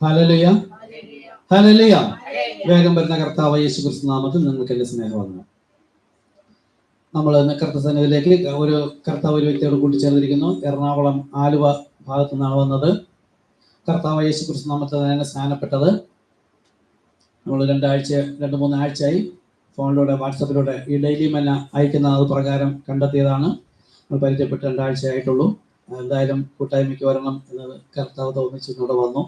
Hallelujah, hallelujah. വേഗം വരുന്ന കർത്താവ് യേശു ക്രിസ്തു നാമത്തിൽ നിങ്ങൾക്ക് എന്റെ സ്നേഹം വന്നു. നമ്മൾ കർത്തസന്നിധിയിലേക്ക് ഒരു കർത്താവ് ഒരു വ്യക്തിയോട് കൂട്ടിച്ചേർന്നിരിക്കുന്നു. എറണാകുളം ആലുവ ഭാഗത്തു നിന്നാണ് വന്നത്. കർത്താവ് യേശു ക്രിസ്തു നാമത്തിൽ തന്നെ സ്നാനപ്പെട്ടത്. നമ്മൾ 2-3 ആഴ്ചയായി ഫോണിലൂടെ വാട്സപ്പിലൂടെ ഈ ഡെയിലി മന്ന അയക്കുന്ന അത് പ്രകാരം കണ്ടെത്തിയതാണ്. നമ്മൾ പരിചയപ്പെട്ട് 2 ആഴ്ചയായിട്ടുള്ളൂ. എന്തായാലും കൂട്ടായ്മയ്ക്ക് വരണം എന്ന് കർത്താവ് തോന്നിച്ച് ഇവിടെ വന്നു.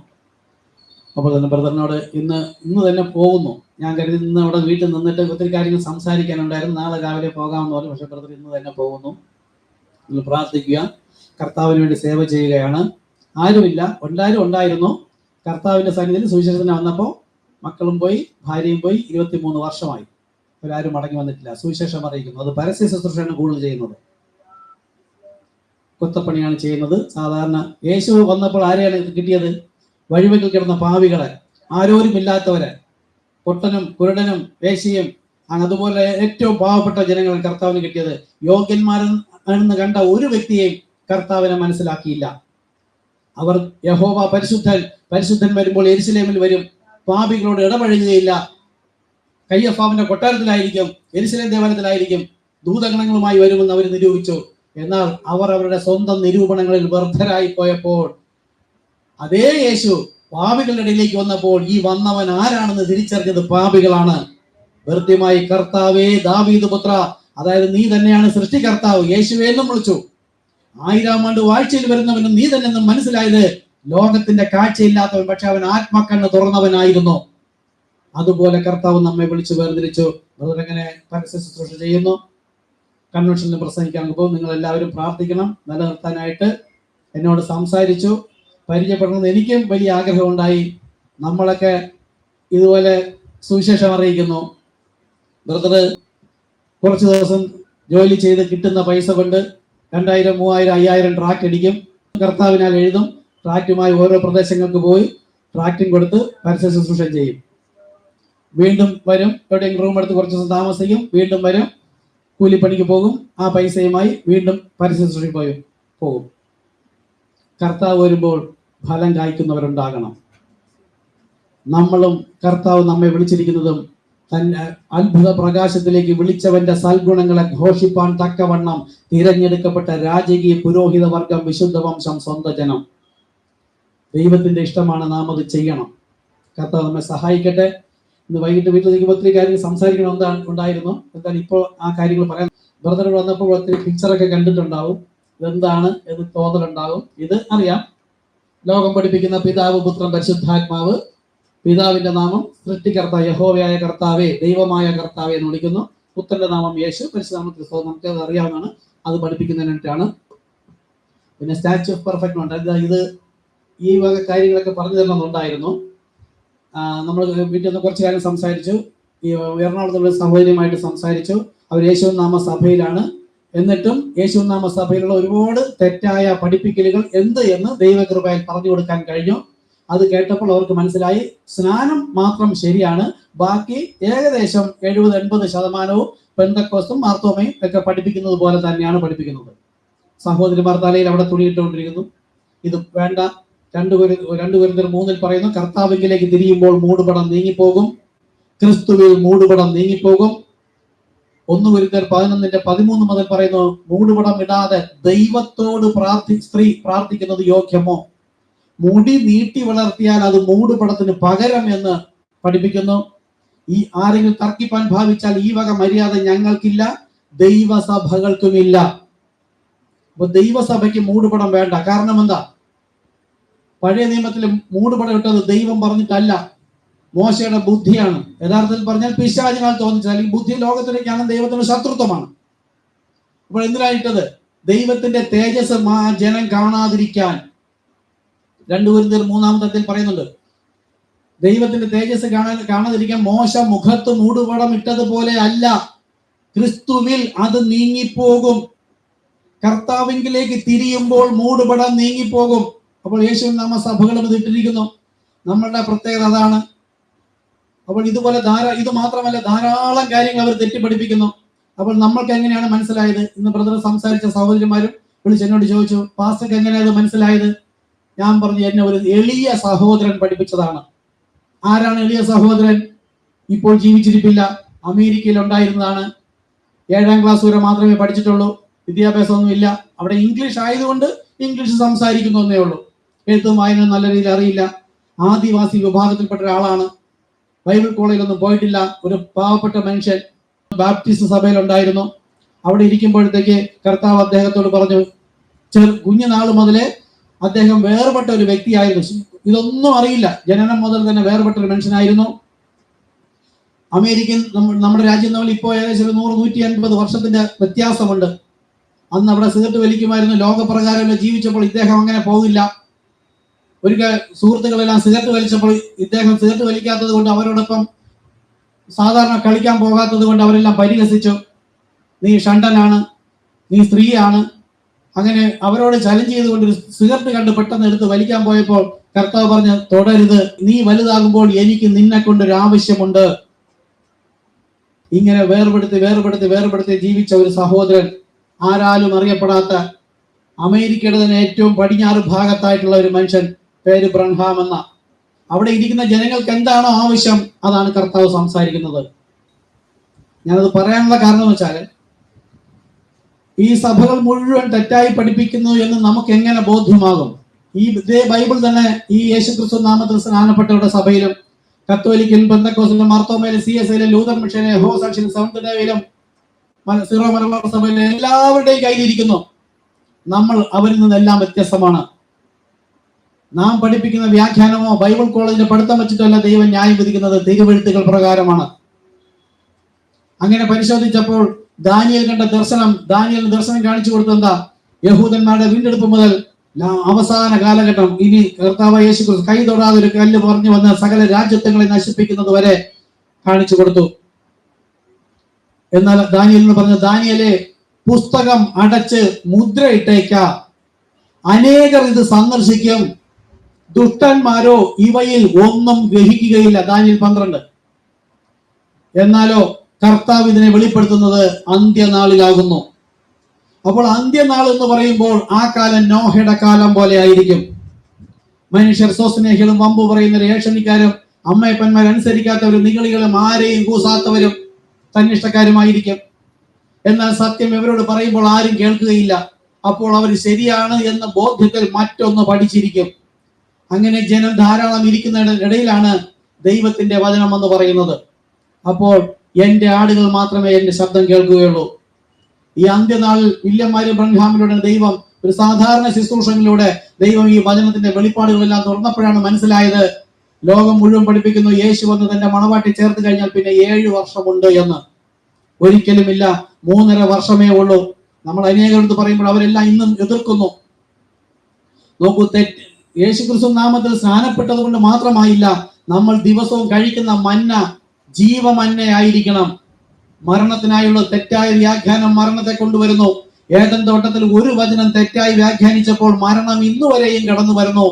അപ്പോൾ തന്നെ ബ്രദറിനോട് ഇന്ന് തന്നെ പോകുന്നു. ഞാൻ കരുതി ഇന്ന് അവിടെ വീട്ടിൽ നിന്നിട്ട് ഒത്തിരി കാര്യങ്ങൾ സംസാരിക്കാനുണ്ടായിരുന്നു. നാളെ രാവിലെ പോകാമെന്ന് പറഞ്ഞു. പക്ഷെ ബ്രദർ ഇന്ന് തന്നെ പോകുന്നു. നിങ്ങൾ പ്രാർത്ഥിക്കുക. കർത്താവിന് വേണ്ടി സേവ ചെയ്യുകയാണ്. ആരുമില്ല, എല്ലാവരും ഉണ്ടായിരുന്നു. കർത്താവിൻ്റെ സന്നിധിയിൽ സുവിശേഷത്തിന് വന്നപ്പോൾ മക്കളും പോയി, ഭാര്യയും പോയി. 23 വർഷമായി അവരാരും മടങ്ങി വന്നിട്ടില്ല. സുവിശേഷം അറിയിക്കുന്നു. അത് പരസ്യ ശുശ്രൂഷയാണ് കൂടുതൽ ചെയ്യുന്നത്. കൊത്തപ്പണിയാണ് ചെയ്യുന്നത്. സാധാരണ യേശു വന്നപ്പോൾ ആരെയാണ് കിട്ടിയത്? വഴിവെക്കിൽ കിടന്ന പാവികളെ, ആരോരുമില്ലാത്തവരെ, പൊട്ടനും കുരുടനും വേശ്യയും അതുപോലെ ഏറ്റവും പാവപ്പെട്ട ജനങ്ങളെ കർത്താവിന് കിട്ടിയത്. യോഗ്യന്മാരെന്ന് കണ്ട ഒരു വ്യക്തിയെയും കർത്താവിനെ മനസ്സിലാക്കിയില്ല. അവർ യഹോവ പരിശുദ്ധൻ വരുമ്പോൾ യെരുശലേമിൽ വരും, പാപികളോട് ഇടപഴകുകയില്ല, കയ്യഫാവിന്റെ കൊട്ടാരത്തിലായിരിക്കും, യെരുശലേം ദേവാലയത്തിലായിരിക്കും, ദൂതഗണങ്ങളുമായി വരുമെന്ന് അവർ നിരൂപിച്ചു. എന്നാൽ അവർ അവരുടെ സ്വന്തം നിരൂപണങ്ങളിൽ വ്യർത്ഥരായി പോയപ്പോൾ അതേ യേശു പാപികളുടെ ഇടയിലേക്ക് വന്നപ്പോൾ ഈ വന്നവൻ ആരാണെന്ന് തിരിച്ചറിഞ്ഞത് പാപികളാണ്. കൃത്യമായി കർത്താവേ ദാവീദ് പുത്ര, അതായത് നീ തന്നെയാണ് സൃഷ്ടികർത്താവ്, യേശുവേ എന്നും വിളിച്ചു. 1000 ആണ്ട് വാഴ്ചയിൽ വരുന്നവനും നീ തന്നെ മനസ്സിലായത്. ലോകത്തിന്റെ കാഴ്ചയില്ലാത്തവൻ, പക്ഷെ അവൻ ആത്മക്കണ്ണ് തുറന്നവനായിരുന്നു. അതുപോലെ കർത്താവ് നമ്മെ വിളിച്ചു വേർതിരിച്ചു. അതുകൊണ്ടെങ്ങനെ പരസ്യ ശുശ്രൂഷ ചെയ്യുന്നു. കൺവെൻഷനിൽ പ്രസംഗിക്കാൻ പോകും. നിങ്ങൾ എല്ലാവരും പ്രാർത്ഥിക്കണം. നിലനിർത്താനായിട്ട് എന്നോട് സംസാരിച്ചു. പരിചയപ്പെടണമെന്ന് എനിക്കും വലിയ ആഗ്രഹമുണ്ടായി. നമ്മളൊക്കെ ഇതുപോലെ സുവിശേഷം അറിയിക്കുന്നു. ബ്രദർ കുറച്ച് ദിവസം ജോലി ചെയ്ത് കിട്ടുന്ന പൈസ കൊണ്ട് 2000, 3000, 5000 ട്രാക്ട് അടിക്കും. കർത്താവിനാൽ എഴുതും. ട്രാക്റ്റുമായി ഓരോ പ്രദേശങ്ങൾക്ക് പോയി ട്രാക്റ്റും കൊടുത്ത് പരസ്യ ശുശ്രൂഷ ചെയ്യും. വീണ്ടും വരും, എവിടെയെങ്കിലും റൂം എടുത്ത് കുറച്ച് ദിവസം താമസിക്കും. വീണ്ടും വരും, കൂലിപ്പണിക്ക് പോകും. ആ പൈസയുമായി വീണ്ടും പരസ്യ ശുശ്രൂഷ പോകും. കർത്താവ് വരുമ്പോൾ ഫലം കായ്ക്കുന്നവരുണ്ടാകണം. നമ്മളും കർത്താവ് നമ്മെ വിളിച്ചിരിക്കുന്നതും തന്നെ അത്ഭുത പ്രകാശത്തിലേക്ക് വിളിച്ചവന്റെ സൽഗുണങ്ങളെ ഘോഷിപ്പാൻ തക്കവണ്ണം തിരഞ്ഞെടുക്കപ്പെട്ട രാജകീയ പുരോഹിത വർഗം, വിശുദ്ധ വംശം, സ്വന്തം ജനം. ദൈവത്തിന്റെ ഇഷ്ടമാണ്, നാം അത് ചെയ്യണം. കർത്താവ് നമ്മെ സഹായിക്കട്ടെ. ഇന്ന് വൈകിട്ട് വീട്ടിൽ നിൽക്കുമ്പോൾ ഒത്തിരി കാര്യങ്ങൾ സംസാരിക്കണം ഉണ്ടായിരുന്നു. എന്തായാലും ഇപ്പോൾ ആ കാര്യങ്ങൾ പറയാം. ബ്രദർ വന്നപ്പോൾ ഒത്തിരി പിക്ചറൊക്കെ കണ്ടിട്ടുണ്ടാവും. ഇതെന്താണ് എന്ന് തോന്നലുണ്ടാകും. ഇത് അറിയാം. ലോകം പഠിപ്പിക്കുന്ന പിതാവ്, പുത്രൻ, പരിശുദ്ധാത്മാവ്. പിതാവിന്റെ നാമം സൃഷ്ടികർത്താവ്, യഹോവയായ കർത്താവേ, ദൈവമായ കർത്താവേ എന്ന് വിളിക്കുന്നു. പുത്രന്റെ നാമം യേശു, പരിശുദ്ധാത്മാവ് ക്രിസ്തു. നമുക്ക് അത് അറിയാവുന്നതാണ്. അത് പഠിപ്പിക്കുന്നതിനായിട്ടാണ്. പിന്നെ സ്റ്റാച്യു ഓഫ് പെർഫെക്റ്റ് ഉണ്ട്. ഇത് ഈ വക കാര്യങ്ങളൊക്കെ പറഞ്ഞു തരണമെന്നുണ്ടായിരുന്നു. നമ്മൾ വീട്ടിൽ നിന്ന് കുറച്ച് കാര്യം സംസാരിച്ചു. ഈ എറണാകുളത്തുള്ള സഹോദര്യമായിട്ട് സംസാരിച്ചു. അവർ യേശുനാമ സഭയിലാണ്. എന്നിട്ടും യേശുനാമ സഭയിലുള്ള ഒരുപാട് തെറ്റായ പഠിപ്പിക്കലുകൾ എന്ത് എന്ന് ദൈവകൃപയാൽ പറഞ്ഞു കൊടുക്കാൻ കഴിഞ്ഞു. അത് കേട്ടപ്പോൾ അവർക്ക് മനസ്സിലായി, സ്നാനം മാത്രം ശരിയാണ്, ബാക്കി ഏകദേശം 70-80% പെന്തക്കോസ്തും മാർത്തോമയും ഒക്കെ പഠിപ്പിക്കുന്നത് പോലെ തന്നെയാണ് പഠിപ്പിക്കുന്നത്. സഹോദരിമാർ തലയിൽ അവിടെ തുണിയിട്ടുകൊണ്ടിരിക്കുന്നു. ഇത് വേണ്ട. 2 കൊരിന്ത്യർ 3 പറയുന്നു, കർത്താവിലേക്ക് തിരിയുമ്പോൾ മൂടുപടം നീങ്ങിപ്പോകും, ക്രിസ്തുവിൽ മൂടുപടം നീങ്ങിപ്പോകും. 1 കൊരിന്ത്യർ 11:13 മുതൽ പറയുന്നു, മൂടുപടം ഇടാതെ ദൈവത്തോട് സ്ത്രീ പ്രാർത്ഥിക്കുന്നത് യോഗ്യമോ? മുടി നീട്ടി വളർത്തിയാൽ അത് മൂടുപടത്തിന് പകരം എന്ന് പഠിപ്പിക്കുന്നു. ഈ ആരെങ്കിലും തർക്കിപ്പാൻ ഭാവിച്ചാൽ ഈ വക മര്യാദ ഞങ്ങൾക്കില്ല, ദൈവസഭകൾക്കുമില്ല. അപ്പൊ ദൈവസഭയ്ക്ക് മൂടുപടം വേണ്ട. കാരണം എന്താ? പഴയ നിയമത്തിൽ മൂടുപടം ഇട്ടത് ദൈവം പറഞ്ഞിട്ടല്ല, മോശയുടെ ബുദ്ധിയാണ്. യഥാർത്ഥത്തിൽ പറഞ്ഞാൽ പിശാചിനാൽ തോന്നിച്ചത്, അല്ലെങ്കിൽ ബുദ്ധി ലോകത്തിലേക്കാണ്, ദൈവത്തിന്റെ ശത്രുത്വമാണ്. അപ്പോൾ എന്തിനായിട്ടത്? ദൈവത്തിന്റെ തേജസ് ജനം കാണാതിരിക്കാൻ. 2 കൊരിന്ത്യർ 3 പറയുന്നുണ്ട്, ദൈവത്തിന്റെ തേജസ് കാണാതിരിക്കാൻ മോശ മുഖത്ത് മൂടുപടം ഇട്ടതുപോലെ അല്ല, ക്രിസ്തുവിൽ അത് നീങ്ങിപ്പോകും. കർത്താവിലേക്ക് തിരിയുമ്പോൾ മൂടുപടം നീങ്ങിപ്പോകും. അപ്പോൾ യേശുനാമ സഭകളും ഇത് ഇട്ടിരിക്കുന്നു. നമ്മളുടെ പ്രത്യേകത അതാണ്. അപ്പോൾ ഇതുപോലെ ഇത് മാത്രമല്ല, ധാരാളം കാര്യങ്ങൾ അവർ തെറ്റിപ്പഠിപ്പിക്കുന്നു. അപ്പോൾ നമ്മൾക്ക് എങ്ങനെയാണ് മനസ്സിലായത്? ഇന്ന് ബ്രദർ സംസാരിച്ച സഹോദരിമാരും വിളിച്ച് എന്നോട് ചോദിച്ചു, പാസ്റ്റർക്ക് എങ്ങനെയാണ് മനസ്സിലായത്? ഞാൻ പറഞ്ഞു, എന്നെ ഒരു എളിയ സഹോദരൻ പഠിപ്പിച്ചതാണ്. ആരാണ് എളിയ സഹോദരൻ? ഇപ്പോൾ ജീവിച്ചിരിപ്പില്ല, അമേരിക്കയിൽ ഉണ്ടായിരുന്നതാണ്. 7ാം ക്ലാസ് വരെ മാത്രമേ പഠിച്ചിട്ടുള്ളൂ, വിദ്യാഭ്യാസമൊന്നും ഇല്ല. അവിടെ ഇംഗ്ലീഷ് ആയതുകൊണ്ട് ഇംഗ്ലീഷ് സംസാരിക്കുന്നേ ഉള്ളൂ. എഴുത്തും വായനയും നല്ല രീതിയിൽ അറിയില്ല. ആദിവാസി വിഭാഗത്തിൽപ്പെട്ട ഒരാളാണ്. ബൈബിൾ കോളേജിലൊന്നും പോയിട്ടില്ല. ഒരു പാവപ്പെട്ട മനുഷ്യൻ. ബാപ്റ്റിസ്റ്റ് സഭയിൽ ഉണ്ടായിരുന്നു. അവിടെ ഇരിക്കുമ്പോഴത്തേക്ക് കർത്താവ് അദ്ദേഹത്തോട് പറഞ്ഞു, കുഞ്ഞുനാൾ മുതലേ അദ്ദേഹം വേർപെട്ട ഒരു വ്യക്തിയായിരുന്നു. ഇതൊന്നും അറിയില്ല. ജനനം മുതൽ തന്നെ വേർപെട്ട ഒരു മനുഷ്യനായിരുന്നു. അമേരിക്കൻ നമ്മുടെ രാജ്യം തമ്മിൽ ഇപ്പോൾ ഏകദേശം 100-150 വർഷത്തിന്റെ വ്യത്യാസമുണ്ട്. അന്ന് അവിടെ സിഗരറ്റ് വലിക്കുമായിരുന്നു. ലോകപ്രകാരം ജീവിച്ചപ്പോൾ ഇദ്ദേഹം അങ്ങനെ പോകില്ല. ഒരിക്കൽ സുഹൃത്തുക്കളെല്ലാം സിഗരറ്റ് വലിച്ചപ്പോൾ ഇദ്ദേഹം സിഗരറ്റ് വലിക്കാത്തത് കൊണ്ട് അവരോടൊപ്പം സാധാരണ കളിക്കാൻ പോകാത്തത് കൊണ്ട് അവരെല്ലാം പരിഹസിച്ചു. നീ ഷണ്ടനാണ്, നീ സ്ത്രീയാണ്. അങ്ങനെ അവരോട് ചലഞ്ച് ചെയ്തുകൊണ്ട് ഒരു സിഗരറ്റ് കണ്ട് പെട്ടെന്ന് എടുത്ത് വലിക്കാൻ പോയപ്പോൾ കർത്താവ് പറഞ്ഞ്, തുടരുത്, നീ വലുതാകുമ്പോൾ എനിക്ക് നിന്നെ കൊണ്ടൊരു ആവശ്യമുണ്ട്. ഇങ്ങനെ വേർപെടുത്തി ജീവിച്ച ഒരു സഹോദരൻ, ആരാലും അറിയപ്പെടാത്ത അമേരിക്കയുടെ തന്നെ ഏറ്റവും പടിഞ്ഞാറ് ഭാഗത്തായിട്ടുള്ള ഒരു മനുഷ്യൻ, പേര് ബ്രൺഹാം എന്ന. അവിടെ ഇരിക്കുന്ന ജനങ്ങൾക്ക് എന്താണോ ആവശ്യം അതാണ് കർത്താവ് സംസാരിക്കുന്നത്. ഞാനത് പറയാനുള്ള കാരണം എന്ന് വെച്ചാൽ, ഈ സഭകൾ മുഴുവൻ തെറ്റായി പഠിപ്പിക്കുന്നു എന്ന് നമുക്ക് എങ്ങനെ ബോധ്യമാകും? ഇതേ ബൈബിൾ തന്നെ ഈ യേശുക്രിസ്തു നാമത്തിൽ സ്നാനപ്പെട്ടവരുടെ സഭയിലും കത്തോലിക്കലും പെന്തക്കോസ്തിലും മാർത്തോമയിലും CSIയിലും ലൂതർ മിഷനിലും യഹോവ സാക്ഷിയിലും സെവൻത് ഡേയിലും സീറോ മലബാർ സഭയിലും എല്ലാവരുടെയും കയ്യിലിരിക്കുന്നു. നമ്മൾ അവരിൽ നിന്നെല്ലാം വ്യത്യസ്തമാണ്. നാം പഠിപ്പിക്കുന്ന വ്യാഖ്യാനമോ ബൈബിൾ കോളേജിന്റെ പഠിത്തം വെച്ചിട്ടല്ല ദൈവം ന്യായം വിധിക്കുന്നത്, തിരുവെഴുത്തുകൾ പ്രകാരമാണ്. അങ്ങനെ പരിശോധിച്ചപ്പോൾ ദാനിയേൽ കണ്ട ദർശനം, ദാനിയേലിന് ദർശനം കാണിച്ചു കൊടുത്തെന്താ? യഹൂദന്മാരുടെ വീണ്ടെടുപ്പ് മുതൽ അവസാന കാലഘട്ടം, ഇനി കർത്താവ് യേശുക്രിസ്തു കൈ തൊടാതെ ഒരു കല്ല് പറഞ്ഞു വന്ന് സകല രാജ്യത്വങ്ങളെ നശിപ്പിക്കുന്നത് വരെ കാണിച്ചു കൊടുത്തു. എന്നാൽ ദാനിയേലിന് പറഞ്ഞു, ദാനിയേലെ, പുസ്തകം അടച്ച് മുദ്രയിട്ടേക്ക, അനേകർ ഇത് സന്ദർശിക്കും, ദുഷ്ടന്മാരോ ഇവയിൽ ഒന്നും ഗ്രഹിക്കുകയില്ല. ദാനിയേൽ 12. എന്നാലോ കർത്താവ് ഇതിനെ വെളിപ്പെടുത്തുന്നത് അന്ത്യനാളിലാകുന്നു. അപ്പോൾ അന്ത്യനാൾ എന്ന് പറയുമ്പോൾ ആ കാലം നോഹയുടെ കാലം പോലെ ആയിരിക്കും. മനുഷ്യർ സ്വസ്നേഹികളും വമ്പു പറയുന്നവരും ഏഷണിക്കാരും അമ്മയപ്പന്മാരനുസരിക്കാത്തവരും നിഗളികളും ആരെയും കൂസാത്തവരും തന്നിഷ്ടക്കാരുമായിരിക്കും. എന്നാൽ സത്യം ഇവരോട് പറയുമ്പോൾ ആരും കേൾക്കുകയില്ല. അപ്പോൾ അവർ ശരിയാണ് എന്ന ബോധ്യത്തിൽ മറ്റൊന്ന് പഠിച്ചിരിക്കും. അങ്ങനെ ജനം ധാരാളം ഇരിക്കുന്നതിനിടയിലാണ് ദൈവത്തിന്റെ വചനം എന്ന് പറയുന്നത്. അപ്പോൾ എന്റെ ആടുകൾ മാത്രമേ എന്റെ ശബ്ദം കേൾക്കുകയുള്ളൂ. ഈ അന്ത്യനാളിൽ വില്യംമാരും ബ്രൺഹാമിലൂടെ ദൈവം ഒരു സാധാരണ ശുശ്രൂഷകളിലൂടെ ദൈവം ഈ വചനത്തിന്റെ വെളിപ്പാടുകളെല്ലാം തുറന്നപ്പോഴാണ് മനസ്സിലായത്, ലോകം മുഴുവൻ പഠിപ്പിക്കുന്നു യേശു വന്ന് തന്റെ മണവാട്ടി ചേർത്ത് കഴിഞ്ഞാൽ പിന്നെ 7 വർഷമുണ്ട് എന്ന്. ഒരിക്കലുമില്ല, 3.5 വർഷമേ ഉള്ളൂ. നമ്മൾ അനേകരെടുത്ത് പറയുമ്പോൾ അവരെല്ലാം ഇന്നും എതിർക്കുന്നു. നോക്കൂ, യേശുക്രിസ്തു നാമത്തിൽ സ്നാനപ്പെട്ടത് കൊണ്ട് മാത്രമായില്ല, നമ്മൾ ദിവസവും കഴിക്കുന്ന മന്ന ജീവമന്നയായിരിക്കണം. മരണത്തിനായുള്ള തെറ്റായ വ്യാഖ്യാനം മരണത്തെ കൊണ്ടുവരുന്നു. ഏദൻ തോട്ടത്തിൽ ഒരു വചനം തെറ്റായി വ്യാഖ്യാനിച്ചപ്പോൾ മരണം ഇന്നുവരെയും കടന്നു വരുന്നു.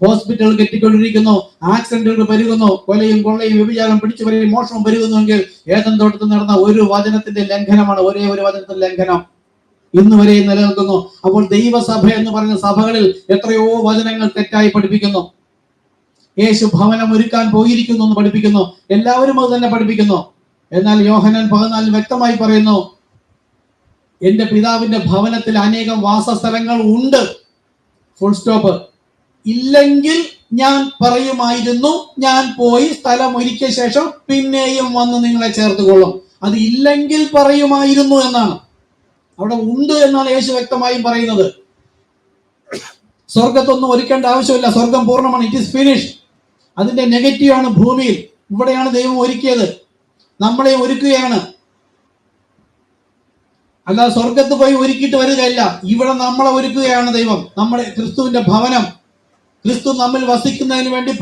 ഹോസ്പിറ്റൽ കെട്ടിക്കൊണ്ടിരിക്കുന്നു, ആക്സിഡന്റുകൾ പെരുകുന്നു, കൊലയും കൊള്ളയും വ്യഭിചാരം പിടിച്ചുപറിയും മോഷണം പെരുകുന്നുവെങ്കിൽ ഏദൻ തോട്ടത്തിൽ നടന്ന ഒരു വചനത്തിന്റെ ലംഘനമാണ്, ഒരേ ഒരു വചനത്തിന്റെ ലംഘനം ഇന്ന് വരെയും നിലനിൽക്കുന്നു. അപ്പോൾ ദൈവസഭ എന്ന് പറയുന്ന സഭകളിൽ എത്രയോ വചനങ്ങൾ തെറ്റായി പഠിപ്പിക്കുന്നു. യേശു ഭവനം ഒരുക്കാൻ പോയിരിക്കുന്നു എന്ന് പഠിപ്പിക്കുന്നു. എല്ലാവരും അത് തന്നെ പഠിപ്പിക്കുന്നു. എന്നാൽ യോഹന്നാൻ 14 വ്യക്തമായി പറയുന്നു, എന്റെ പിതാവിന്റെ ഭവനത്തിൽ അനേകം വാസസ്ഥലങ്ങൾ ഉണ്ട്, ഫുൾ സ്റ്റോപ്പ്. ഇല്ലെങ്കിൽ ഞാൻ പറയുമായിരുന്നു, ഞാൻ പോയി സ്ഥലം ഒരുക്കിയ ശേഷം പിന്നെയും വന്ന് നിങ്ങളെ ചേർത്തുകൊള്ളും. അത് ഇല്ലെങ്കിൽ പറയുമായിരുന്നു എന്നാണ്. അവിടെ ഉണ്ട് എന്നാണ് യേശു വ്യക്തമായും പറയുന്നത്. സ്വർഗത്തൊന്നും ഒരുക്കേണ്ട ആവശ്യമില്ല, സ്വർഗം പൂർണ്ണമാണ്, ഇറ്റ് ഈസ് ഫിനിഷ്. അതിന്റെ നെഗറ്റീവ് ആണ് ഭൂമിയിൽ. ഇവിടെയാണ് ദൈവം ഒരുക്കിയത്, നമ്മളെ ഒരുക്കുകയാണ്. അല്ലാതെ സ്വർഗത്ത് പോയി ഒരുക്കിയിട്ട് വരികയല്ല, ഇവിടെ നമ്മളെ ഒരുക്കുകയാണ് ദൈവം. നമ്മുടെ ക്രിസ്തുവിന്റെ ഭവനം, ക്രിസ്തു നമ്മിൽ വസിക്കുന്നതിന് വേണ്ടി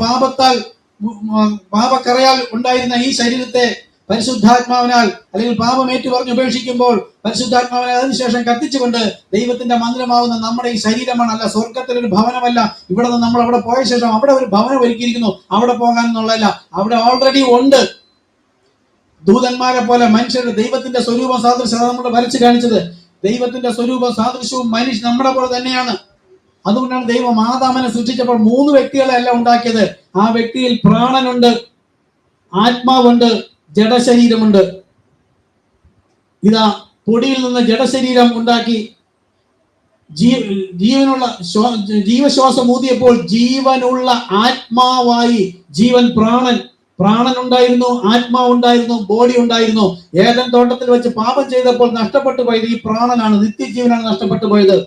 പാപക്കറയാൽ ഉണ്ടായിരുന്ന ഈ ശരീരത്തെ പരിശുദ്ധാത്മാവിനാൽ അല്ലെങ്കിൽ പാപം ഏറ്റുപറഞ്ഞ് ഉപേക്ഷിക്കുമ്പോൾ പരിശുദ്ധാത്മാവിനാൽ അതിനുശേഷം കത്തിച്ചുകൊണ്ട് ദൈവത്തിന്റെ മന്ദിരമാവുന്ന നമ്മുടെ ഈ ശരീരമാണ്. അല്ല, സ്വർഗത്തിലൊരു ഭവനമല്ല. ഇവിടെ നിന്ന് നമ്മൾ അവിടെ പോയ ശേഷം അവിടെ ഒരു ഭവനം ഒരുക്കിയിരിക്കുന്നു, അവിടെ പോകാൻ എന്നുള്ളതല്ല, അവിടെ ഓൾറെഡി ഉണ്ട്. ദൂതന്മാരെ പോലെ മനുഷ്യരുടെ ദൈവത്തിന്റെ സ്വരൂപം സാദൃശ്യം നമ്മൾ വരച്ചു കാണിച്ചത്. ദൈവത്തിന്റെ സ്വരൂപം സാദൃശ്യവും മനുഷ്യ നമ്മുടെ പോലെ തന്നെയാണ്. അതുകൊണ്ടാണ് ദൈവം ആദാമനെ സൃഷ്ടിച്ചപ്പോൾ 3 വ്യക്തികളെ അല്ല ഉണ്ടാക്കിയത്. ആ വ്യക്തിയിൽ പ്രാണനുണ്ട്, ആത്മാവുണ്ട്, ജഡശരീരമുണ്ട്. ഇതാ പൊടിയിൽ നിന്ന് ജഡശരീരം ഉണ്ടാക്കി ജീവനുള്ള ജീവശ്വാസം ഊതിയപ്പോൾ ജീവനുള്ള ആത്മാവായി. ജീവൻ പ്രാണൻ ഉണ്ടായിരുന്നു, ആത്മാവുണ്ടായിരുന്നു, ബോഡി ഉണ്ടായിരുന്നു. ഏദൻ തോട്ടത്തിൽ വെച്ച് പാപം ചെയ്തപ്പോൾ നഷ്ടപ്പെട്ടു പോയത് ഈ പ്രാണനാണ്, നിത്യജീവനാണ് നഷ്ടപ്പെട്ടു പോയത്.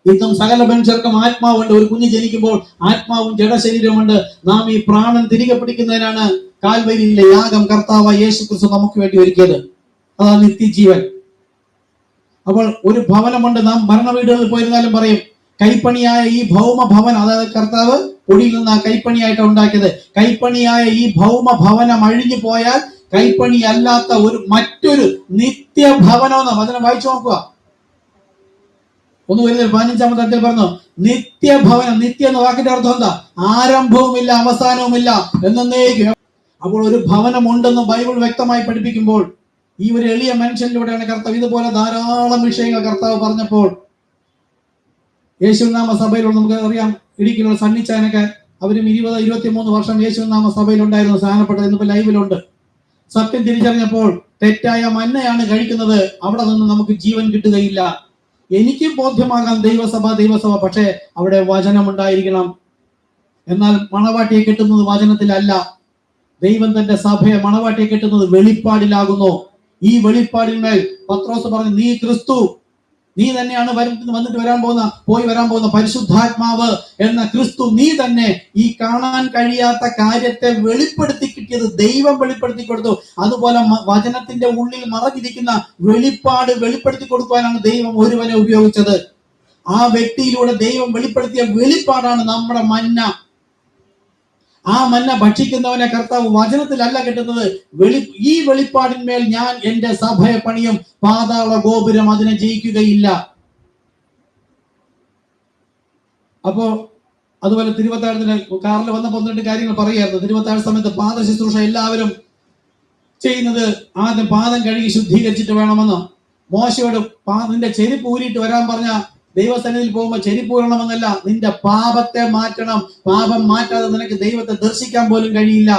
ഇന്നും സകല മനുഷ്യർക്കും ആത്മാവുണ്ട്. ഒരു കുഞ്ഞ് ജനിക്കുമ്പോൾ ആത്മാവും ജഡശരീരമുണ്ട്. നാം ഈ പ്രാണൻ തിരികെ പിടിക്കുന്നതിനാണ് കാൽവരിയിലെ യാഗം കർത്താവായ യേശു ക്രിസ്തു നമുക്ക് വേണ്ടി ഒരുക്കിയത്. അതാണ് നിത്യജീവൻ. അപ്പോൾ ഒരു ഭവനമുണ്ട്. നാം മരണ വീടുകളിൽ പോയിരുന്നാലും പറയും, കൈപ്പണിയായ ഈ ഭൗമ ഭവനം, അതായത് കർത്താവ് പൊടിയിൽ നിന്ന് ആ കൈപ്പണിയായിട്ട് ഉണ്ടാക്കിയത്, കൈപ്പണിയായ ഈ ഭൗമ ഭവനം അഴിഞ്ഞു പോയാൽ കൈപ്പണി അല്ലാത്ത മറ്റൊരു നിത്യഭവനം എന്ന് അതിനെ വായിച്ചു നോക്കുക. 15-ാമത്തെ അധ്യായം പറഞ്ഞു നിത്യഭവനം. നിത്യ എന്ന വാക്കിന്റെ അർത്ഥം എന്താ? ആരംഭവുമില്ല അവസാനവുമില്ല എന്നേക്കും. അപ്പോൾ ഒരു ഭവനം ഉണ്ടെന്ന് ബൈബിൾ വ്യക്തമായി പഠിപ്പിക്കുമ്പോൾ ഈ ഒരു എളിയ മനുഷ്യനിലൂടെയാണ് കർത്താവ് ഇതുപോലെ ധാരാളം വിഷയങ്ങൾ കർത്താവ് പറഞ്ഞപ്പോൾ യേശുനാമ സഭയിലുള്ള നമുക്ക് അറിയാം, ഇടുക്കിയിലുള്ള സണ്ണിച്ചാനൊക്കെ അവരും 20-23 വർഷം യേശുനാമ സഭയിൽ ഉണ്ടായിരുന്നു, സ്ഥാനപ്പെട്ടത്. ഇന്നിപ്പോ ലൈവിലുണ്ട്. സത്യം തിരിച്ചറിഞ്ഞപ്പോൾ തെറ്റായ മന്നയാണ് കഴിക്കുന്നത്, അവിടെ നിന്ന് നമുക്ക് ജീവൻ കിട്ടുകയില്ല. എനിക്കും ബോധ്യമാകാം ദൈവസഭ, പക്ഷേ അവിടെ വചനം ഉണ്ടായിരിക്കണം. എന്നാൽ മണവാട്ടിയെ കെട്ടുന്നത് വചനത്തിലല്ല. ദൈവം തന്റെ സഭയെ മണവാട്ടിയെ കെട്ടുന്നത് വെളിപ്പാടിലാകുന്നു. ഈ വെളിപ്പാടിന്മേൽ പത്രോസ് പറഞ്ഞു, നീ ക്രിസ്തു, നീ തന്നെയാണ് പോയി വരാൻ പോകുന്ന പരിശുദ്ധാത്മാവ് എന്ന ക്രിസ്തു, നീ തന്നെ. ഈ കാണാൻ കഴിയാത്ത കാര്യത്തെ വെളിപ്പെടുത്തി കിട്ടിയത് ദൈവം വെളിപ്പെടുത്തി കൊടുത്തു. അതുപോലെ വചനത്തിന്റെ ഉള്ളിൽ മറഞ്ഞിരിക്കുന്ന വെളിപ്പാട് വെളിപ്പെടുത്തി കൊടുക്കുവാനാണ് ദൈവം ഒരുവനെ ഉപയോഗിച്ചത്. ആ വ്യക്തിയിലൂടെ ദൈവം വെളിപ്പെടുത്തിയ വെളിപ്പാടാണ് നമ്മുടെ മന്ന. ആ മന്ന ഭക്ഷിക്കുന്നവനെ കർത്താവ് വചനത്തിലല്ല കിട്ടുന്നത്. ഈ വെളിപ്പാടിന്മേൽ ഞാൻ എന്റെ സഭയെ പണിയും, പാതാള ഗോപുരം അതിനെ ജയിക്കുകയില്ല. അപ്പോ അതുപോലെ തിരുവത്താഴത്തിന് കാറിൽ വന്നപ്പോൾ 2 കാര്യങ്ങൾ പറയായിരുന്നു. തിരുവത്താഴ സമയത്ത് പാദ ശുശ്രൂഷ എല്ലാവരും ചെയ്യുന്നത് ആദ്യം പാദം കഴുകി ശുദ്ധീകരിച്ചിട്ട് വേണമെന്ന്. മോശയോട് നിന്റെ ചെരുപ്പ് ഊരിയിട്ട് വരാൻ പറഞ്ഞ ദൈവസന്നിധിയിൽ പോകുമ്പോൾ ചെരുപ്പ് ഊരണമെന്നല്ല, നിന്റെ പാപത്തെ മാറ്റണം. പാപം മാറ്റാതെ നിനക്ക് ദൈവത്തെ ദർശിക്കാൻ പോലും കഴിയില്ല.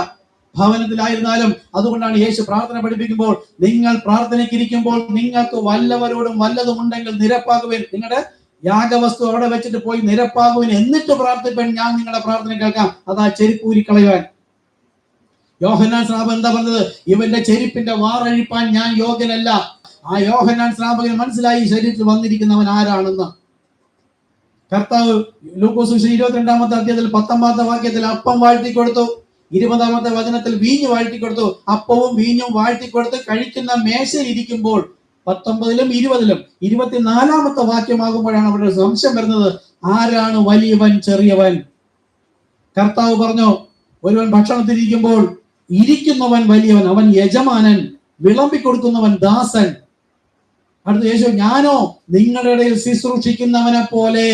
ഭവനത്തിലായിരുന്നാലും അതുകൊണ്ടാണ് യേശു പ്രാർത്ഥന പഠിപ്പിക്കുമ്പോൾ, നിങ്ങൾ പ്രാർത്ഥനയ്ക്കിരിക്കുമ്പോൾ നിങ്ങൾക്ക് വല്ലവരോടും വല്ലതും ഉണ്ടെങ്കിൽ നിരപ്പാകുവേൻ. നിങ്ങളുടെ യാഗവസ്തു അവിടെ വെച്ചിട്ട് പോയി നിരപ്പാകുവേൻ, എന്നിട്ട് പ്രാർത്ഥിപ്പൻ, ഞാൻ നിങ്ങളുടെ പ്രാർത്ഥന കേൾക്കാം. അതാ ചെരുപ്പൂരി കളയുവാൻ. യോഹന്നാൻ സ്നാപകൻ എന്താ പറഞ്ഞത്? ഇവന്റെ ചെരുപ്പിന്റെ വാറഴിപ്പാൻ ഞാൻ യോഗ്യനല്ല. ആ യോഹന്നാൻ സ്നാപകന് മനസ്സിലായി ശരീരത്തിൽ വന്നിരിക്കുന്നവൻ ആരാണെന്ന്. കർത്താവ് ലൂക്കോസ് 22-ാമത്തെ അധ്യായത്തിൽ 19-ാമത്തെ വാക്യത്തിൽ അപ്പം വാഴ്ത്തി കൊടുത്തു. 20-ാമത്തെ വചനത്തിൽ വീഞ്ഞ് വാഴ്ത്തി കൊടുത്തു. അപ്പവും വീഞ്ഞും വാഴ്ത്തി കൊടുത്ത് കഴിക്കുന്ന മേശയിൽ ഇരിക്കുമ്പോൾ 19-ലും 20-ലും 24-ാമത്തെ വാക്യമാകുമ്പോഴാണ് അവരുടെ സംശയം വരുന്നത്, ആരാണ് വലിയവൻ ചെറിയവൻ? കർത്താവ് പറഞ്ഞു, ഒരുവൻ ഭക്ഷണത്തിരിക്കുമ്പോൾ ഇരിക്കുന്നവൻ വലിയവൻ, അവൻ യജമാനൻ, വിളമ്പിക്കൊടുക്കുന്നവൻ ദാസൻ. അടുത്ത യേശു, ഞാനോ നിങ്ങളുടെ ഇടയിൽ ശുശ്രൂഷിക്കുന്നവനെ പോലെ.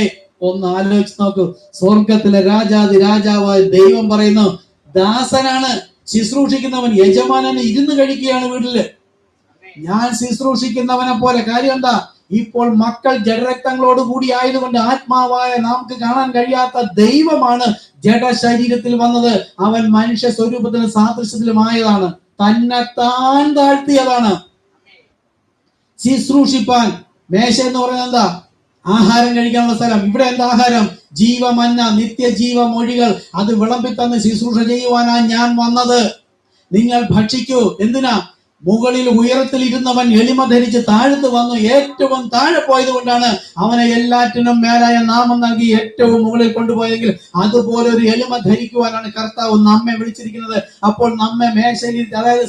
ഒന്ന് ആലോചിച്ച് നോക്കൂ, സ്വർഗത്തിലെ രാജാതി രാജാവായ ദൈവം പറയുന്നു ദാസനാണ് ശുശ്രൂഷിക്കുന്നവൻ. യജമാനന് ഇരുന്ന് കഴിക്കുകയാണ് വീട്ടില്. ഞാൻ ശുശ്രൂഷിക്കുന്നവനെ പോലെ. കാര്യം എന്താ? ഇപ്പോൾ മക്കൾ ജഡരക്തങ്ങളോട് കൂടി ആയതുകൊണ്ട് ആത്മാവായ നമുക്ക് കാണാൻ കഴിയാത്ത ദൈവമാണ് ജഡശരീരത്തിൽ വന്നത്. അവൻ മനുഷ്യ സ്വരൂപത്തിലും സാദൃശ്യത്തിലുമായതാണ്, തന്നെത്താൻ താഴ്ത്തിയതാണ്. ശുശ്രൂഷിപ്പാൻ. മേശ എന്ന് പറയുന്നത് എന്താ? ആഹാരം കഴിക്കാനുള്ള സ്ഥലം. ഇവിടെ എന്താ ആഹാരം? ജീവമന്ന, നിത്യജീവ മൊഴികൾ. അത് വിളമ്പി തന്ന് ശുശ്രൂഷ ചെയ്യുവാനാ ഞാൻ വന്നത്. നിങ്ങൾ ഭക്ഷിക്കൂ. എന്തിനാ? മുകളിൽ ഉയരത്തിൽ ഇരുന്നവൻ എളിമ ധരിച്ച് താഴ്ത്തു വന്നു. ഏറ്റവും താഴെ പോയത് കൊണ്ടാണ് അവനെ എല്ലാറ്റിനും മേലായ നാമം നൽകി ഏറ്റവും മുകളിൽ കൊണ്ടുപോയെങ്കിൽ അതുപോലെ ഒരു എളിമ ധരിക്കുവാനാണ് കർത്താവ് നമ്മെ വിളിച്ചിരിക്കുന്നത്. അപ്പോൾ നമ്മെ മേശയിൽ, അതായത്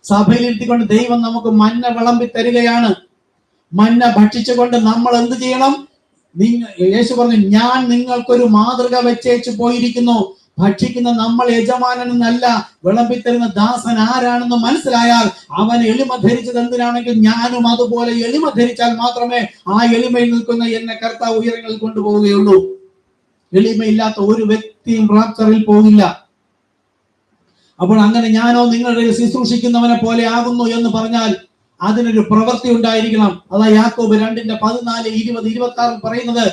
സഭയിലിരുത്തിക്കൊണ്ട് ദൈവം നമുക്ക് മന്ന വിളമ്പി തരികയാണ്. മന്ന ഭക്ഷിച്ചുകൊണ്ട് നമ്മൾ എന്ത് ചെയ്യണം? യേശു പറഞ്ഞു, ഞാൻ നിങ്ങൾക്കൊരു മാതൃക വെച്ചേച്ചു പോയിരിക്കുന്നു. ഭക്ഷിക്കുന്ന നമ്മൾ യജമാനനെന്നല്ല, വിളമ്പിത്തരുന്ന ദാസൻ ആരാണെന്ന് മനസ്സിലായാൽ അവൻ എളിമ ധരിച്ചത് എന്തിനാണെങ്കിൽ ഞാനും അതുപോലെ എളിമ ധരിച്ചാൽ മാത്രമേ ആ എളിമയിൽ നിൽക്കുന്ന എന്നെ കർത്താവ് ഉയരങ്ങളിൽ കൊണ്ടുപോവുകയുള്ളൂ. എളിമയില്ലാത്ത ഒരു വ്യക്തിയും റാപ്ചറിൽ പോകില്ല. അപ്പോൾ അങ്ങനെ ഞാനോ നിങ്ങളുടെ ശുശ്രൂഷിക്കുന്നവനെ പോലെ ആകുന്നു എന്ന് പറഞ്ഞാൽ അതിനൊരു പ്രവൃത്തി ഉണ്ടായിരിക്കണം. അതാ യാക്കോബ് 2:14, 20, 26 പറയുന്നത്,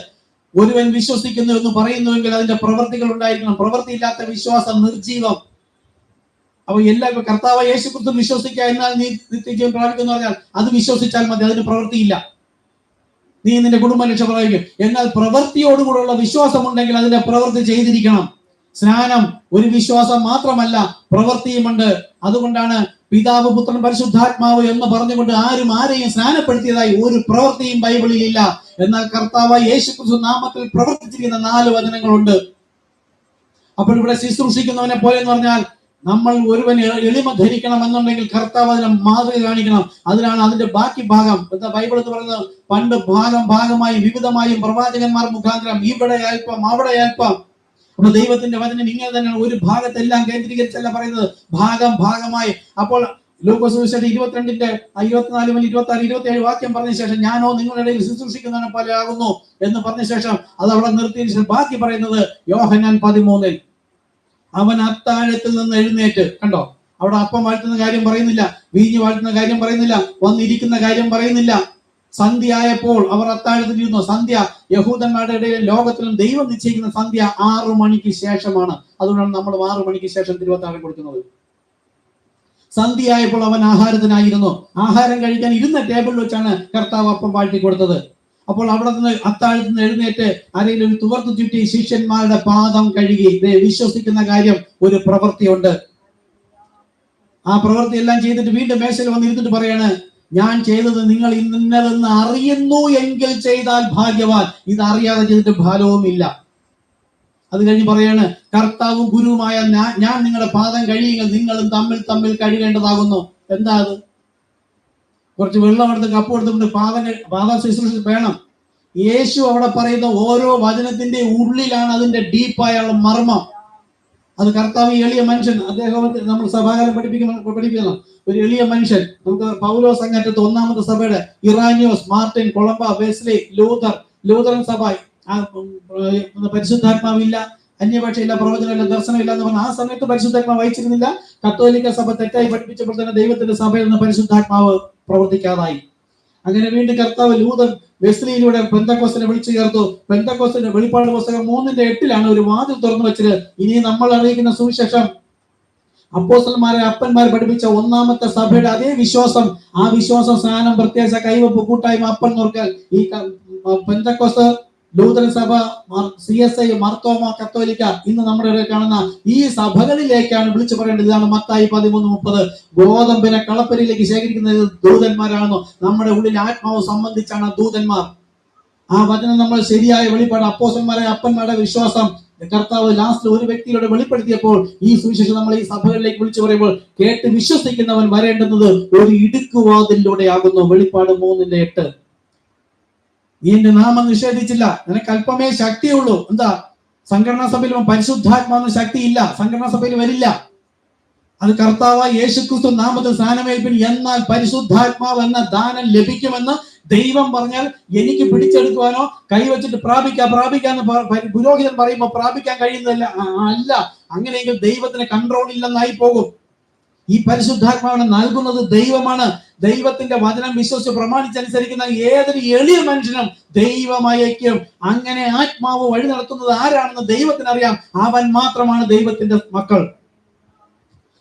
ഒരുവൻ വിശ്വസിക്കുന്നു എന്ന് പറയുന്നുവെങ്കിൽ അതിന്റെ പ്രവൃത്തികൾ ഉണ്ടായിരിക്കണം. പ്രവൃത്തിയില്ലാത്ത വിശ്വാസം നിർജീവം. അപ്പൊ എല്ലാവരും കർത്താവ് യേശുക്രിസ്തു വിശ്വസിക്കുക എന്നാൽ നീ നിത്യജീവൻ പ്രാപിക്കുന്നു പറഞ്ഞാൽ അത് വിശ്വസിച്ചാൽ മതി, അതിന് പ്രവൃത്തിയില്ല. നീ നിന്റെ കുടുംബം രക്ഷപ്രാപിക്കും. എന്നാൽ പ്രവൃത്തിയോടുകൂടെയുള്ള വിശ്വാസം ഉണ്ടെങ്കിൽ അതിന്റെ പ്രവൃത്തി ചെയ്തിരിക്കണം. സ്നാനം ഒരു വിശ്വാസം മാത്രമല്ല, പ്രവൃത്തിയുമുണ്ട്. അതുകൊണ്ടാണ് പിതാവ് പുത്രൻ പരിശുദ്ധാത്മാവ് എന്ന് പറഞ്ഞുകൊണ്ട് ആരും ആരെയും സ്നാനപ്പെടുത്തിയതായി ഒരു പ്രവൃത്തിയും ബൈബിളിൽ ഇല്ല. എന്നാൽ കർത്താവ് യേശുക്രിസ്തു നാമത്തിൽ പ്രവർത്തിച്ചിരിക്കുന്ന 4 വചനങ്ങളുണ്ട്. അപ്പോൾ ഇവിടെ ശുശ്രൂഷിക്കുന്നവനെ പോലെ എന്ന് പറഞ്ഞാൽ നമ്മൾ ഒരുവന് എളിമ ധരിക്കണം എന്നുണ്ടെങ്കിൽ കർത്താവ് അതിനെ മാതൃക കാണിക്കണം. അതിനാണ് അതിന്റെ ബാക്കി ഭാഗം എന്താ ബൈബിൾ എന്ന് പറയുന്നത്. പണ്ട് ഭാഗമായി വിവിധമായും പ്രവാചകന്മാർ മുഖാന്തരം ഇവിടെ അല്പം അവിടെ അല്പം. അപ്പൊ ദൈവത്തിന്റെ വചനം ഇങ്ങനെ തന്നെയാണ്. ഒരു ഭാഗത്തെല്ലാം കേന്ദ്രീകരിച്ചല്ല പറയുന്നത്, ഭാഗമായി. അപ്പോൾ ലൂക്കോസ് സുവിശേഷം 22-ന്റെ 24 മുതൽ 26, 27 വാക്യം പറഞ്ഞ ശേഷം ഞാനോ നിങ്ങളുടെ ഇടയിൽ ശുശ്രൂഷിക്കുന്നവനെ പോലെ ആകുന്നു എന്ന് പറഞ്ഞ ശേഷം അത് അവിടെ നിർത്തിയതിനു ശേഷം ബാക്കി പറയുന്നത് യോഹന്നാൻ 13-ൽ അവൻ അത്താഴത്തിൽ നിന്ന് എഴുന്നേറ്റ്. കണ്ടോ, അവിടെ അപ്പം വാഴ്ത്തുന്ന കാര്യം പറയുന്നില്ല, വീഞ്ഞ് വാഴ്ത്തുന്ന കാര്യം പറയുന്നില്ല, വന്നിരിക്കുന്ന കാര്യം പറയുന്നില്ല. സന്ധ്യ ആയപ്പോൾ അവർ അത്താഴത്തിലിരുന്നു. സന്ധ്യ യഹൂദന്മാരുടെ ഇടയിൽ ലോകത്തിലും ദൈവം നിശ്ചയിക്കുന്ന സന്ധ്യ 6 മണിക്ക് ശേഷമാണ്. അതുകൊണ്ടാണ് നമ്മൾ 6 മണിക്ക് ശേഷം തിരുവത്താഴം കൊടുക്കുന്നത്. സന്ധ്യ ആയപ്പോൾ അവൻ ആഹാരത്തിനായിരുന്നു. ആഹാരം കഴിക്കാൻ ഇരുന്ന ടേബിളിൽ വെച്ചാണ് കർത്താവ് അപ്പം വാഴ്ത്തി കൊടുത്തത്. അപ്പോൾ അവിടെ നിന്ന് അത്താഴത്തിൽ നിന്ന് എഴുന്നേറ്റ് അരയിൽ ഒരു തുവർത്തു ചുറ്റി ശിഷ്യന്മാരുടെ പാദം കഴുകി. വിശ്വസിക്കുന്ന കാര്യം ഒരു പ്രവൃത്തിയുണ്ട്. ആ പ്രവൃത്തി എല്ലാം ചെയ്തിട്ട് വീണ്ടും മേശയിൽ വന്നിരുന്നിട്ട് പറയാണ്, ഞാൻ ചെയ്തത് നിങ്ങൾ ഇന്നലെന്ന് അറിയുന്നു എങ്കിൽ ചെയ്താൽ ഭാഗ്യവാൻ, ഇത് അറിയാതെ ചെയ്തിട്ട് ഫലവുമില്ല. അത് കഴിഞ്ഞ് പറയാണ്, കർത്താവും ഗുരുവുമായ ഞാൻ നിങ്ങളുടെ പാദം കഴിയുമെങ്കിൽ നിങ്ങളും തമ്മിൽ കഴുകേണ്ടതാകുന്നു. എന്താ അത്? കുറച്ച് വെള്ളം എടുത്ത് കപ്പ് എടുത്തുകൊണ്ട് പാദം ശുശ്രൂഷ വേണം. യേശു അവിടെ പറയുന്ന ഓരോ വചനത്തിന്റെ ഉള്ളിലാണ് അതിന്റെ ഡീപ്പായ മർമ്മം. അത് കർത്താവ് എളിയ മനുഷ്യൻ, അദ്ദേഹത്തെ നമ്മൾ സഭാകാലം പഠിപ്പിക്കണം. ഒരു എളിയ മനുഷ്യൻ. നമുക്ക് പൗലോസ് അങ്ങറ്റത്ത് 1ാമത്തെ സഭയുടെ ഇറാനിയോസ്, മാർട്ടിൻ, കൊളംബ, വെസ്ലി, ലൂതറൻ സഭ, പരിശുദ്ധാത്മാവില്ല, അന്യഭാഷയില്ല, പ്രവചനമില്ല, ദർശനമില്ല എന്ന് പറഞ്ഞാൽ ആ സമയത്ത് പരിശുദ്ധാത്മാവ് വഹിച്ചിരുന്നില്ല. കത്തോലിക്ക സഭ തെറ്റായി പഠിപ്പിച്ചപ്പോൾ തന്നെ ദൈവത്തിന്റെ സഭയിൽ നിന്ന് പരിശുദ്ധാത്മാവ് പ്രവർത്തിക്കാതായി. അങ്ങനെ വീണ്ടും കർത്താവ് ലൂതർ വെസ്ലിയിലൂടെ പെന്തക്കോസ്തിനെ വിളിച്ചു ചേർത്തു. പെന്തക്കോസ്തിന്റെ വെളിപ്പാട് പുസ്തകം 3:8 ഒരു വാതിൽ തുറന്നു വെച്ചത്. ഇനി നമ്മൾ അറിയിക്കുന്ന സുവിശേഷം അപ്പോസ്തലന്മാരെ അപ്പന്മാർ പഠിപ്പിച്ച 1ാമത്തെ സഭയുടെ അതേ വിശ്വാസം, ആ വിശ്വാസം, സ്നാനം, പ്രത്യേക കൈവപ്പ്, കൂട്ടായ്മ, അപ്പൻ നോർക്കൽ, ഈ പെന്തക്കോസ്ത്, ലൂതറൻ സഭ, CSI, മാർത്തോമ, കത്തോലിക്ക, ഇന്ന് നമ്മുടെ ഇടയിൽ കാണുന്ന ഈ സഭകളിലേക്കാണ് വിളിച്ചു പറയേണ്ടത്. ഇതാണ് മത്തായി 13:30. ഗോതമ്പിനെ കളപ്പരിയിലേക്ക് ശേഖരിക്കുന്നത് ദൂതന്മാരാണെന്നോ? നമ്മുടെ ഉള്ളിൽ ആത്മാവ് സംബന്ധിച്ചാണ് ദൂതന്മാർ. ആ വചനം നമ്മൾ ശരിയായ വെളിപ്പാട്, അപ്പോസ്തലന്മാരെ അപ്പന്മാരുടെ വിശ്വാസം കർത്താവ് ലാസ്റ്റ് ഒരു വ്യക്തിയോട് വെളിപ്പെടുത്തിയപ്പോൾ ഈ സുവിശേഷം നമ്മൾ ഈ സഭകളിലേക്ക് വിളിച്ചു പറയുമ്പോൾ കേട്ട് വിശ്വസിക്കുന്നവൻ വരേണ്ടുന്നത് ഒരു ഇടുക്കുവാതിലൂടെ ആകുന്നു. വെളിപ്പാട് 3:8. നീ എന്റെ നാമം നിഷേധിച്ചില്ല, നിനക്ക് അല്പമേ ശക്തിയുള്ളൂ. എന്താ? സംഘടനാ സഭയിൽ പരിശുദ്ധാത്മാവിന് ശക്തിയില്ല, സംഘടനാ സഭയിൽ വരില്ല. അത് കർത്താവ് യേശുക്രിസ്തു നാമത്തിൽ സ്നാനമേൽപ്പിൻ, എന്നാൽ പരിശുദ്ധാത്മാവ് എന്ന ദാനം ലഭിക്കുമെന്ന് ദൈവം പറഞ്ഞാൽ എനിക്ക് പിടിച്ചെടുക്കുവാനോ കൈവച്ചിട്ട് പ്രാപിക്കാന്ന് പുരോഹിതൻ പറയുമ്പോൾ പ്രാപിക്കാൻ കഴിയുന്നതല്ല. അല്ല, അങ്ങനെയെങ്കിൽ ദൈവത്തിന് കൺട്രോൾ ഇല്ലെന്നായി പോകും. ഈ പരിശുദ്ധാത്മാവിനെ നൽകുന്നത് ദൈവമാണ്. ദൈവത്തിന്റെ വചനം വിശ്വസിച്ച് പ്രമാണിച്ചനുസരിക്കുന്ന ഏതൊരു എളിയ മനുഷ്യനും ദൈവമയക്കും. അങ്ങനെ ആത്മാവ് വഴി നടത്തുന്നത് ആരാണെന്ന് ദൈവത്തിന് അറിയാം. അവൻ മാത്രമാണ് ദൈവത്തിന്റെ മക്കൾ.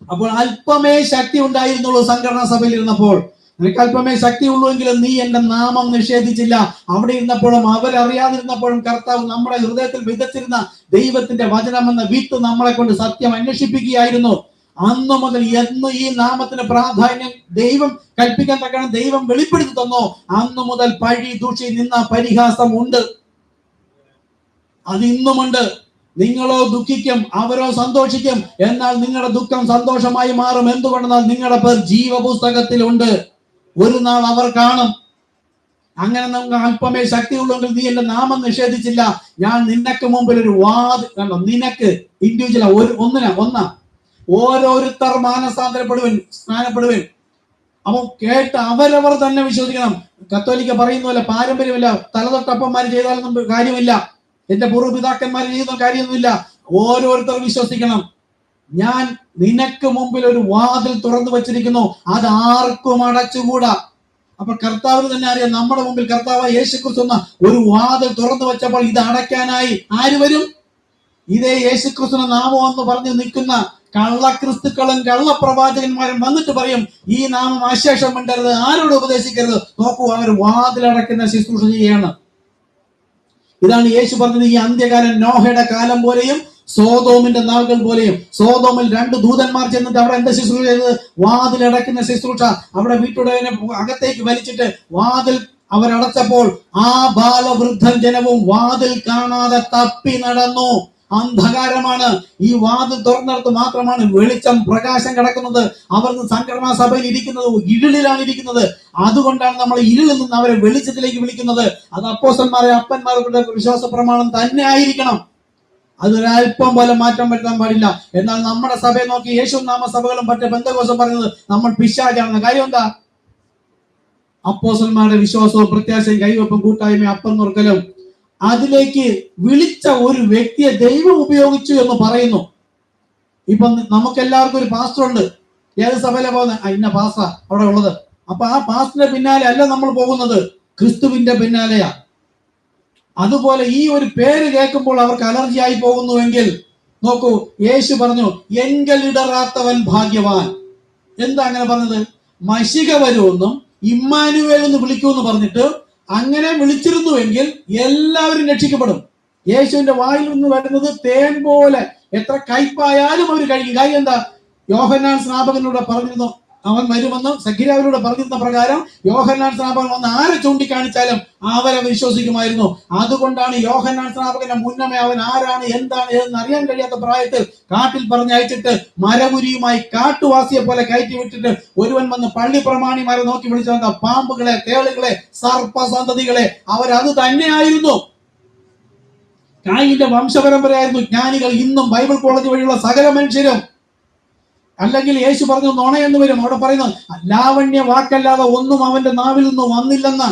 അപ്പോൾ അല്പമേ ശക്തി ഉണ്ടായിരുന്നുള്ളൂ സംഘടനാ സഭയിൽ ഇരുന്നപ്പോൾ. നിനക്ക് അല്പമേ ശക്തി ഉള്ളൂ എങ്കിലും നീ എന്റെ നാമം നിഷേധിച്ചില്ല. അവിടെ ഇരുന്നപ്പോഴും അവരറിയാതിരുന്നപ്പോഴും കർത്താവ് നമ്മുടെ ഹൃദയത്തിൽ വിതച്ചിരുന്ന ദൈവത്തിന്റെ വചനമെന്ന വിത്ത് നമ്മളെ കൊണ്ട് സത്യം അന്വേഷിപ്പിക്കുകയായിരുന്നു. അന്നു മുതൽ എന്ന് ഈ നാമത്തിന് പ്രാധാന്യം ദൈവം കൽപ്പിക്കാൻ തക്കണം ദൈവം വെളിപ്പെടുത്തി തന്നോ, അന്നു മുതൽ പഴി, ദൂഷി, നിന്ന, പരിഹാസം ഉണ്ട്. അത് ഇന്നുമുണ്ട്. നിങ്ങളോ ദുഃഖിക്കും, അവരോ സന്തോഷിക്കും. എന്നാൽ നിങ്ങളുടെ ദുഃഖം സന്തോഷമായി മാറും. എന്തുകൊണ്ടെന്നാൽ നിങ്ങളുടെ പേർ ജീവപുസ്തകത്തിലുണ്ട്. ഒരു നാൾ അവർ കാണും. അങ്ങനെ നമുക്ക് അല്പമേ ശക്തിയുള്ളെങ്കിൽ നീ എന്റെ നാമം നിഷേധിച്ചില്ല. ഞാൻ നിനക്ക് മുമ്പിൽ ഒരു കണ്ടോ, നിനക്ക് ഇൻഡിവിജ്വൽ ഒന്നാ ഓരോരുത്തർ മാനസാന്തരപ്പെടുവൻ, സ്നാനപ്പെടുവൻ. അപ്പൊ കേട്ട് അവരവർ തന്നെ വിശ്വസിക്കണം. കത്തോലിക്ക പറയുന്ന പോലെ പാരമ്പര്യമില്ല, തലതൊട്ടപ്പന്മാർ ചെയ്താലൊന്നും കാര്യമില്ല, എന്റെ പൂർവ്വപിതാക്കന്മാർ ചെയ്യുന്ന കാര്യമൊന്നുമില്ല. ഓരോരുത്തർ വിശ്വസിക്കണം. ഞാൻ നിനക്ക് മുമ്പിൽ ഒരു വാതിൽ തുറന്നു വച്ചിരിക്കുന്നു, അത് ആർക്കും അടച്ചുകൂടാ. അപ്പൊ കർത്താവിന് തന്നെ അറിയാം, നമ്മുടെ മുമ്പിൽ കർത്താവ് യേശുക്രിസ്തു എന്ന ഒരു വാതിൽ തുറന്നു വെച്ചപ്പോൾ ഇത് അടയ്ക്കാനായി ആര് വരും? ഇതേ യേശുക്രിസ്തുവിന്റെ നാമം എന്ന് പറഞ്ഞു നിൽക്കുന്ന കള്ളക്രിസ്തുക്കളും കള്ളപ്രവാചകന്മാരും വന്നിട്ട് പറയും, ഈ നാമം അശേഷം മിണ്ടരുത്, ആരോട് ഉപദേശിക്കരുത്. നോക്കൂ, അവർ വാതിലടയ്ക്കുന്ന ശുശ്രൂഷ ചെയ്യാണ്. ഇതാണ് യേശു പറഞ്ഞത്, ഈ അന്ത്യകാലം നോഹയുടെ കാലം പോലെയും സോതോമിന്റെ നാളുകൾ പോലെയും. സോതോമിൽ 2 ദൂതന്മാർ ചെന്നിട്ട് അവിടെ എന്താ ശുശ്രൂഷ ചെയ്തത്? വാതിലടയ്ക്കുന്ന ശുശ്രൂഷ. അവിടെ വീട്ടുടനെ അകത്തേക്ക് വലിച്ചിട്ട് വാതിൽ അവരടച്ചപ്പോൾ ആ ബാലവൃദ്ധൻ ജനവും വാതിൽ കാണാതെ തപ്പി നടന്നു. അന്ധകാരമാണ്. ഈ വാതിൽ തുറന്നിടത്ത് മാത്രമാണ് വെളിച്ചം, പ്രകാശം കിടക്കുന്നത്. അവർ സംഘടനാ സഭയിൽ ഇരിക്കുന്നത് ഇരുളിലാണ് ഇരിക്കുന്നത്. അതുകൊണ്ടാണ് നമ്മൾ ഇരുളിൽ നിന്ന് അവരെ വെളിച്ചത്തിലേക്ക് വിളിക്കുന്നത്. അത് അപ്പോസ്തലന്മാരെ അപ്പന്മാരുടെ വിശ്വാസ പ്രമാണം തന്നെ ആയിരിക്കണം. അതൊരല്പം പോലെ മാറ്റം വരുത്താൻ പാടില്ല. എന്നാൽ നമ്മുടെ സഭയെ നോക്കി യേശു നാമ സഭകളും മറ്റേ ബന്ധകോസം പറയുന്നത് നമ്മൾ പിശാചാണെന്ന്. കാര്യം എന്താ? അപ്പോസ്തലന്മാരുടെ വിശ്വാസവും പ്രത്യാശയും കൈവെപ്പും കൂട്ടായ്മയും അപ്പം നുറുക്കലും അതിലേക്ക് വിളിച്ച ഒരു വ്യക്തിയെ ദൈവം ഉപയോഗിച്ചു എന്ന് പറയുന്നു. ഇപ്പൊ നമുക്കെല്ലാവർക്കും ഒരു പാസ്റ്റർ ഉണ്ട്. ഏത് സഭയിലെ പോകുന്നത്? ഇന്ന പാസ്റ്റർ അവിടെ ഉള്ളത്. അപ്പൊ ആ പാസ്റ്ററിന്റെ പിന്നാലെ അല്ല നമ്മൾ പോകുന്നത്, ക്രിസ്തുവിന്റെ പിന്നാലെയാ. അതുപോലെ ഈ ഒരു പേര് കേൾക്കുമ്പോൾ അവർക്ക് അലർജി ആയി പോകുന്നുവെങ്കിൽ നോക്കൂ, യേശു പറഞ്ഞു, എങ്കലിടറാത്തവൻ ഭാഗ്യവാൻ. എന്താ അങ്ങനെ പറഞ്ഞത്? മശിക വരുമെന്നും ഇമ്മാനുവേൽ എന്ന് വിളിക്കുമെന്ന് പറഞ്ഞിട്ട് അങ്ങനെ വിളിച്ചിരുന്നുവെങ്കിൽ എല്ലാവരും രക്ഷിക്കപ്പെടും. യേശുവിന്റെ വായിൽ നിന്ന് വരുന്നത് തേൻ പോലെ, എത്ര കയ്പായാലും അവർ കഴിക്കും. കാര്യം എന്താ? യോഹന്നാൻ സ്നാപകനോട് പറഞ്ഞിരുന്നു, അവൻ വരുമെന്ന് സഖിരാവിലൂടെ പറഞ്ഞിരുന്ന പ്രകാരം യോഹന്നാൻ സ്നാപകൻ വന്ന് ആരെ ചൂണ്ടിക്കാണിച്ചാലും അവരെ വിശ്വസിക്കുമായിരുന്നു. അതുകൊണ്ടാണ് യോഹന്നാൻ സ്നാപകന്റെ മുന്നമേ അവൻ ആരാണ് എന്താണ് എന്ന് അറിയാൻ കഴിയാത്ത പ്രായത്തിൽ കാട്ടിൽ പറഞ്ഞയച്ചിട്ട് മരമുരിയുമായി കാട്ടുവാസിയെ പോലെ കയറ്റി വിട്ടിട്ട് ഒരുവൻ വന്ന് പള്ളി പ്രമാണിമാരെ നോക്കി വിളിച്ചു വന്ന പാമ്പുകളെ, തേളുകളെ, സർപ്പസന്തതികളെ അവരത് തന്നെയായിരുന്നു. കായിന്റെ വംശപരമ്പരയായിരുന്നു ജ്ഞാനികൾ. ഇന്നും ബൈബിൾ കോളേജ് വഴിയുള്ള സകല മനുഷ്യരും. അല്ലെങ്കിൽ യേശു പറഞ്ഞു നുണയെന്ന് വരും. അവിടെ പറയുന്നത് ലാവണ്യ വാക്കല്ലാതെ ഒന്നും അവന്റെ നാവിൽ നിന്ന് വന്നില്ലെന്ന്.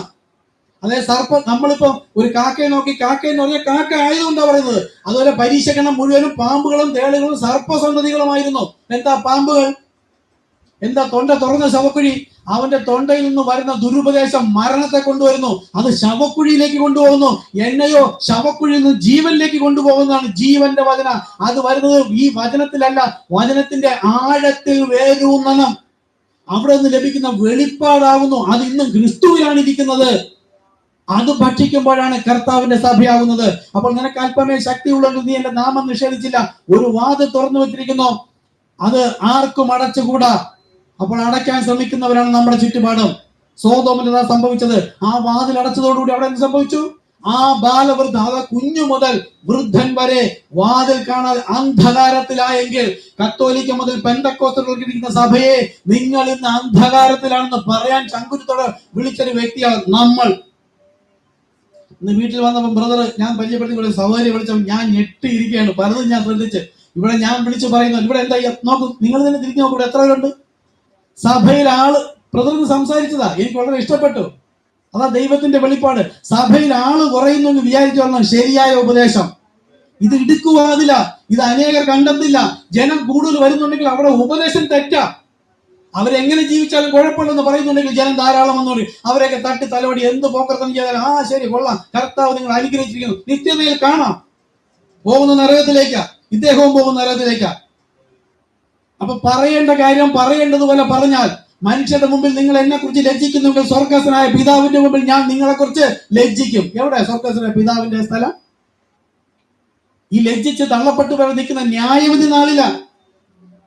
അതായത് സർപ്പം, നമ്മളിപ്പോ ഒരു കാക്കയെ നോക്കി കാക്കയെന്ന് പറഞ്ഞാൽ കാക്ക ആയതുകൊണ്ടാണ് പറയുന്നത്. അതുപോലെ പരീക്ഷകണം മുഴുവനും പാമ്പുകളും തേളുകളും സർപ്പസന്തതികളുമായിരുന്നു. എന്താ പാമ്പുകൾ? എന്താ? തൊണ്ട തുറന്ന ശവക്കുഴി. അവന്റെ തൊണ്ടയിൽ നിന്ന് വരുന്ന ദുരുപദേശം മരണത്തെ കൊണ്ടുവരുന്നു. അത് ശവക്കുഴിയിലേക്ക് കൊണ്ടുപോകുന്നു. എന്നെയോ ശവക്കുഴിയിൽ നിന്ന് ജീവനിലേക്ക് കൊണ്ടുപോകുന്നതാണ് ജീവന്റെ വചന. അത് വരുന്നത് ഈ വചനത്തിലല്ല, വചനത്തിന്റെ ആഴത്തിൽ വേരൂന്നണം. അവിടെ നിന്ന് ലഭിക്കുന്ന വെളിപ്പാടാകുന്നു. അത് ഇന്നും ക്രിസ്തുവിലാണ് ഇരിക്കുന്നത്. അത് ഭക്ഷിക്കുമ്പോഴാണ് കർത്താവിന്റെ സഭയാകുന്നത്. അപ്പോൾ നിനക്ക് അല്പമേ ശക്തിയുള്ളത്, നീ എന്റെ നാമം നിഷേധിച്ചില്ല. ഒരു വാതിൽ തുറന്നു വെച്ചിരിക്കുന്നു, അത് ആർക്കും അടച്ചുകൂടാ. അപ്പോൾ അടയ്ക്കാൻ ശ്രമിക്കുന്നവരാണ് നമ്മുടെ ചുറ്റുപാടും. സോദോമിൽ എന്താ സംഭവിച്ചത്? ആ വാതിൽ അടച്ചതോടുകൂടി അവിടെ എന്ത് സംഭവിച്ചു? ആ ബാലവൃദ്ധ, അതായത് കുഞ്ഞു മുതൽ വൃദ്ധൻ വരെ വാതിൽ കാണാതെ അന്ധകാരത്തിലായെങ്കിൽ കത്തോലിക്ക മുതൽ പെന്തക്കോസ്തലിരിക്കുന്ന സഭയെ നിങ്ങൾ ഇന്ന് അന്ധകാരത്തിലാണെന്ന് പറയാൻ ചങ്കുറ്റത്തോടെ വിളിച്ചൊരു വ്യക്തിയാണ് നമ്മൾ. ഇന്ന് വീട്ടിൽ വന്നപ്പോൾ ബ്രദർ ഞാൻ പരിചയപ്പെടുത്തി സഹോദരി വിളിച്ചപ്പോൾ ഞാൻ ഞെട്ടിയിരിക്കുകയാണ്. പലതും ഞാൻ ശ്രദ്ധിച്ച് ഇവിടെ ഞാൻ വിളിച്ചു പറയുന്നു, ഇവിടെ എന്താ നോക്കും, നിങ്ങൾ തന്നെ തിരിഞ്ഞു നോക്കും, ഇവിടെ എത്ര പേരുണ്ട് സഭയിൽ? ആള് ബ്രദറിന് സംസാരിച്ചതാ, എനിക്ക് വളരെ ഇഷ്ടപ്പെട്ടു. അതാ ദൈവത്തിന്റെ വെളിപ്പാട്. സഭയിൽ ആള് കുറയുന്നു എന്ന് വിചാരിച്ചു വന്ന ശരിയായ ഉപദേശം. ഇത് ഇടുക്കുവാതില്ല, ഇത് അനേകർ കണ്ടെത്തില്ല. ജനം കൂടുതൽ വരുന്നുണ്ടെങ്കിൽ അവിടെ ഉപദേശം തെറ്റാ. അവരെങ്ങനെ ജീവിച്ചാലും കുഴപ്പമില്ലെന്ന് പറയുന്നുണ്ടെങ്കിൽ ജനം ധാരാളം വന്നു അവരെയൊക്കെ തട്ടി തലവടി എന്ത് പോക്കർത്തം ചെയ്താലും ആ ശരി കൊള്ളാം, കർത്താവ് നിങ്ങൾ അനുഗ്രഹിച്ചിരിക്കുന്നു, നിത്യതയിൽ കാണാം. പോകുന്ന നരകത്തിലേക്കാ, ഇദ്ദേഹവും പോകുന്ന നരകത്തിലേക്കാ. അപ്പൊ പറയേണ്ട കാര്യം പറയേണ്ടതുപോലെ പറഞ്ഞാൽ മനുഷ്യരുടെ മുമ്പിൽ നിങ്ങൾ എന്നെ കുറിച്ച് ലജ്ജിക്കുന്നുവെങ്കിൽ സ്വർഗസ്ഥനായ പിതാവിന്റെ മുമ്പിൽ ഞാൻ നിങ്ങളെ കുറിച്ച് ലജ്ജിക്കും. എവിടെ സ്വർഗസ്ഥനായ പിതാവിന്റെ സ്ഥലം? ഈ ലജ്ജിച്ച് തള്ളപ്പെട്ടു വരെ നിൽക്കുന്ന ന്യായവിധി നാളിലാണ്.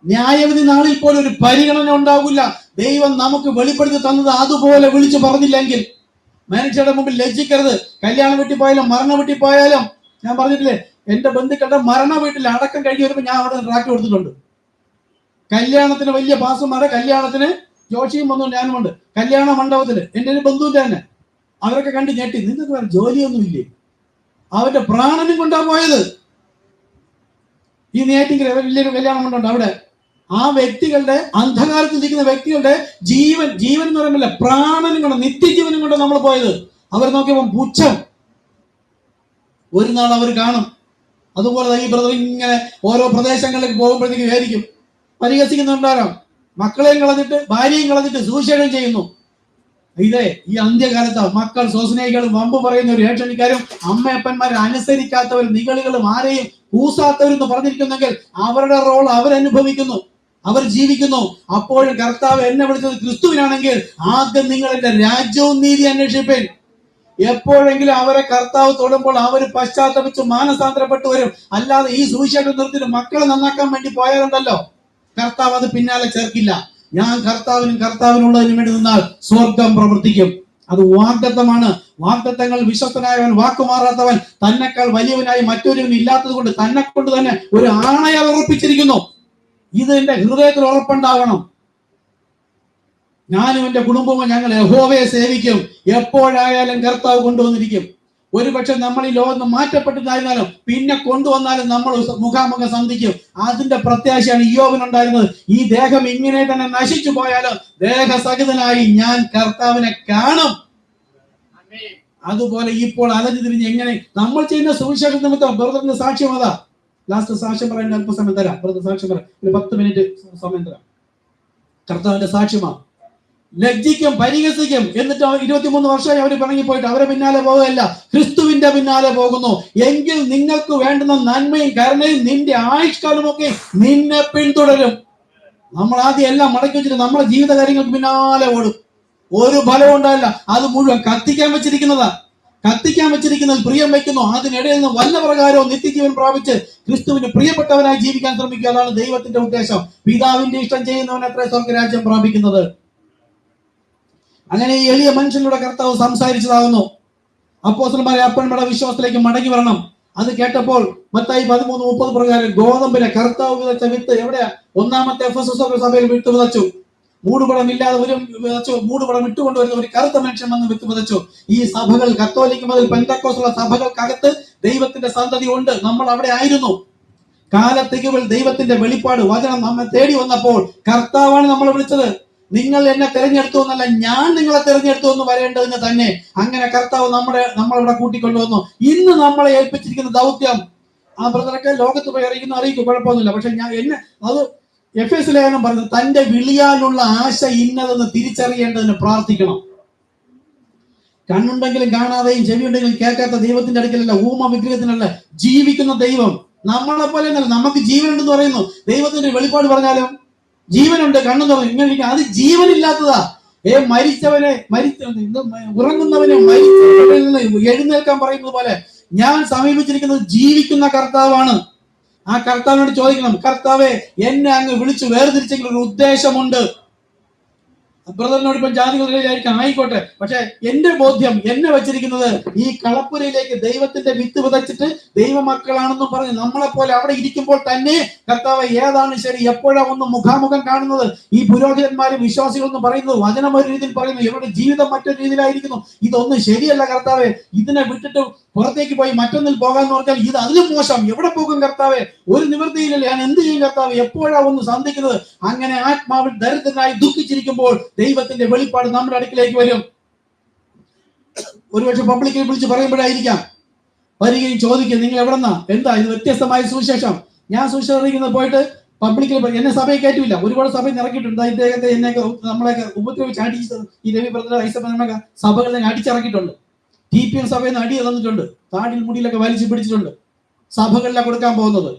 ന്യായവിധി നാളിൽ പോലും ഒരു പരിഗണന ഉണ്ടാവില്ല. ദൈവം നമുക്ക് വെളിപ്പെടുത്തി തന്നത് അതുപോലെ വിളിച്ചു പറഞ്ഞില്ലെങ്കിൽ മനുഷ്യരുടെ മുമ്പിൽ ലജ്ജിക്കരുത്. കല്യാണം വീട്ടിൽ പോയാലും മരണ വീട്ടിൽ പോയാലും, ഞാൻ പറഞ്ഞിട്ടില്ലേ, എന്റെ ബന്ധുക്കളുടെ മരണ വീട്ടിൽ അടക്കം കഴിഞ്ഞ് വരുമ്പോൾ ഞാൻ അവിടെ ട്രാക്ട് കൊടുത്തിട്ടുണ്ട്. കല്യാണത്തിന് വലിയ പാസന്മാരെ കല്യാണത്തിന് ജോഷിയും വന്നു, ഞാനും ഉണ്ട്. കല്യാണ മണ്ഡപത്തില് എന്റെ ഒരു ബന്ധുവിന്റെ തന്നെ, അവരൊക്കെ കണ്ട് ഞെട്ടി, നിങ്ങൾക്ക് വേറെ ജോലിയൊന്നും ഇല്ലേ? അവന്റെ പ്രാണനും കൊണ്ടാ പോയത്. ഈ നേറ്റിങ്ങിൽ വലിയൊരു കല്യാണ മണ്ഡപം അവിടെ. ആ വ്യക്തികളുടെ അന്ധകാരത്തിൽ ഇരിക്കുന്ന വ്യക്തികളുടെ ജീവൻ എന്ന് പറയുന്നില്ല, പ്രാണനും കൊണ്ട്, നിത്യജീവനും കൊണ്ട് നമ്മൾ പോയത്. അവർ നോക്കിയപ്പോൾ പുച്ഛം. ഒരു നാൾ അവർ കാണും. അതുപോലെ ഈ ബ്രദർ ഇങ്ങനെ ഓരോ പ്രദേശങ്ങളിലേക്ക് പോകുമ്പോഴത്തേക്ക് വിചാരിക്കും, പരിഹസിക്കുന്നുണ്ടാകാം. മക്കളെയും കളഞ്ഞിട്ട് ഭാര്യയും കളഞ്ഞിട്ട് സുവിശേഷം ചെയ്യുന്നു. ഇതേ ഈ അന്ത്യകാലത്ത് മക്കൾ സ്വസ്നേഹികളും വമ്പ് പറയുന്ന ഒരു ഏഷണിക്കാരും അമ്മയപ്പന്മാരെ അനുസരിക്കാത്തവരും നികളികളും ആരെയും കൂസാത്തവരെന്ന് പറഞ്ഞിരിക്കുന്നെങ്കിൽ അവരുടെ റോൾ അവരനുഭവിക്കുന്നു, അവർ ജീവിക്കുന്നു. അപ്പോഴും കർത്താവ് എന്നെ വിളിച്ചത് ക്രിസ്തുവിനാണെങ്കിൽ ആദ്യം നിങ്ങൾ എന്റെ രാജ്യവും നീതി അന്വേഷിപ്പേൻ. എപ്പോഴെങ്കിലും അവരെ കർത്താവ് തൊടുമ്പോൾ അവർ പശ്ചാത്തപിച്ച് മാനസാന്തരപ്പെട്ടു വരും. അല്ലാതെ ഈ സുവിശേഷം നിർത്തിയിട്ട് മക്കളെ നന്നാക്കാൻ വേണ്ടി പോയാലുണ്ടല്ലോ, കർത്താവ് അത് പിന്നാലെ ചേർക്കില്ല. ഞാൻ കർത്താവിനുള്ളതിനു വേണ്ടി നിന്നാൽ സ്വർഗം പ്രവർത്തിക്കും. അത് വാഗ്ദത്തമാണ്. വാഗ്ദത്തങ്ങൾ വിശ്വസ്തനായവൻ, വാക്കുമാറാത്തവൻ, തന്നെക്കാൾ വലിയവനായി മറ്റൊരുവൻ ഇല്ലാത്തത് കൊണ്ട് തന്നെ കൊണ്ട് തന്നെ ഒരു ആണയെ ഉറപ്പിച്ചിരിക്കുന്നു. ഇത് എന്റെ ഹൃദയത്തിൽ ഉറപ്പുണ്ടാവണം. ഞാനും എന്റെ കുടുംബവും ഞങ്ങൾ യഹോവയെ സേവിക്കും. എപ്പോഴായാലും കർത്താവ് കൊണ്ടുവന്നിരിക്കും. ഒരുപക്ഷെ നമ്മൾ ഈ ലോകത്ത് മാറ്റപ്പെട്ടിട്ടായിരുന്നാലും പിന്നെ കൊണ്ടുവന്നാലും നമ്മൾ മുഖാമുഖം സന്ധിക്കും. അതിന്റെ പ്രത്യാശയാണ് ഇയ്യോബിനുണ്ടായിരുന്നത്. ഈ ദേഹം ഇങ്ങനെ തന്നെ നശിച്ചു പോയാലും ദേഹസഹിതനായി ഞാൻ കർത്താവിനെ കാണും. അതുപോലെ ഇപ്പോൾ അലഞ്ഞു തിരിഞ്ഞ് എങ്ങനെ നമ്മൾ ചെയ്യുന്ന സുവിശേഷ നിമിത്തം ബ്രദറിന്റെ സാക്ഷ്യം അതാ. ലാസ്റ്റ് സാക്ഷ്യം പറയാൻ അല്പസമയം തരാം. ബ്രദർ സാക്ഷ്യം പറയാം, ഒരു 10 മിനിറ്റ് സമയം തരാം. കർത്താവിന്റെ സാക്ഷ്യമാണ്. ലജ്ജിക്കും, പരിഹസിക്കും. എന്നിട്ട് 23 വർഷമായി അവർ പിണങ്ങി പോയിട്ട് അവരെ പിന്നാലെ പോകുകയല്ല, ക്രിസ്തുവിന്റെ പിന്നാലെ പോകുന്നു. എങ്കിൽ നിങ്ങൾക്ക് വേണ്ടുന്ന നന്മയും കരുണയും നിന്റെ ആയുഷ്കാലമൊക്കെ നിന്നെ പിന്തുടരും. നമ്മൾ ആദ്യം എല്ലാം മടക്കി വെച്ചിട്ട് നമ്മളെ ജീവിത കാര്യങ്ങൾക്ക് പിന്നാലെ ഓടും. ഒരു ഫലവും ഉണ്ടായില്ല. അത് മുഴുവൻ കത്തിക്കാൻ വെച്ചിരിക്കുന്നത് പ്രിയം വയ്ക്കുന്നു. അതിനിടയിൽ നിന്ന് വല്ല പ്രകാരവും നിത്യജീവൻ പ്രാപിച്ച് ക്രിസ്തുവിന് പ്രിയപ്പെട്ടവനായി ജീവിക്കാൻ ശ്രമിക്കുക. അതാണ് ദൈവത്തിന്റെ ഉദ്ദേശം. പിതാവിന്റെ ഇഷ്ടം ചെയ്യുന്നവൻ അത്ര സ്വർഗരാജ്യം പ്രാപിക്കുന്നത്. അങ്ങനെ ഈ എളിയ മനുഷ്യനിലൂടെ കർത്താവ് സംസാരിച്ചതാകുന്നു. അപ്പോസ്തലന്മാരെ അപ്പന്മാരുടെ വിശ്വാസത്തിലേക്ക് മടങ്ങി വരണം. അത് കേട്ടപ്പോൾ മത്തായി 13:30 പ്രകാരം ഗോതമ്പിനെ കർത്താവ് വിതച്ച വിത്ത് എവിടെയാ? ഒന്നാമത്തെ എഫെസോസ് സഭയിൽ വിത്ത് വിതച്ചു. മൂടുപടം ഇല്ലാതെ ഒരു വിതച്ചു. മൂടുപടം ഇട്ടുകൊണ്ടുവരുന്ന ഒരു കറുത്ത മനുഷ്യൻ വന്ന് വിത്ത് വിതച്ചു. ഈ സഭകൾ കത്തോലിക്ക മുതൽ പെന്തക്കോസ്തുള്ള സഭകൾക്കകത്ത് ദൈവത്തിന്റെ സന്തതി ഉണ്ട്. നമ്മൾ അവിടെ ആയിരുന്നു. കാലത്തികവിൽ ദൈവത്തിന്റെ വെളിപ്പാട് വചനം നമ്മെ തേടി വന്നപ്പോൾ കർത്താവാണ് നമ്മളെ വിളിച്ചത്. നിങ്ങൾ എന്നെ തെരഞ്ഞെടുത്തു എന്നല്ല, ഞാൻ നിങ്ങളെ തെരഞ്ഞെടുത്തു എന്ന് വരേണ്ടതിന് തന്നെ. അങ്ങനെ കർത്താവ് നമ്മളിവിടെ കൂട്ടിക്കൊണ്ടുവന്നു. ഇന്ന് നമ്മളെ ഏൽപ്പിച്ചിരിക്കുന്ന ദൗത്യം, ആ ബ്രദറൊക്കെ ലോകത്ത് പോയി അറിയിക്കും, കുഴപ്പമൊന്നുമില്ല. പക്ഷെ അത് എഫേസ്യ ലേഖനം പറയുന്നത് തന്റെ വിളിയാലുള്ള ആശ ഇന്നതെന്ന് തിരിച്ചറിയേണ്ടതിന് പ്രാർത്ഥിക്കണം. കണ്ണുണ്ടെങ്കിലും കാണാതെയും ചെവിയുണ്ടെങ്കിലും കേൾക്കാത്ത ദൈവത്തിന്റെ അടുക്കലല്ല, ഊമ വിഗ്രഹത്തിനല്ല, ജീവിക്കുന്ന ദൈവം. നമ്മളെ പോലെ എന്നല്ല, നമുക്ക് ജീവനുണ്ടെന്ന് പറയുന്നു. ദൈവത്തിന്റെ വെളിപ്പാട് പറഞ്ഞാലും ജീവനുണ്ട്, കണ്ണു തുറന്നു ഇങ്ങനെ. അത് ജീവനില്ലാത്തതാ. ഉറങ്ങുന്നവനെ മരിച്ചവരിൽ നിന്ന് എഴുന്നേൽക്കാൻ പറയുന്നത് പോലെ ഞാൻ സമീപിച്ചിരിക്കുന്നത് ജീവിക്കുന്ന കർത്താവാണ്. ആ കർത്താവിനോട് ചോദിക്കണം, കർത്താവെ എന്നെ അങ്ങ് വിളിച്ചു വേർതിരിച്ചെങ്കിൽ ഒരു ഉദ്ദേശമുണ്ട്. ബ്രദറിനോട് ഇപ്പം ജാതികളിലായിരിക്കാം, ആയിക്കോട്ടെ. പക്ഷെ എന്റെ ബോധ്യം എന്നെ വെച്ചിരിക്കുന്നത് ഈ കളപ്പുരയിലേക്ക് ദൈവത്തിന്റെ വിത്ത് വിതച്ചിട്ട് ദൈവമക്കളാണെന്നും പറഞ്ഞ് നമ്മളെ പോലെ അവിടെ ഇരിക്കുമ്പോൾ തന്നെ കർത്താവ് ഏതാണ് ശരി, എപ്പോഴാ ഒന്ന് മുഖാമുഖം കാണുന്നത്? ഈ പുരോഹിതന്മാരും വിശ്വാസികളെന്ന് പറയുന്നത് വചനം ഒരു രീതിയിൽ പറയുന്നു, ഇവരുടെ ജീവിതം മറ്റൊരു രീതിയിലായിരിക്കുന്നു. ഇതൊന്നും ശരിയല്ല കർത്താവെ. ഇതിനെ വിട്ടിട്ട് പുറത്തേക്ക് പോയി മറ്റൊന്നിൽ പോകാന്ന് പറഞ്ഞാൽ ഇത് അതിലും മോശം. എവിടെ പോകും കർത്താവെ? ഒരു നിവൃത്തിയില്ലല്ലേ, ഞാൻ എന്ത് ചെയ്യും കർത്താവ്? എപ്പോഴാ ഒന്ന് സന്ധിക്കുന്നത്? അങ്ങനെ ആത്മാവിൽ ദരിദ്രനായി ദുഃഖിച്ചിരിക്കുമ്പോൾ ദൈവത്തിന്റെ വെളിപ്പാട് നമ്മുടെ അടുക്കിലേക്ക് വരും. ഒരുപക്ഷെ പബ്ലിക്കിൽ വിളിച്ച് പറയുമ്പോഴായിരിക്കാം വരികയും ചോദിക്കും, നിങ്ങൾ എവിടെന്നാ? എന്താ ഇത് വ്യത്യസ്തമായ സുവിശേഷം? ഞാൻ സുവിശേഷം അറിയിക്കുന്നത് പോയിട്ട് പബ്ലിക്കിൽ എന്നെ സഭയെ കയറ്റില്ല. ഒരുപാട് സഭയിൽ ഇറക്കിയിട്ടുണ്ട്. ഇദ്ദേഹത്തെ എന്നെയൊക്കെ നമ്മളെയൊക്കെ ഉപദ്രവിച്ച് അടിച്ച് ഈ രവി ബ്രദർ ഐസപ്പനൊക്കെ സഭകളിൽ അടിച്ചിറക്കിയിട്ടുണ്ട്. TPM സഭയിൽ നിന്ന് അടി തന്നിട്ടുണ്ട്. താടിൽ മുടിയിലൊക്കെ വലിച്ചു പിടിച്ചിട്ടുണ്ട്. സഭകളിലാണ് കൊടുക്കാൻ പോകുന്നത്.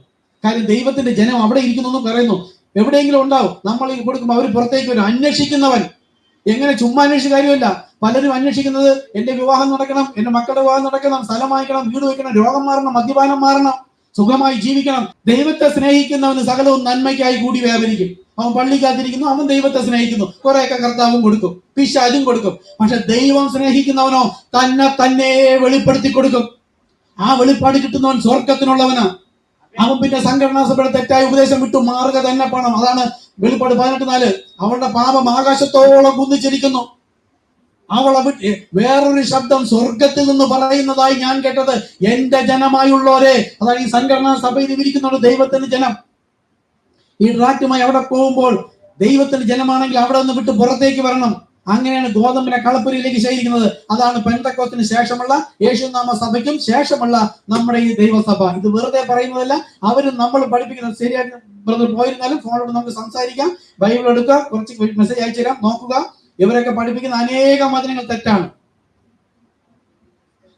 കാര്യം ദൈവത്തിന്റെ ജനം അവിടെ ഇരിക്കുന്നു പറയുന്നു. എവിടെയെങ്കിലും ഉണ്ടാവും. നമ്മൾ കൊടുക്കുമ്പോൾ അവർ പുറത്തേക്ക് വരും. അന്വേഷിക്കുന്നവൻ എങ്ങനെ ചുമ്മാ അന്വേഷിച്ച കാര്യമല്ല. പലരും അന്വേഷിക്കുന്നത് എന്റെ വിവാഹം നടക്കണം, എന്റെ മക്കളുടെ വിവാഹം നടക്കണം, സ്ഥലം വാങ്ങിക്കണം, വീട് വെക്കണം, രോഗം മാറണം, മദ്യപാനം മാറണം, സുഖമായി ജീവിക്കണം. ദൈവത്തെ സ്നേഹിക്കുന്നവന് സകലവും നന്മയ്ക്കായി കൂടി വ്യാപരിക്കും. അവൻ പള്ളിക്കാത്തിരിക്കുന്നു, അവൻ ദൈവത്തെ സ്നേഹിക്കുന്നു. കുറെയൊക്കെ കർത്താവും കൊടുക്കും, പിശാചും കൊടുക്കും. പക്ഷെ ദൈവം സ്നേഹിക്കുന്നവനോ തന്നെ വെളിപ്പെടുത്തി കൊടുക്കും. ആ വെളിപ്പാട് കിട്ടുന്നവൻ സ്വർഗത്തിനുള്ളവനാ. അവൻ പിന്നെ സംഘടനാ സഭയുടെ തെറ്റായ ഉപദേശം വിട്ടു മാറുക തന്നെ പണം. അതാണ് വെളിപ്പാട് 18:4. അവളുടെ പാപം ആകാശത്തോളം കുന്നിച്ചിരിക്കുന്നു. അവളെ വിട്ട് വേറൊരു ശബ്ദം സ്വർഗത്തിൽ നിന്ന് പറയുന്നതായി ഞാൻ കേട്ടത്, എന്റെ ജനമായുള്ളവരെ. അതാണ് ഈ സംഘടനാ സഭയിൽ ഇരിക്കുന്നുണ്ട് ദൈവത്തിന്റെ ജനം. ഈ ട്രാക്റ്റുമായി അവിടെ പോകുമ്പോൾ ദൈവത്തിന്റെ ജനമാണെങ്കിൽ അവിടെ നിന്ന് വിട്ട് പുറത്തേക്ക് വരണം. അങ്ങനെയാണ് ഗോതമ്പിനെ കളപ്പുരയിലേക്ക് ശേഖരിക്കുന്നത്. അതാണ് പെന്തക്കോസ്തിന് ശേഷമുള്ള യേശുനാമ സഭയ്ക്കും ശേഷമുള്ള നമ്മുടെ ഈ ദൈവസഭ. ഇത് വെറുതെ പറയുന്നതല്ല, അവരും നമ്മൾ പഠിപ്പിക്കുന്നത്. ശരിയായിട്ട് ബ്രദർ പോയിരുന്നാലും ഫോണിലൂടെ നമുക്ക് സംസാരിക്കാം. ബൈബിൾ എടുക്കുക, കുറച്ച് മെസ്സേജ് അയച്ചു തരാം, നോക്കുക. ഇവരൊക്കെ പഠിപ്പിക്കുന്ന അനേകം വചനങ്ങൾ തെറ്റാണ്.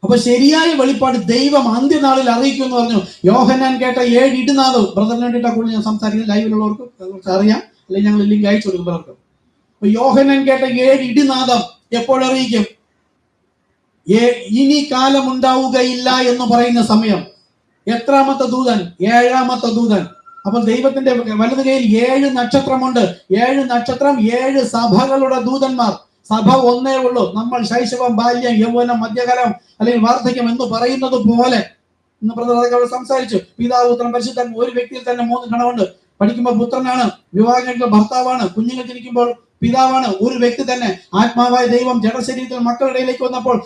അപ്പൊ ശരിയായ വെളിപ്പാട് ദൈവം അന്ത്യനാളിൽ അറിയിക്കും എന്ന് പറഞ്ഞു. യോഹന്നാൻ കേട്ട 7 ഇടിനാദവും, ബ്രദറിന് വേണ്ടിയിട്ടാണ് കൂടുതൽ ഞാൻ സംസാരിക്കുന്നത്, ലൈവിലുള്ളവർക്ക് അറിയാം, അല്ലെങ്കിൽ ഞങ്ങൾ ലിങ്ക് അയച്ചു കൊടുക്കും പലർക്കും. അപ്പൊ യോഹന്നാൻ കേട്ട 7 ഇടിനാദം എപ്പോഴറിയിക്കും? ഇനി കാലം ഉണ്ടാവുകയില്ല എന്ന് പറയുന്ന സമയം. എത്രാമത്തെ ദൂതൻ? 7ാമത്തെ ദൂതൻ. അപ്പൊ ദൈവത്തിന്റെ വലത് കയ്യിൽ 7 നക്ഷത്രമുണ്ട്. 7 നക്ഷത്രം, 7 സഭകളുടെ ദൂതന്മാർ. സഭ ഒന്നേ ഉള്ളൂ. നമ്മൾ ശൈശവം, ബാല്യം, യൗവനം, മധ്യകാലം അല്ലെങ്കിൽ വാർദ്ധക്യം എന്ന് പറയുന്നത് പോലെ ഇന്ന് പ്രധാന സംസാരിച്ചു. പിതാവ്, പുത്രൻ, പരിശുദ്ധൻ, ഒരു വ്യക്തിയിൽ തന്നെ 3 ഗണമുണ്ട്. പഠിക്കുമ്പോൾ പുത്രനാണ്, വിവാഹം കഴിക്കുമ്പോൾ ഭർത്താവാണ്, കുഞ്ഞുങ്ങൾ ജനിക്കുമ്പോൾ പിതാവാണ്, ഒരു വ്യക്തി തന്നെ. ആത്മാവായ ദൈവം ജഡശരീരത്തിൽ മക്കളുടെ ഇടയിലേക്ക് വന്നപ്പോൾ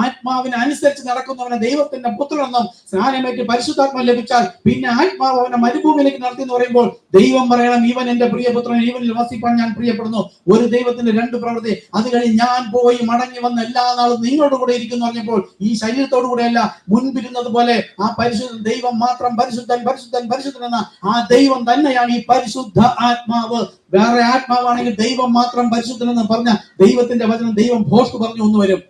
ആത്മാവിന് അനുസരിച്ച് നടക്കുന്നവനെ ദൈവത്തിന്റെ പുത്രനെന്നും സ്നാനമേറ്റ് പരിശുദ്ധാത്മാവ് ലഭിച്ചാൽ പിന്നെ ആത്മാവ് അവനെ മരുഭൂമിയിലേക്ക് നടത്തി എന്ന് പറയുമ്പോൾ ദൈവം പറയണം, ഇവൻ എന്റെ പ്രിയപുത്രൻ, ഇവനിൽ വസിപ്പാൻ ഞാൻ പ്രിയപ്പെടുന്നു. ഒരു ദൈവത്തിന്റെ 2 പ്രവൃത്തി. അത് കഴിഞ്ഞ് ഞാൻ പോയി മടങ്ങി വന്ന് എല്ലാ നാളും നിങ്ങളോട് കൂടെ ഇരിക്കുന്നു പറഞ്ഞപ്പോൾ ഈ ശരീരത്തോടു കൂടെയല്ല, മുൻപിരുന്നത് പോലെ ആ പരിശുദ്ധ ദൈവം മാത്രം പരിശുദ്ധൻ പരിശുദ്ധൻ പരിശുദ്ധൻ എന്ന ആ ദൈവം തന്നെയാണ് ഈ പരിശുദ്ധ ആത്മാവ്. വേറെ ആത്മാവാണെങ്കിൽ ദൈവം മാത്രം പരിശുദ്ധനെന്ന് പറഞ്ഞ ദൈവത്തിന്റെ വചനം ദൈവം ഭോഷ്ക് പറഞ്ഞു ഒന്ന് വരും.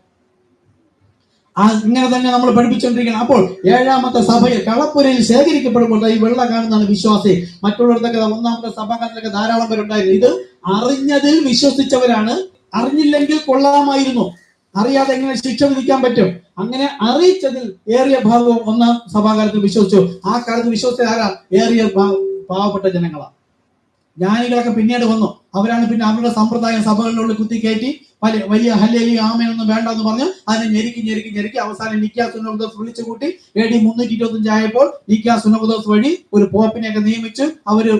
ഇങ്ങനെ തന്നെ നമ്മൾ പഠിപ്പിച്ചുകൊണ്ടിരിക്കണം. അപ്പോൾ 7ാമത്തെ സഭയിൽ കളപ്പുരയിൽ ശേഖരിക്കപ്പെടുമ്പോൾ ഈ വെള്ള കാണുന്നതാണ് വിശ്വാസി. മറ്റുള്ളവർത്തൊക്കെ 1ാമത്തെ സഭാകാലത്തൊക്കെ ധാരാളം പേരുണ്ടായിരുന്നു. ഇത് അറിഞ്ഞതിൽ വിശ്വസിച്ചവരാണ്. അറിഞ്ഞില്ലെങ്കിൽ കൊള്ളാമായിരുന്നു. അറിയാതെ എങ്ങനെ ശിക്ഷ വിധിക്കാൻ പറ്റും? അങ്ങനെ അറിയിച്ചതിൽ ഏറിയ ഭാഗവും 1ാം സഭാകാലത്ത് വിശ്വസിച്ചു. ആ കാലത്ത് വിശ്വസിച്ച ആരാ? ഏറിയ പാവപ്പെട്ട ജനങ്ങളാണ്. ജ്ഞാനികളൊക്കെ പിന്നീട് വന്നു. അവരാണ് പിന്നെ അവരുടെ സമ്പ്രദായം സഭകളിലുള്ള കുത്തിക്കയറ്റി വലിയ ഹല്ലേലൂയ ആമേനൊന്നും വേണ്ട എന്ന് പറഞ്ഞ് അതിനെ ഞെരുക്കി അവസാനം നിക്കാ സുനഹദോസ് വിളിച്ചു കൂട്ടി AD 325 ആയപ്പോൾ നിക്കാ സുനഹദോസ് വഴി ഒരു പോപ്പിനെയൊക്കെ നിയമിച്ച് അവര്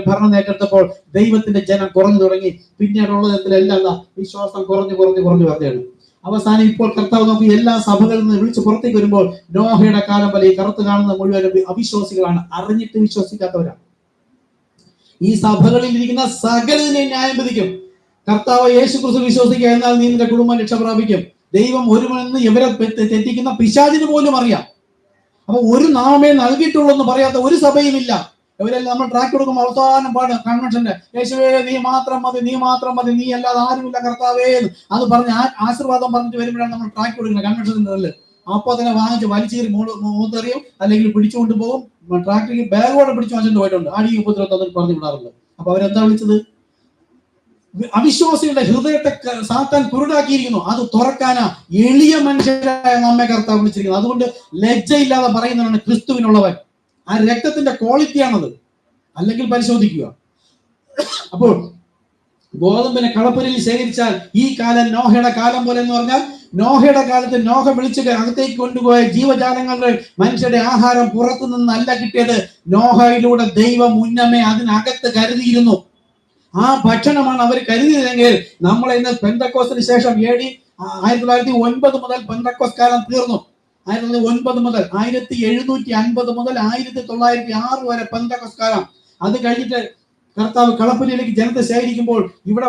ഭരണം ഏറ്റെടുത്തപ്പോൾ ദൈവത്തിന്റെ ജനം കുറഞ്ഞു തുടങ്ങി. പിന്നീടുള്ളതെല്ലാം വിശ്വാസം കുറഞ്ഞു വരുന്നതാണ്. അവസാനം ഇപ്പോൾ കർത്താവ് നോക്കി എല്ലാ സഭകളിൽ നിന്ന് വിളിച്ച് പുറത്തേക്ക് വരുമ്പോൾ നോഹയുടെ കാലം പോലെ ഈ കറുത്ത് കാണുന്ന മുഴുവൻ അവിശ്വാസികളാണ്, അറിഞ്ഞിട്ട് വിശ്വസിക്കാത്തവരാണ്. ഈ സഭകളിൽ ഇരിക്കുന്ന സകലതിനെ ന്യായം വിധിക്കും. കർത്താവ് യേശു ക്രിസ്തു വിശ്വസിക്കുക, എന്നാൽ നീ നിന്റെ കുടുംബം രക്ഷ പ്രാപിക്കും. ദൈവം ഒരുവനെന്ന് ഇവരെ തെറ്റിക്കുന്ന പിശാചിന് പോലും അറിയാം. അപ്പൊ ഒരു നാമേ നൽകിയിട്ടുള്ളൂ എന്ന് പറയാത്ത ഒരു സഭയും ഇല്ല. ഇവരെല്ലാം നമ്മൾ ട്രാക്ക് കൊടുക്കുമ്പോൾ അവസാനം പാട് കൺവെൻഷന്റെ യേശുവേ നീ മാത്രം മതി, നീ അല്ലാതെ ആരുമില്ല കർത്താവേ അത് പറഞ്ഞ് ആശീർവാദം പറഞ്ഞിട്ട് വരുമ്പോഴാണ് നമ്മൾ ട്രാക്ക് കൊടുക്കുന്നത് കൺവെൻഷന്റെ. അപ്പൊ തന്നെ വാങ്ങിച്ച് വലിച്ചേറി മൂത്തെറിയും, അല്ലെങ്കിൽ പിടിച്ചുകൊണ്ട് പോകും. ട്രാക്ടറിൽ ബാഗോടെ പിടിച്ചു വാങ്ങിച്ചിട്ട് പോയിട്ടുണ്ട്. അടി ഉപദ്രവം പറഞ്ഞു വിടാറുണ്ട്. അപ്പൊ അവരെന്താ വിളിച്ചത്? അവിശ്വാസികളുടെ ഹൃദയത്തെ സാത്താൻ കുരുടാക്കിയിരിക്കുന്നു. അത് തുറക്കാനാ എളിയ മനുഷ്യരായ നമ്മെ കർത്താവ് വിളിച്ചിരിക്കുന്നത്. അതുകൊണ്ട് ലജ്ജയില്ലാതെ പറയുന്നവനാണ് ക്രിസ്തുവിനുള്ളവൻ. ആ രക്തത്തിന്റെ ക്വാളിറ്റിയാണത്. അല്ലെങ്കിൽ പരിശോധിക്കുക. അപ്പോൾ ഗോതമ്പിനെ കളപ്പുരയിൽ ശേഖരിച്ചാൽ ഈ കാലം നോഹയുടെ കാലം പോലെ എന്ന് പറഞ്ഞാൽ, നോഹയുടെ കാലത്ത് നോഹ വിളിച്ച് അകത്തേക്ക് കൊണ്ടുപോയ ജീവജാലങ്ങളുടെ മനുഷ്യരുടെ ആഹാരം പുറത്തു നിന്നല്ല കിട്ടിയത്. നോഹയിലൂടെ ദൈവം മുന്നമേ അതിനകത്ത് കരുതിയിരുന്നു. ആ ഭക്ഷണമാണ് അവർ കരുതിയതെങ്കിൽ നമ്മൾ ഇന്ന് പെന്തക്കോസ്തിന് ശേഷം AD 1909 മുതൽ പെന്തക്കോസ് കാലം തീർന്നു. 1909 മുതൽ 1750 മുതൽ 1906 വരെ പെന്തക്കോസ് കാലം. അത് കഴിഞ്ഞിട്ട് കർത്താവ് കളപ്പുരയിലേക്ക് ജനത്തെ ശേഖരിക്കുമ്പോൾ ഇവിടെ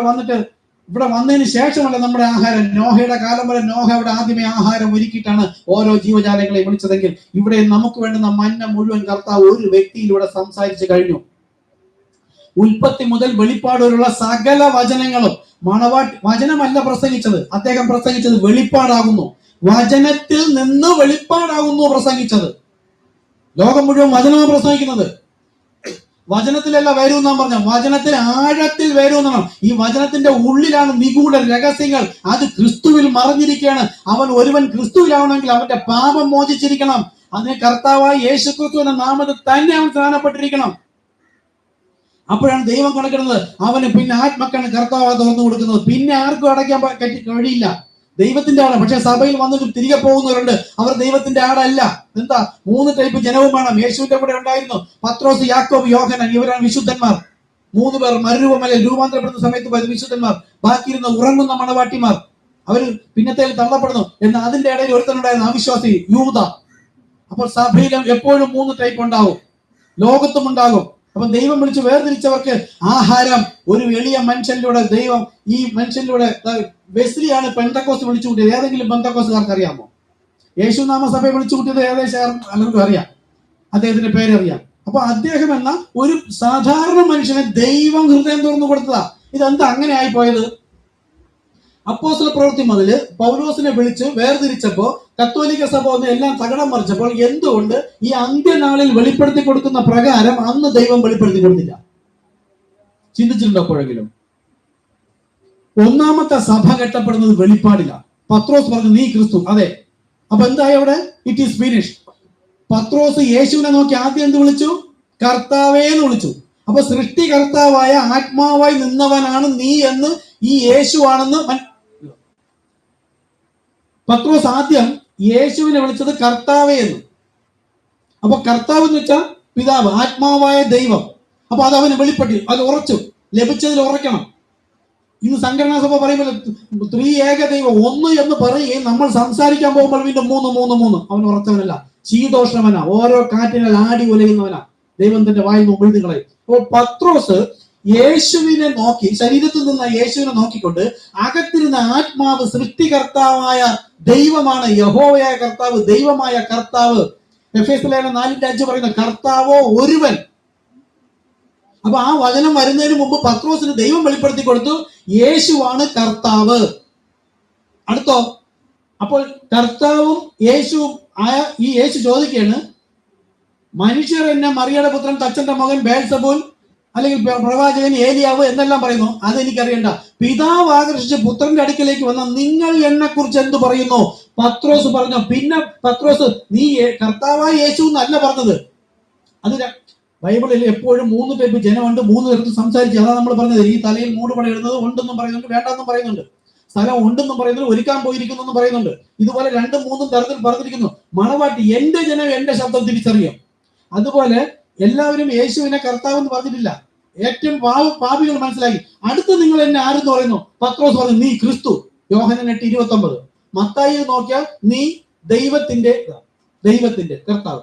വന്നതിന് ശേഷമല്ല നമ്മുടെ ആഹാരം. നോഹയുടെ കാലം വരെ നോഹ അവിടെ ആദ്യമേ ആഹാരം ഒരുക്കിയിട്ടാണ് ഓരോ ജീവജാലങ്ങളെ വിളിച്ചതെങ്കിൽ ഇവിടെ നമുക്ക് വേണ്ടുന്ന മന്ന മുഴുവൻ കർത്താവ് ഒരു വ്യക്തിയിലൂടെ സംസാരിച്ചു കഴിഞ്ഞു. ഉൽപ്പത്തി മുതൽ വെളിപ്പാട് വരെയുള്ള സകല വചനങ്ങളും വചനമല്ല പ്രസംഗിച്ചത്. അദ്ദേഹം പ്രസംഗിച്ചത് വെളിപ്പാടാകുന്നു. വചനത്തിൽ നിന്ന് വെളിപ്പാടാകുന്നു പ്രസംഗിച്ചത്. ലോകം മുഴുവൻ വചനമാണ് പ്രസംഗിക്കുന്നത്. വചനത്തിലല്ല വേരൂന്നാൻ പറഞ്ഞ, വചനത്തിൽ ആഴത്തിൽ വേരൂന്നണം. ഈ വചനത്തിന്റെ ഉള്ളിലാണ് നിഗൂഢ രഹസ്യങ്ങൾ. അത് ക്രിസ്തുവിൽ മറഞ്ഞിരിക്കുകയാണ്. അവൻ ഒരുവൻ ക്രിസ്തുവിലാവണമെങ്കിൽ അവന്റെ പാപം മോചിച്ചിരിക്കണം. അതിന് കർത്താവായ യേശു ക്രിസ്തു എന്ന നാമത്തിൽ തന്നെ അവൻ സ്നാനപ്പെട്ടിരിക്കണം. അപ്പോഴാണ് ദൈവം കണക്കിടുന്നത്. അവന് പിന്നെ ആത്മക്കാണ് കർത്താവ് തുറന്നു കൊടുക്കുന്നത്. പിന്നെ ആർക്കും അടയ്ക്കാൻ കഴിയില്ല. ദൈവത്തിന്റെ ആടാണ്. പക്ഷെ സഭയിൽ വന്നിട്ട് തിരികെ പോകുന്നവരുണ്ട്. അവർ ദൈവത്തിന്റെ ആടല്ല. എന്താ? 3 ടൈപ്പ് ജനവും വേണം. യേശുവിന്റെ കൂടെ ഉണ്ടായിരുന്നു പത്രോസ്, യാക്കോബ്, യോഹന്നാൻ. ഇവരാണ് വിശുദ്ധന്മാർ. 3 പേർ മരുരൂപമലയിൽ രൂപാന്തരപ്പെടുന്ന സമയത്ത് വിശുദ്ധന്മാർ. ബാക്കിയിരുന്ന ഉറങ്ങുന്ന മണവാട്ടിമാർ. അവർ പിന്നത്തേൽ തള്ളപ്പെടുന്നു. എന്നാൽ അതിന്റെ ഇടയിൽ ഒരുത്തനുണ്ടായിരുന്ന അവിശ്വാസി യൂദ. അപ്പോൾ സഭയിലും എപ്പോഴും 3 ടൈപ്പ് ഉണ്ടാവും. ലോകത്തും ഉണ്ടാകും. അപ്പൊ ദൈവം വിളിച്ച് വേർതിരിച്ചവർക്ക് ആഹാരം ഒരു എളിയ മനുഷ്യനിലൂടെ ദൈവം ഈ മനുഷ്യനിലൂടെ വെസ്ലിയാണ് പെന്തക്കോസ് വിളിച്ചു കൂട്ടിയത്. ഏതെങ്കിലും പെന്തക്കോസുകാർക്ക് അറിയാമോ? യേശുനാമ സഭയെ വിളിച്ചു കൂട്ടിയത് ഏകദേശം എല്ലാവർക്കും അറിയാം. അദ്ദേഹത്തിന്റെ പേരറിയാം. അപ്പൊ അദ്ദേഹം എന്ന ഒരു സാധാരണ മനുഷ്യനെ ദൈവം ഹൃദയം തുറന്നു കൊടുത്തതാ. ഇതെന്താ അങ്ങനെ ആയിപ്പോയത്? അപ്പോസ്തല പ്രവൃത്തി മുതല് പൗലോസിനെ വിളിച്ച് വേർതിരിച്ചപ്പോ കത്തോലിക്ക സഭ ഒന്ന് എല്ലാം തകടം മറിച്ചപ്പോൾ എന്തുകൊണ്ട് ഈ അന്ത്യനാളിൽ വെളിപ്പെടുത്തി കൊടുക്കുന്ന പ്രകാരം അന്ന് ദൈവം വെളിപ്പെടുത്തി കൊടുത്തില്ല? ചിന്തിച്ചിട്ടുണ്ടോ എപ്പോഴെങ്കിലും? ഒന്നാമത്തെ സഭ കെട്ടപ്പെടുന്നത് വെളിപ്പാടില്ല. പത്രോസ് പറഞ്ഞു നീ ക്രിസ്തു. അതെ, അപ്പൊ എന്തായി അവിടെ? It is finished. പത്രോസ് യേശുവിനെ നോക്കി ആദ്യം എന്ത് വിളിച്ചു? കർത്താവേ എന്ന് വിളിച്ചു. അപ്പൊ സൃഷ്ടികർത്താവായ ആത്മാവായി നിന്നവനാണ് നീ എന്ന്, ഈ യേശു ആണെന്ന് പത്രോസ് ആദ്യം യേശുവിനെ വിളിച്ചത് കർത്താവേ എന്ന്. അപ്പൊ കർത്താവ് എന്ന് വെച്ചാൽ പിതാവ്, ആത്മാവായ ദൈവം. അപ്പൊ അത് അവന് വെളിപ്പെട്ടു, അത് ഉറച്ചു, ലഭിച്ചതിൽ ഉറക്കണം. ഇന്ന് സംഘടനാ സഭ പറയുമ്പോൾ ത്രീ ഏക ദൈവം ഒന്ന് എന്ന് പറയുകയും നമ്മൾ സംസാരിക്കാൻ പോകുമ്പോൾ വീണ്ടും മൂന്ന് മൂന്ന് മൂന്ന്. അവൻ ഉറച്ചവനല്ല, ശീതോഷ്ണവനാ, ഓരോ കാറ്റിനാൽ ആടി ഉലയുന്നവനാ. ദൈവത്തിന്റെ വായിൽ മുമ്പിൽ കളയും. അപ്പോൾ പത്രോസ് യേശുവിനെ നോക്കി, ശരീരത്തിൽ നിന്ന് യേശുവിനെ നോക്കിക്കൊണ്ട് അകത്തിരുന്ന ആത്മാവ് സൃഷ്ടികർത്താവായ ദൈവമാണ്, യഹോവയായ കർത്താവ്, ദൈവമായ കർത്താവ്. എഫേസ്യ ലേഖനം 4:5 പറയുന്ന കർത്താവോ ഒരുവൻ. അപ്പൊ ആ വചനം വരുന്നതിന് മുമ്പ് പത്രോസിന് ദൈവം വെളിപ്പെടുത്തി കൊടുത്തു, യേശുവാണ് കർത്താവ്. അടുത്തോ, അപ്പോൾ കർത്താവും യേശുവും ആയ ഈ യേശു ചോദിക്കുകയാണ്, മനുഷ്യർ എന്നെ മറിയയുടെ പുത്രൻ, തച്ചന്റെ മകൻ ബേൽസബൂൽ, അല്ലെങ്കിൽ പ്രവാചകൻ ഏലിയാവ് എന്നെല്ലാം പറയുന്നു. അതെനിക്കറിയണ്ട. പിതാവ് ആകർഷിച്ച് പുത്രന്റെ അടുക്കലേക്ക് വന്ന നിങ്ങൾ എന്നെ കുറിച്ച് എന്ത് പറയുന്നു? പത്രോസ് പറഞ്ഞു. പിന്നെ പത്രോസ് നീ കർത്താവായ യേശു എന്നല്ല പറഞ്ഞത്. അത് ബൈബിളിൽ എപ്പോഴും 3 ടൈപ്പ് ജനമുണ്ട്, 3 തരത്തിൽ സംസാരിച്ച്. അതാണ് നമ്മൾ പറഞ്ഞത്. ഈ തലയിൽ മൂടുപട ഇടുന്നത് ഉണ്ടെന്നും പറയുന്നുണ്ട്, വേണ്ടെന്നും പറയുന്നുണ്ട്. സ്ഥലം ഉണ്ടെന്നും പറയുന്നുണ്ട്, ഒരുക്കാൻ പോയിരിക്കുന്നു പറയുന്നുണ്ട്. ഇതുപോലെ 2-3 തരത്തിൽ പറഞ്ഞിരിക്കുന്നു. മണവാട്ടി എന്റെ ജനം എന്റെ ശബ്ദം തിരിച്ചറിയും. അതുപോലെ എല്ലാവരും യേശുവിനെ കർത്താവ് എന്ന് പറഞ്ഞിട്ടില്ല. ഏറ്റവും പാപികൾ മനസ്സിലാക്കി. അടുത്ത് നിങ്ങൾ എന്നെ ആരെന്ന് പറയുന്നു? പത്രോസ് പറഞ്ഞു നീ ക്രിസ്തു, യോഹന്നാൻ 8:29. മത്തായി നോക്കിയാൽ നീ ദൈവത്തിന്റെ കർത്താവ്,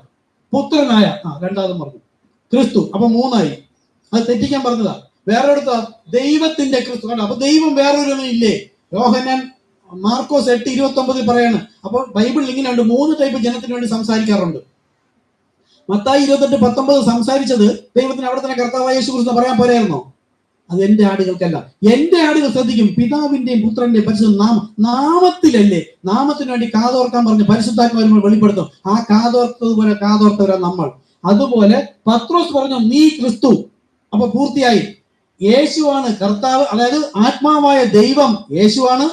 പുത്രനായ, രണ്ടാമതും പറഞ്ഞു ക്രിസ്തു. അപ്പൊ 3ആയി. അത് തെറ്റിക്കാൻ പറഞ്ഞതാ. വേറൊരിടത്ത് ദൈവത്തിന്റെ ക്രിസ്തു. കണ്ടോ? അപ്പൊ ദൈവം വേറൊരു ഇല്ലേ? യോഹന്നാൻ മാർക്കോസ് 8:29 പറയാണ്. അപ്പൊ ബൈബിളിൽ ഇങ്ങനെയുണ്ട്, 3 ടൈപ്പ് ജനത്തിന് വേണ്ടി സംസാരിക്കാറുണ്ട്. മത്തായി 28:19 സംസാരിച്ചത് ദൈവത്തിന് അവിടെ തന്നെ കർത്താവായ യേശു ക്രിസ്തു പറയാൻ പോരായിരുന്നോ? അത് എന്റെ ആടുകൾക്കല്ല. എന്റെ ആടുകൾ ശ്രദ്ധിക്കും, പിതാവിന്റെയും പുത്രന്റെയും പരിശുദ്ധ നാമത്തിലല്ലേ. നാമത്തിന് വേണ്ടി കാതോർക്കാൻ പറഞ്ഞ് പരിശുദ്ധാത്മാവിനെ വെളിപ്പെടുത്തും. ആ കാതോർത്തതുപോലെ കാതോർത്തവരാ നമ്മൾ. അതുപോലെ പത്രോസ് പറഞ്ഞു നീ ക്രിസ്തു. അപ്പൊ പൂർത്തിയായി. യേശുവാണ് കർത്താവ്, അതായത് ആത്മാവായ ദൈവം യേശുവാണ്.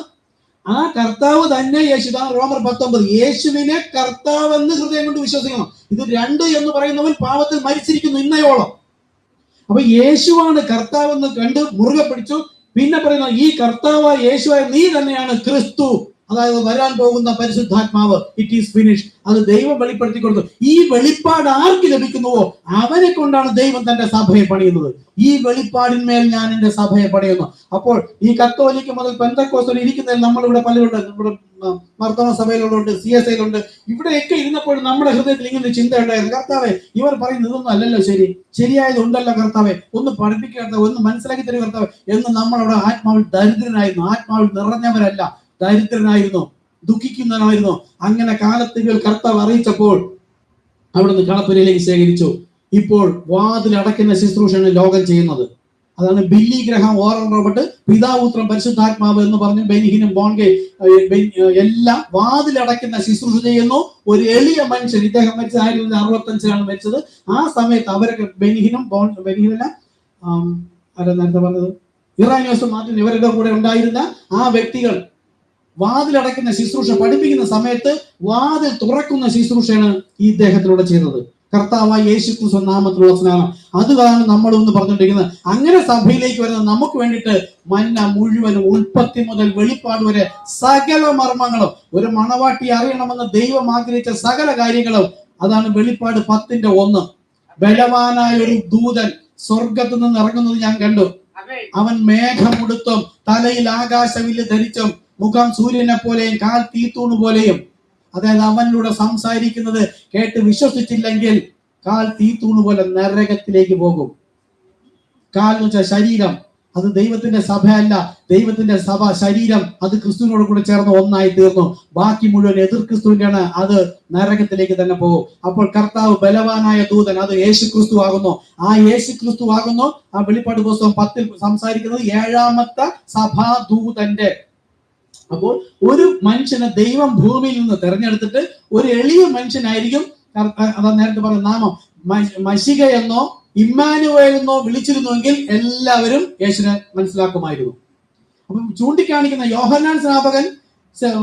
ആ കർത്താവ് തന്നെ യേശു. റോമർ 19 യേശുവിനെ കർത്താവെന്ന് ഹൃദയം കൊണ്ട് വിശ്വസിക്കണം. ഇത് 2 എന്ന് പറയുന്നവൻ പാപത്തിൽ മരിച്ചിരിക്കുന്നു ഇന്നയോളം. അപ്പൊ യേശുവാണ് കർത്താവെന്ന് കണ്ട് മുറുകെ പിടിച്ചു. പിന്നെ പറയുന്ന ഈ കർത്താവ് യേശുവായ നീ തന്നെയാണ് ക്രിസ്തു, അതായത് വരാൻ പോകുന്ന പരിശുദ്ധാത്മാവ്. It is finished. അത് ദൈവം വെളിപ്പെടുത്തി കൊടുത്തു. ഈ വെളിപ്പാട് ആർക്ക് ലഭിക്കുന്നുവോ അവനെ കൊണ്ടാണ് ദൈവം തന്റെ സഭയെ പണിയുന്നത്. ഈ വെളിപ്പാടിന്മേൽ ഞാൻ എന്റെ സഭയെ പണിയുന്നു. അപ്പോൾ ഈ കത്തോലിക്ക മുതൽ പെന്തക്കോസ്തൽ ഇരിക്കുന്നതിൽ നമ്മളിവിടെ പലരുണ്ട്. ഇവിടെ മർത്തോമ സഭയിലുണ്ട്, CSIയിലുണ്ട്. ഇവിടെയൊക്കെ ഇരുന്നപ്പോഴും നമ്മുടെ ഹൃദയത്തിൽ ഇങ്ങനെ ചിന്ത ഉണ്ടായിരുന്നു, കർത്താവേ ഇവർ പറയുന്നത് ഇതൊന്നും അല്ലല്ലോ ശരിയായത് ഉണ്ടല്ലോ കർത്താവെ, ഒന്ന് പഠിപ്പിക്കുക കർത്താവ്, ഒന്ന് മനസ്സിലാക്കി തരുക കർത്താവ് എന്ന് നമ്മളവിടെ ആത്മാവിൽ ദരിദ്രനായിരുന്നു. ആത്മാവിൽ നിറഞ്ഞവരല്ല, ദരിദ്രനായിരുന്നു, ദുഃഖിക്കുന്നവനായിരുന്നു. അങ്ങനെ കാലത്തുകൾ കർത്താവ് അറിയിച്ചപ്പോൾ അവിടുന്ന് കളപ്പുരയിലേക്ക് ശേഖരിച്ചു. ഇപ്പോൾ വാതിലടയ്ക്കുന്ന ശുശ്രൂഷയാണ് ലോകം ചെയ്യുന്നത്. അതാണ് ബില്ലി ഗ്രഹാം, ഓറൽ റോബർട്ട്, പിതാപുത്രൻ പരിശുദ്ധാത്മാവ് എന്ന് പറഞ്ഞു ബെനിഹിനും ബോൺഗെ എല്ലാം വാതിലടയ്ക്കുന്ന ശുശ്രൂഷ ചെയ്യുന്നു. ഒരു എളിയ മനുഷ്യൻ, ഇദ്ദേഹം മരിച്ചത് 1965 മരിച്ചത്. ആ സമയത്ത് അവരൊക്കെ ബെനിഹിനല്ല നേരത്തെ പറഞ്ഞത് ഇറാനിയോസും മാർട്ടിൻ, ഇവരുടെ കൂടെ ഉണ്ടായിരുന്ന ആ വ്യക്തികൾ വാതിലടയ്ക്കുന്ന ശുശ്രൂഷ പഠിപ്പിക്കുന്ന സമയത്ത് വാതിൽ തുറക്കുന്ന ശുശ്രൂഷയാണ് ഈ ഇദ്ദേഹത്തിലൂടെ ചെയ്തത്. കർത്താവായ യേശു ക്രിസ്തു നാമത്തിലുള്ള സ്നാനം. അതാണ് നമ്മളൊന്ന് പറഞ്ഞുകൊണ്ടിരിക്കുന്നത്. അങ്ങനെ സഭയിലേക്ക് വരുന്ന നമുക്ക് വേണ്ടിയിട്ട് മന്ന മുഴുവനും ഉൽപ്പത്തി മുതൽ വെളിപ്പാട് വരെ സകല മർമ്മങ്ങളും ഒരു മണവാട്ടി അറിയണമെന്ന് ദൈവം ആഗ്രഹിച്ച സകല കാര്യങ്ങളും അതാണ് വെളിപ്പാട് 10:1. ബലവാനായ ഒരു ദൂതൻ സ്വർഗത്തു നിന്ന് ഇറങ്ങുന്നത് ഞാൻ കണ്ടു. അവൻ മേഘമുടുത്തും തലയിൽ ആകാശവില്ല് ധരിച്ചും മുഖം സൂര്യനെ പോലെയും കാൽ തീത്തൂണ് പോലെയും. അതായത് അവനിലൂടെ സംസാരിക്കുന്നത് കേട്ട് വിശ്വസിച്ചില്ലെങ്കിൽ കാൽ തീത്തൂണ് പോലെ നരകത്തിലേക്ക് പോകും. കാൽ എന്ന് വെച്ചാൽ ശരീരം. അത് ദൈവത്തിന്റെ സഭയല്ല. ദൈവത്തിന്റെ സഭ ശരീരം അത് ക്രിസ്തുവിനോട് കൂടെ ചേർന്ന് ഒന്നായി തീർന്നു. ബാക്കി മുഴുവൻ എതിർ ക്രിസ്തുവിന്റെയാണ്. അത് നരകത്തിലേക്ക് തന്നെ പോകും. അപ്പോൾ കർത്താവ് ബലവാനായ ദൂതൻ, അത് യേശു ക്രിസ്തു ആകുന്നു. ആ യേശു ക്രിസ്തു ആകുന്നു. ആ വെളിപ്പാട് പുസ്തകം 10 സംസാരിക്കുന്നത് 7ാമത്തെ സഭാദൂതന്റെ അപ്പോൾ ഒരു മനുഷ്യനെ ദൈവം ഭൂമിയിൽ നിന്ന് തെരഞ്ഞെടുത്തിട്ട് ഒരു എളിയ മനുഷ്യനായിരിക്കും, അതാ നേരത്തെ പറഞ്ഞ നാമം മശിക എന്നോ ഇമ്മാനുവേൽ എന്നോ വിളിച്ചിരുന്നുവെങ്കിൽ എല്ലാവരും യേശുവിനെ മനസ്സിലാക്കുമായിരുന്നു. അപ്പം ചൂണ്ടിക്കാണിക്കുന്ന യോഹന്നാൻ സ്നാപകൻ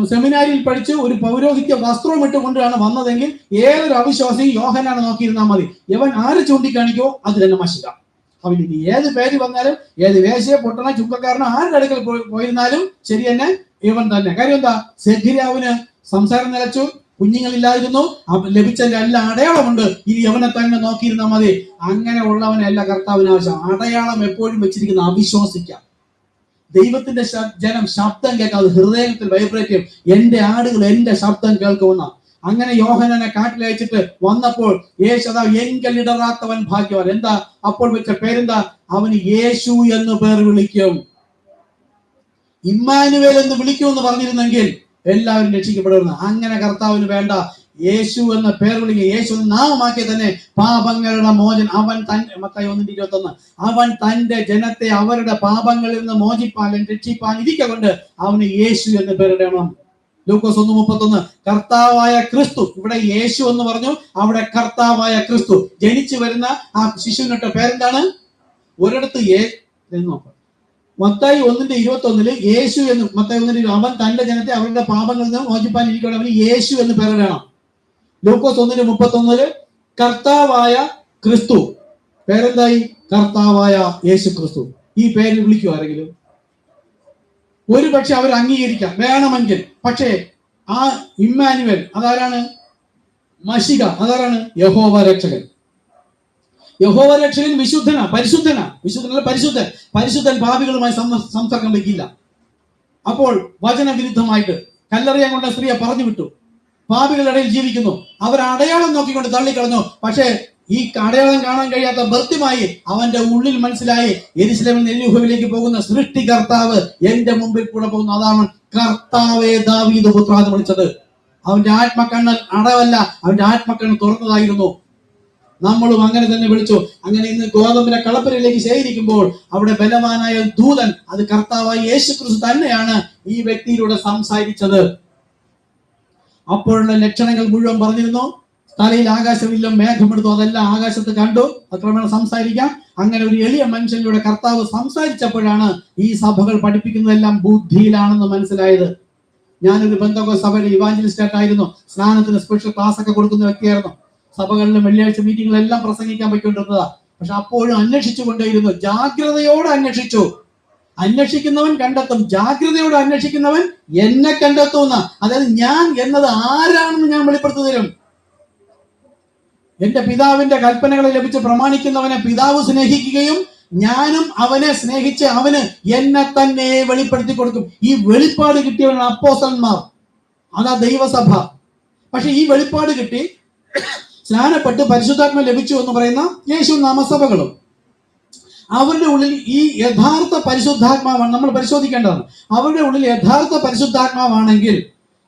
സെമിനാരിയിൽ പഠിച്ച് ഒരു പൗരോഹിത്യ വസ്ത്രവും ഇട്ടുകൊണ്ടാണ് വന്നതെങ്കിൽ ഏതൊരു അവിശ്വാസിയും യോഹന്നാനെ നോക്കിയിരുന്നാൽ മതി. യവൻ ആര് ചൂണ്ടിക്കാണിക്കോ അത് തന്നെ മശിക. അവൻ ഇനി ഏത് പേര് വന്നാലും, ഏത് വേശ്യ പൊട്ടണ ചുക്കക്കാരനോ ആരുടെ അടുക്കൽ പോയിരുന്നാലും ശരി തന്നെ ഇവൻ തന്നെ. കാര്യം എന്താ? സെഖര്യാവിന് സംസാരം നിലച്ചു, കുഞ്ഞുങ്ങളില്ലായിരുന്നു, ലഭിച്ചതിന്റെ എല്ലാ അടയാളമുണ്ട്. ഇനി യവനെ തന്നെ നോക്കിയിരുന്നാൽ മതി. അങ്ങനെ ഉള്ളവനല്ല കർത്താവിന് ആവശ്യം. അടയാളം എപ്പോഴും വെച്ചിരിക്കുന്ന അവിശ്വാസിക്കാം. ദൈവത്തിന്റെ ജനം ശബ്ദം കേൾക്കാതെ ഹൃദയത്തിൽ വൈബ്രേറ്റ് ചെയ്യും. എന്റെ ആടുകൾ എന്റെ ശബ്ദം കേൾക്കുമെന്ന. അങ്ങനെ യോഹന്നാനെ കാട്ടിലയച്ചിട്ട് വന്നപ്പോൾ യേശു അതാ എങ്കലിടറാത്തവൻ ഭാഗ്യവാൻ. എന്താ അപ്പോൾ വെച്ച പേരെന്താ? അവന് യേശു എന്ന് പേർ വിളിക്കും. ഇമ്മാനുവേൽ എന്ന് വിളിക്കുമെന്ന് പറഞ്ഞിരുന്നെങ്കിൽ എല്ലാവരും രക്ഷിക്കപ്പെടുന്നു. അങ്ങനെ കർത്താവിന് വേണ്ട, യേശു എന്ന പേർ വിളിക്കുക. യേശു നാമമാക്കിയ തന്നെ പാപങ്ങളുടെ മോചനം. അവൻ തന്റെ മത്തായി 1:21 അവൻ തന്റെ ജനത്തെ അവരുടെ പാപങ്ങളിൽ നിന്ന് മോചിപ്പാൻ രക്ഷിപ്പാൻ ഇരിക്കൊണ്ട് അവന് യേശു എന്ന് പേരിടണം. ലൂക്കോസ് 1:31 കർത്താവായ ക്രിസ്തു. ഇവിടെ യേശു എന്ന് പറഞ്ഞു, അവിടെ കർത്താവായ ക്രിസ്തു. ജനിച്ചു വരുന്ന ആ ശിശുവിനിട്ട പേരെന്താണ്? ഒരിടത്ത് മത്തായി 1:21 യേശു എന്ന്, മത്തായി 1:20 അവൻ തന്റെ ജനത്തെ അവരുടെ പാപങ്ങളിൽ നിന്ന് മോചിപ്പാൻ ഇരിക്കൊണ്ട് അവന് യേശു എന്ന് പേരിടണം. ലൂക്കോസ് 1:31 കർത്താവായ ക്രിസ്തു. പേരെന്തായി? കർത്താവായ യേശു ക്രിസ്തു. ഈ പേരിൽ വിളിക്കൂ ആരെങ്കിലും? ഒരു പക്ഷെ അവർ അംഗീകരിക്കാം വേണമെങ്കിൽ. പക്ഷേ ആ ഇമ്മാനുവേൽ അതാരാണ്? മശിക അതാരാണ്? യഹോവ രക്ഷകൻ. യഹോവ രക്ഷകൻ വിശുദ്ധനാ, വിശുദ്ധനല്ല പരിശുദ്ധൻ. പരിശുദ്ധൻ പാപികളുമായി സംസർഗം വയ്ക്കില്ല. അപ്പോൾ വചനവിരുദ്ധമായിട്ട് കല്ലറിയാൻ കൊണ്ട സ്ത്രീയെ പറഞ്ഞു വിട്ടു. പാപികളുടെ ഇടയിൽ ജീവിക്കുന്നു. അവർ അടയാളം നോക്കിക്കൊണ്ട് തള്ളിക്കളഞ്ഞു. പക്ഷേ ഈ അടയാളം കാണാൻ കഴിയാത്ത ഭർത്തിമായി അവന്റെ ഉള്ളിൽ മനസ്സിലായി, യെരൂശലേമിൽ യെരിഹോവിലേക്ക് പോകുന്ന സൃഷ്ടികർത്താവ് എന്റെ മുമ്പിൽ കൂടെ പോകുന്നു. അതാണ് കർത്താവേ ദാവീദ് പുത്രാ എന്ന് വിളിച്ചത്. അവന്റെ ആത്മക്കണ്ണ് അടവല്ല, അവന്റെ ആത്മക്കണ്ണ് തുറന്നതായിരുന്നു. നമ്മളും അങ്ങനെ തന്നെ വിളിച്ചു. അങ്ങനെ ഇന്ന് ഗോതമ്പിന്റെ കളപ്പരയിലേക്ക് ശേഖരിക്കുമ്പോൾ അവിടെ ബലവാനായ ദൂതൻ, അത് കർത്താവായ യേശു ക്രിസ്തു തന്നെയാണ് ഈ വ്യക്തിയിലൂടെ സംസാരിച്ചത്. അപ്പോഴുള്ള ലക്ഷണങ്ങൾ മുഴുവൻ പറഞ്ഞിരുന്നു. തലയിൽ ആകാശമില്ല, മേഘമെടുത്തു, അതെല്ലാം ആകാശത്ത് കണ്ടു. അക്രമണം സംസാരിക്കാം. അങ്ങനെ ഒരു എളിയ മനുഷ്യനിലൂടെ കർത്താവ് സംസാരിച്ചപ്പോഴാണ് ഈ സഭകൾ പഠിപ്പിക്കുന്നതെല്ലാം ബുദ്ധിയിലാണെന്ന് മനസ്സിലായത്. ഞാനൊരു ബന്ധകോസ്ത് സഭയുടെ ഇവാഞ്ചലിസ്റ്റ് ആയിരുന്നു. സ്നാനത്തിന് സ്പെഷ്യൽ ക്ലാസ് ഒക്കെ കൊടുക്കുന്ന വ്യക്തിയായിരുന്നു. സഭകളിലും വെള്ളിയാഴ്ച മീറ്റിംഗിലെല്ലാം പ്രസംഗിക്കാൻ പറ്റിക്കൊണ്ടിരുന്നതാ. പക്ഷെ അപ്പോഴും അന്വേഷിച്ചു കൊണ്ടേയിരുന്നു. ജാഗ്രതയോടെ അന്വേഷിച്ചു. അന്വേഷിക്കുന്നവൻ കണ്ടെത്തും, ജാഗ്രതയോടെ അന്വേഷിക്കുന്നവൻ എന്നെ കണ്ടെത്തുന്ന. അതായത് ഞാൻ എന്നത് ആരാണെന്ന് ഞാൻ വെളിപ്പെടുത്തി തരും. എന്റെ പിതാവിന്റെ കൽപ്പനകളെ ലഭിച്ച് പ്രമാണിക്കുന്നവനെ പിതാവ് സ്നേഹിക്കുകയും ഞാനും അവനെ സ്നേഹിച്ച് അവന് എന്നെ തന്നെ വെളിപ്പെടുത്തി കൊടുക്കും. ഈ വെളിപ്പാട് കിട്ടിയവരാണ് അപ്പോസ്തലന്മാർ, അതാ ദൈവസഭ. പക്ഷെ ഈ വെളിപ്പാട് കിട്ടി സ്നാനപ്പെട്ട് പരിശുദ്ധാത്മ ലഭിച്ചു എന്ന് പറയുന്ന യേശു നാമസഭകളും അവരുടെ ഉള്ളിൽ ഈ യഥാർത്ഥ പരിശുദ്ധാത്മാവാണ് നമ്മൾ പരിശോധിക്കേണ്ടതാണ്. അവരുടെ ഉള്ളിൽ യഥാർത്ഥ പരിശുദ്ധാത്മാവാണെങ്കിൽ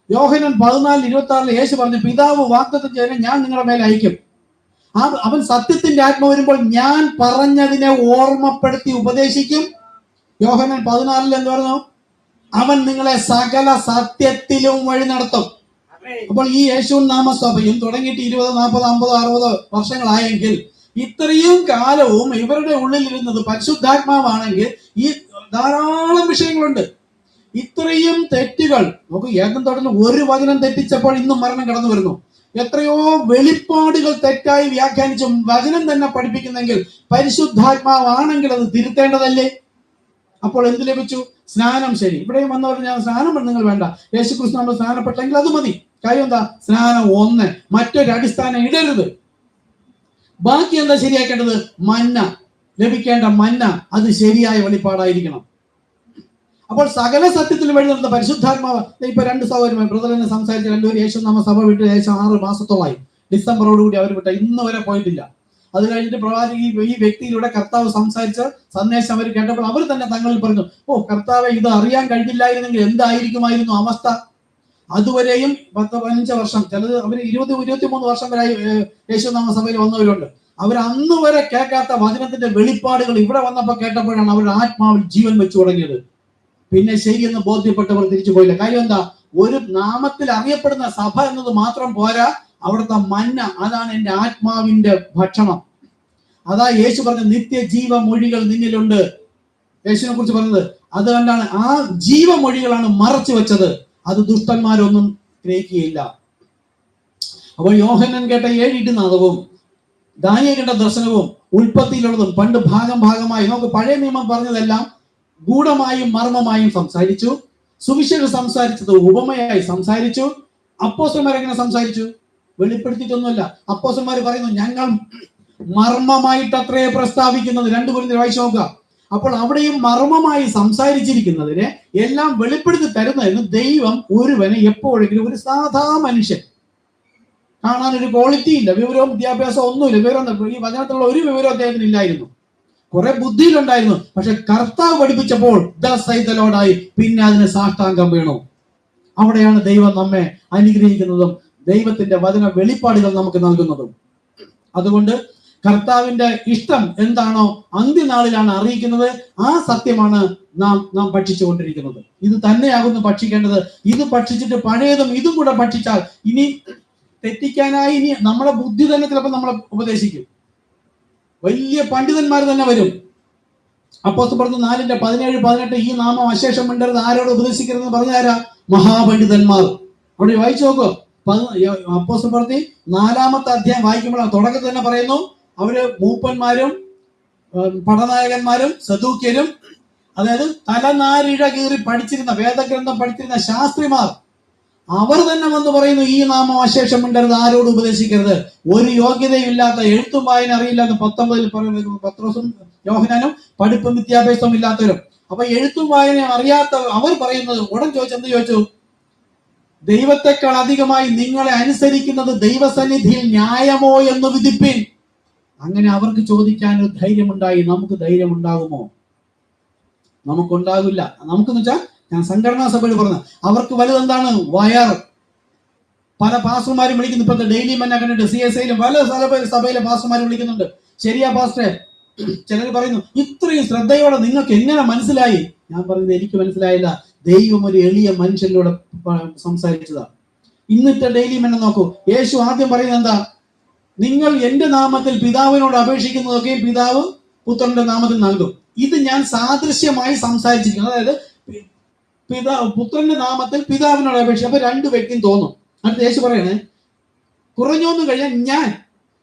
യോഹന്നാൻ 14:26 യേശു പറഞ്ഞു, പിതാവ് വാഗ്ദത്തം ചെയ്തതിനെ ഞാൻ നിങ്ങളുടെ മേലെ അയക്കും. അവൻ സത്യത്തിന്റെ ആത്മ വരുമ്പോൾ ഞാൻ പറഞ്ഞതിനെ ഓർമ്മപ്പെടുത്തി ഉപദേശിക്കും. യോഹന്നാൻ 14 എന്ന് പറഞ്ഞു, അവൻ നിങ്ങളെ സകല സത്യത്തിലും വഴി നടത്തും. അപ്പോൾ ഈ യേശു നാമസഭയും തുടങ്ങിയിട്ട് 20, 40, 50, 60 വർഷങ്ങളായെങ്കിൽ ഇത്രയും കാലവും ഇവരുടെ ഉള്ളിലിരുന്നത് പരിശുദ്ധാത്മാവാണെങ്കിൽ ഈ ധാരാളം വിഷയങ്ങളുണ്ട്. ഇത്രയും തെറ്റുകൾ നമുക്ക് ഏകം തൊട്ടിൽ ഒരു വചനം തെറ്റിച്ചപ്പോൾ ഇന്നും മരണം കടന്നു വരുന്നു. എത്രയോ വെളിപ്പാടുകൾ തെറ്റായി വ്യാഖ്യാനിച്ചും വചനം തന്നെ പഠിപ്പിക്കുന്നെങ്കിൽ പരിശുദ്ധാത്മാവാണെങ്കിൽ അത് തിരുത്തേണ്ടതല്ലേ? അപ്പോൾ എന്ത് ലഭിച്ചു? സ്നാനം. ശരി, ഇവിടെയും വന്നവർ ഞാൻ സ്നാനം നിങ്ങൾ വേണ്ട, യേശുക്രിസ്തു നമ്മൾ സ്നാനപ്പെട്ടെങ്കിൽ അത് മതി. കാര്യം എന്താ? സ്നാനം ഒന്ന്, മറ്റൊരു അടിസ്ഥാനം ഇടരുത്. ബാക്കി എന്താ ശരിയാക്കേണ്ടത്? മന്ന, ലഭിക്കേണ്ട മന്ന അത് ശരിയായ വെളിപ്പാടായിരിക്കണം. അപ്പോൾ സകല സത്യത്തിൽ വഴി നടന്ന പരിശുദ്ധാത്മാവ്. ഇപ്പൊ 2 സഹോദരന്മാർ ബ്രദറിനെ സംസാരിച്ച് 2 യേശു നാമ സഭ വിട്ട് ഏകദേശം 6 മാസത്തോളായി. ഡിസംബറോടുകൂടി അവർ വിട്ട ഇന്ന് വരെ പോയിട്ടില്ല. അത് കഴിഞ്ഞിട്ട് പ്രവാചക ഈ വ്യക്തിയിലൂടെ കർത്താവ് സംസാരിച്ച സന്ദേശം അവർ കേട്ടപ്പോൾ അവർ തന്നെ തങ്ങളിൽ പറഞ്ഞു, ഓ കർത്താവെ, ഇത് അറിയാൻ കഴിഞ്ഞില്ലായിരുന്നെങ്കിൽ എന്തായിരിക്കുമായിരുന്നു അവസ്ഥ. അതുവരെയും 10-15 വർഷം, ചിലത് അവർ 20-23 വർഷം വരെ യേശുനാമ സഭയിൽ വന്നവരുണ്ട്. അവർ അന്ന് വരെ കേൾക്കാത്ത വചനത്തിന്റെ വെളിപ്പാടുകൾ ഇവിടെ വന്നപ്പോൾ കേട്ടപ്പോഴാണ് അവരുടെ ആത്മാവിൽ ജീവൻ വെച്ചു തുടങ്ങിയത്. പിന്നെ ശരിയെന്ന് ബോധ്യപ്പെട്ടവർ തിരിച്ചു പോയില്ല. കാര്യം എന്താ? ഒരു നാമത്തിൽ അറിയപ്പെടുന്ന സഭ എന്നത് മാത്രം പോരാ, അവിടുത്തെ മന്ന, അതാണ് എൻ്റെ ആത്മാവിന്റെ ഭക്ഷണം. അതാ യേശു പറഞ്ഞ നിത്യജീവ മൊഴികൾ നിന്നിലുണ്ട്, യേശുവിനെ കുറിച്ച് പറഞ്ഞത്. അതുകൊണ്ടാണ് ആ ജീവമൊഴികളാണ് മറച്ചു വെച്ചത്. അത് ദുഷ്ടന്മാരൊന്നും ഗ്രഹിക്കുകയില്ല. അപ്പോൾ യോഹന്നാൻ കേട്ട 7 ഇടിനാദവും ദാനിയേൽ കണ്ട ദർശനവും ഉൽപ്പത്തിയിലുള്ളതും പണ്ട് ഭാഗമായി നമുക്ക് പഴയ നിയമം പറഞ്ഞതെല്ലാം ഗൂഢമായും മർമ്മമായും സംസാരിച്ചു. സുവിശേഷം സംസാരിച്ചത് ഉപമയായി സംസാരിച്ചു. അപ്പോസ്തലന്മാർ എങ്ങനെ സംസാരിച്ചു? വെളിപ്പെടുത്തിയിട്ടൊന്നുമല്ല. അപ്പോസ്തലന്മാർ പറയുന്നു, ഞങ്ങൾ മർമ്മമായിട്ട് അത്രേ പ്രസ്താവിക്കുന്നത്. 2 കൊരിന്ത്യർ വായിച്ചു നോക്കുക. അപ്പോൾ അവിടെയും മർമ്മമായി സംസാരിച്ചിരിക്കുന്നതിനെ എല്ലാം വെളിപ്പെടുത്തി തരുന്നതിന് ദൈവം ഒരുവനെ എപ്പോഴെങ്കിലും, ഒരു സാധാ മനുഷ്യൻ, കാണാനൊരു ക്വാളിറ്റി ഇല്ല, വിവരവും വിദ്യാഭ്യാസവും ഒന്നുമില്ല, ഈ വചനത്തിലുള്ള ഒരു വിവരവും അദ്ദേഹത്തിന് ഇല്ലായിരുന്നു, കുറെ ബുദ്ധിയിലുണ്ടായിരുന്നു. പക്ഷെ കർത്താവ് പഠിപ്പിച്ചപ്പോൾ ദൈവലോടായി, പിന്നെ അതിന് സാഷ്ടാംഗം വീണു. അവിടെയാണ് ദൈവം നമ്മെ അനുഗ്രഹിക്കുന്നതും ദൈവത്തിന്റെ വചന വെളിപ്പാടുകൾ നമുക്ക് നൽകുന്നതും. അതുകൊണ്ട് കർത്താവിന്റെ ഇഷ്ടം എന്താണോ അന്ത്യനാളിലാണ് അറിയിക്കുന്നത്. ആ സത്യമാണ് നാം ഭക്ഷിച്ചുകൊണ്ടിരിക്കുന്നത്. ഇത് തന്നെയാകുന്നു ഭക്ഷിക്കേണ്ടത്. ഇത് ഭക്ഷിച്ചിട്ട് പഴയതും ഇതും കൂടെ ഭക്ഷിച്ചാൽ ഇനി തെറ്റിക്കാനായി ഇനി നമ്മളെ ബുദ്ധി തന്നെ ചിലപ്പോൾ നമ്മളെ ഉപദേശിക്കും. വലിയ പണ്ഡിതന്മാർ തന്നെ വരും. അപ്പോസ്തലർ 4:17-18 ഈ നാമം അശേഷം മിണ്ടരുത്, ആരോട് ഉപദേശിക്കരുതെന്ന് പറഞ്ഞാരാ? മഹാപണ്ഡിതന്മാർ. അവിടെ വായിച്ചു നോക്കൂ. അപ്പോസ്തലർ 4-ാമത്തെ അധ്യായം വായിക്കുമ്പോൾ തുടക്കത്തിൽ തന്നെ പറയുന്നു, അവര് മൂപ്പന്മാരും പടനായകന്മാരും സദൂക്യരും, അതായത് തലനാരിഴ കീറി പഠിച്ചിരുന്ന, വേദഗ്രന്ഥം പഠിച്ചിരുന്ന ശാസ്ത്രിമാർ, അവർ തന്നെ വന്ന് പറയുന്നു, ഈ നാമം അശേഷം മിണ്ടരുത്, ആരോട് ഉപദേശിക്കരുത്. ഒരു യോഗ്യതയില്ലാത്ത, എഴുത്തും വായന അറിയില്ലാത്ത 19 പറയുന്നത് പത്രോസും യോഹന്നാനും പഠിപ്പും വിദ്യാഭ്യാസവും ഇല്ലാത്തവരും. അപ്പൊ എഴുത്തും വായനയും അറിയാത്ത അവർ പറയുന്നത്, ഉടൻ എന്ത് ചോദിച്ചു? ദൈവത്തെക്കാൾ അധികമായി നിങ്ങളെ അനുസരിക്കുന്നത് ദൈവസന്നിധിയിൽ ന്യായമോ എന്ന് വിധിപ്പിൻ. അങ്ങനെ അവർക്ക് ചോദിക്കാനൊരു ധൈര്യമുണ്ടായി. നമുക്ക് ധൈര്യമുണ്ടാകുമോ? നമുക്കുണ്ടാകില്ല. നമുക്കെന്ന് വെച്ചാൽ, ഞാൻ സംഘടനാ സഭയിൽ പറഞ്ഞ, അവർക്ക് വലുതെന്താണ്? വയർ. പല പാസ്റ്റർമാരും വിളിക്കുന്നു. ഇപ്പോഴത്തെ ഡെയിലി മന്ന കണ്ടിട്ട് CSIയിലും പല സഭയിലെ പാസ്റ്റർമാരും വിളിക്കുന്നുണ്ട്. ശരിയാ പാസ്റ്ററെ, ചിലർ പറയുന്നു, ഇത്രയും ശ്രദ്ധയോടെ നിങ്ങൾക്ക് എങ്ങനെ മനസ്സിലായി? ഞാൻ പറയുന്നത്, എനിക്ക് മനസ്സിലായില്ല, ദൈവം ഒരു എളിയ മനുഷ്യനിലൂടെ സംസാരിച്ചതാണ്. ഇന്നത്തെ ഡെയിലി മന്ന നോക്കൂ. യേശു ആദ്യം പറയുന്നത് എന്താ? നിങ്ങൾ എന്റെ നാമത്തിൽ പിതാവിനോട് അപേക്ഷിക്കുന്നതൊക്കെ പിതാവ് പുത്രന്റെ നാമത്തിൽ നൽകും. ഇത് ഞാൻ സാദൃശ്യമായി സംസാരിച്ചിരിക്കുന്നു. അതായത് പുത്രന്റെ നാമത്തിൽ പിതാവിനോട് അപേക്ഷിക്കും. അപ്പൊ 2 വ്യക്തിയും തോന്നും. അടുത്ത യേശു പറയണേ, കുറഞ്ഞോന്ന് കഴിഞ്ഞാൽ ഞാൻ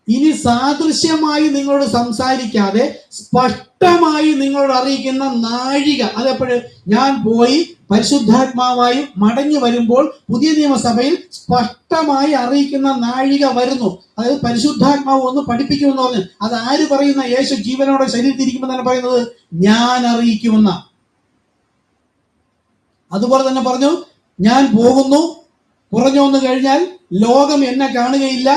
ഇനി സാദൃശ്യമായി നിങ്ങളോട് സംസാരിക്കാതെ സ്പഷ്ടമായി നിങ്ങളോട് അറിയിക്കുന്ന നാഴിക, അതെപ്പോഴും ഞാൻ പോയി പരിശുദ്ധാത്മാവായും മടങ്ങി വരുമ്പോൾ പുതിയ നിയമസഭയിൽ സ്പഷ്ടമായി അറിയിക്കുന്ന നാഴിക വരുന്നു. അതായത് പരിശുദ്ധാത്മാവ് ഒന്ന് പഠിപ്പിക്കുമെന്ന് പറഞ്ഞു. അത് ആര് പറയുന്ന? യേശു ജീവനോടെ ശരീരത്തിരിക്കുമെന്നാണ് പറയുന്നത്, ഞാൻ അറിയിക്കുമെന്ന. അതുപോലെ തന്നെ പറഞ്ഞു, ഞാൻ പോകുന്നു, കുറഞ്ഞോന്ന് കഴിഞ്ഞാൽ ലോകം എന്നെ കാണുകയില്ല,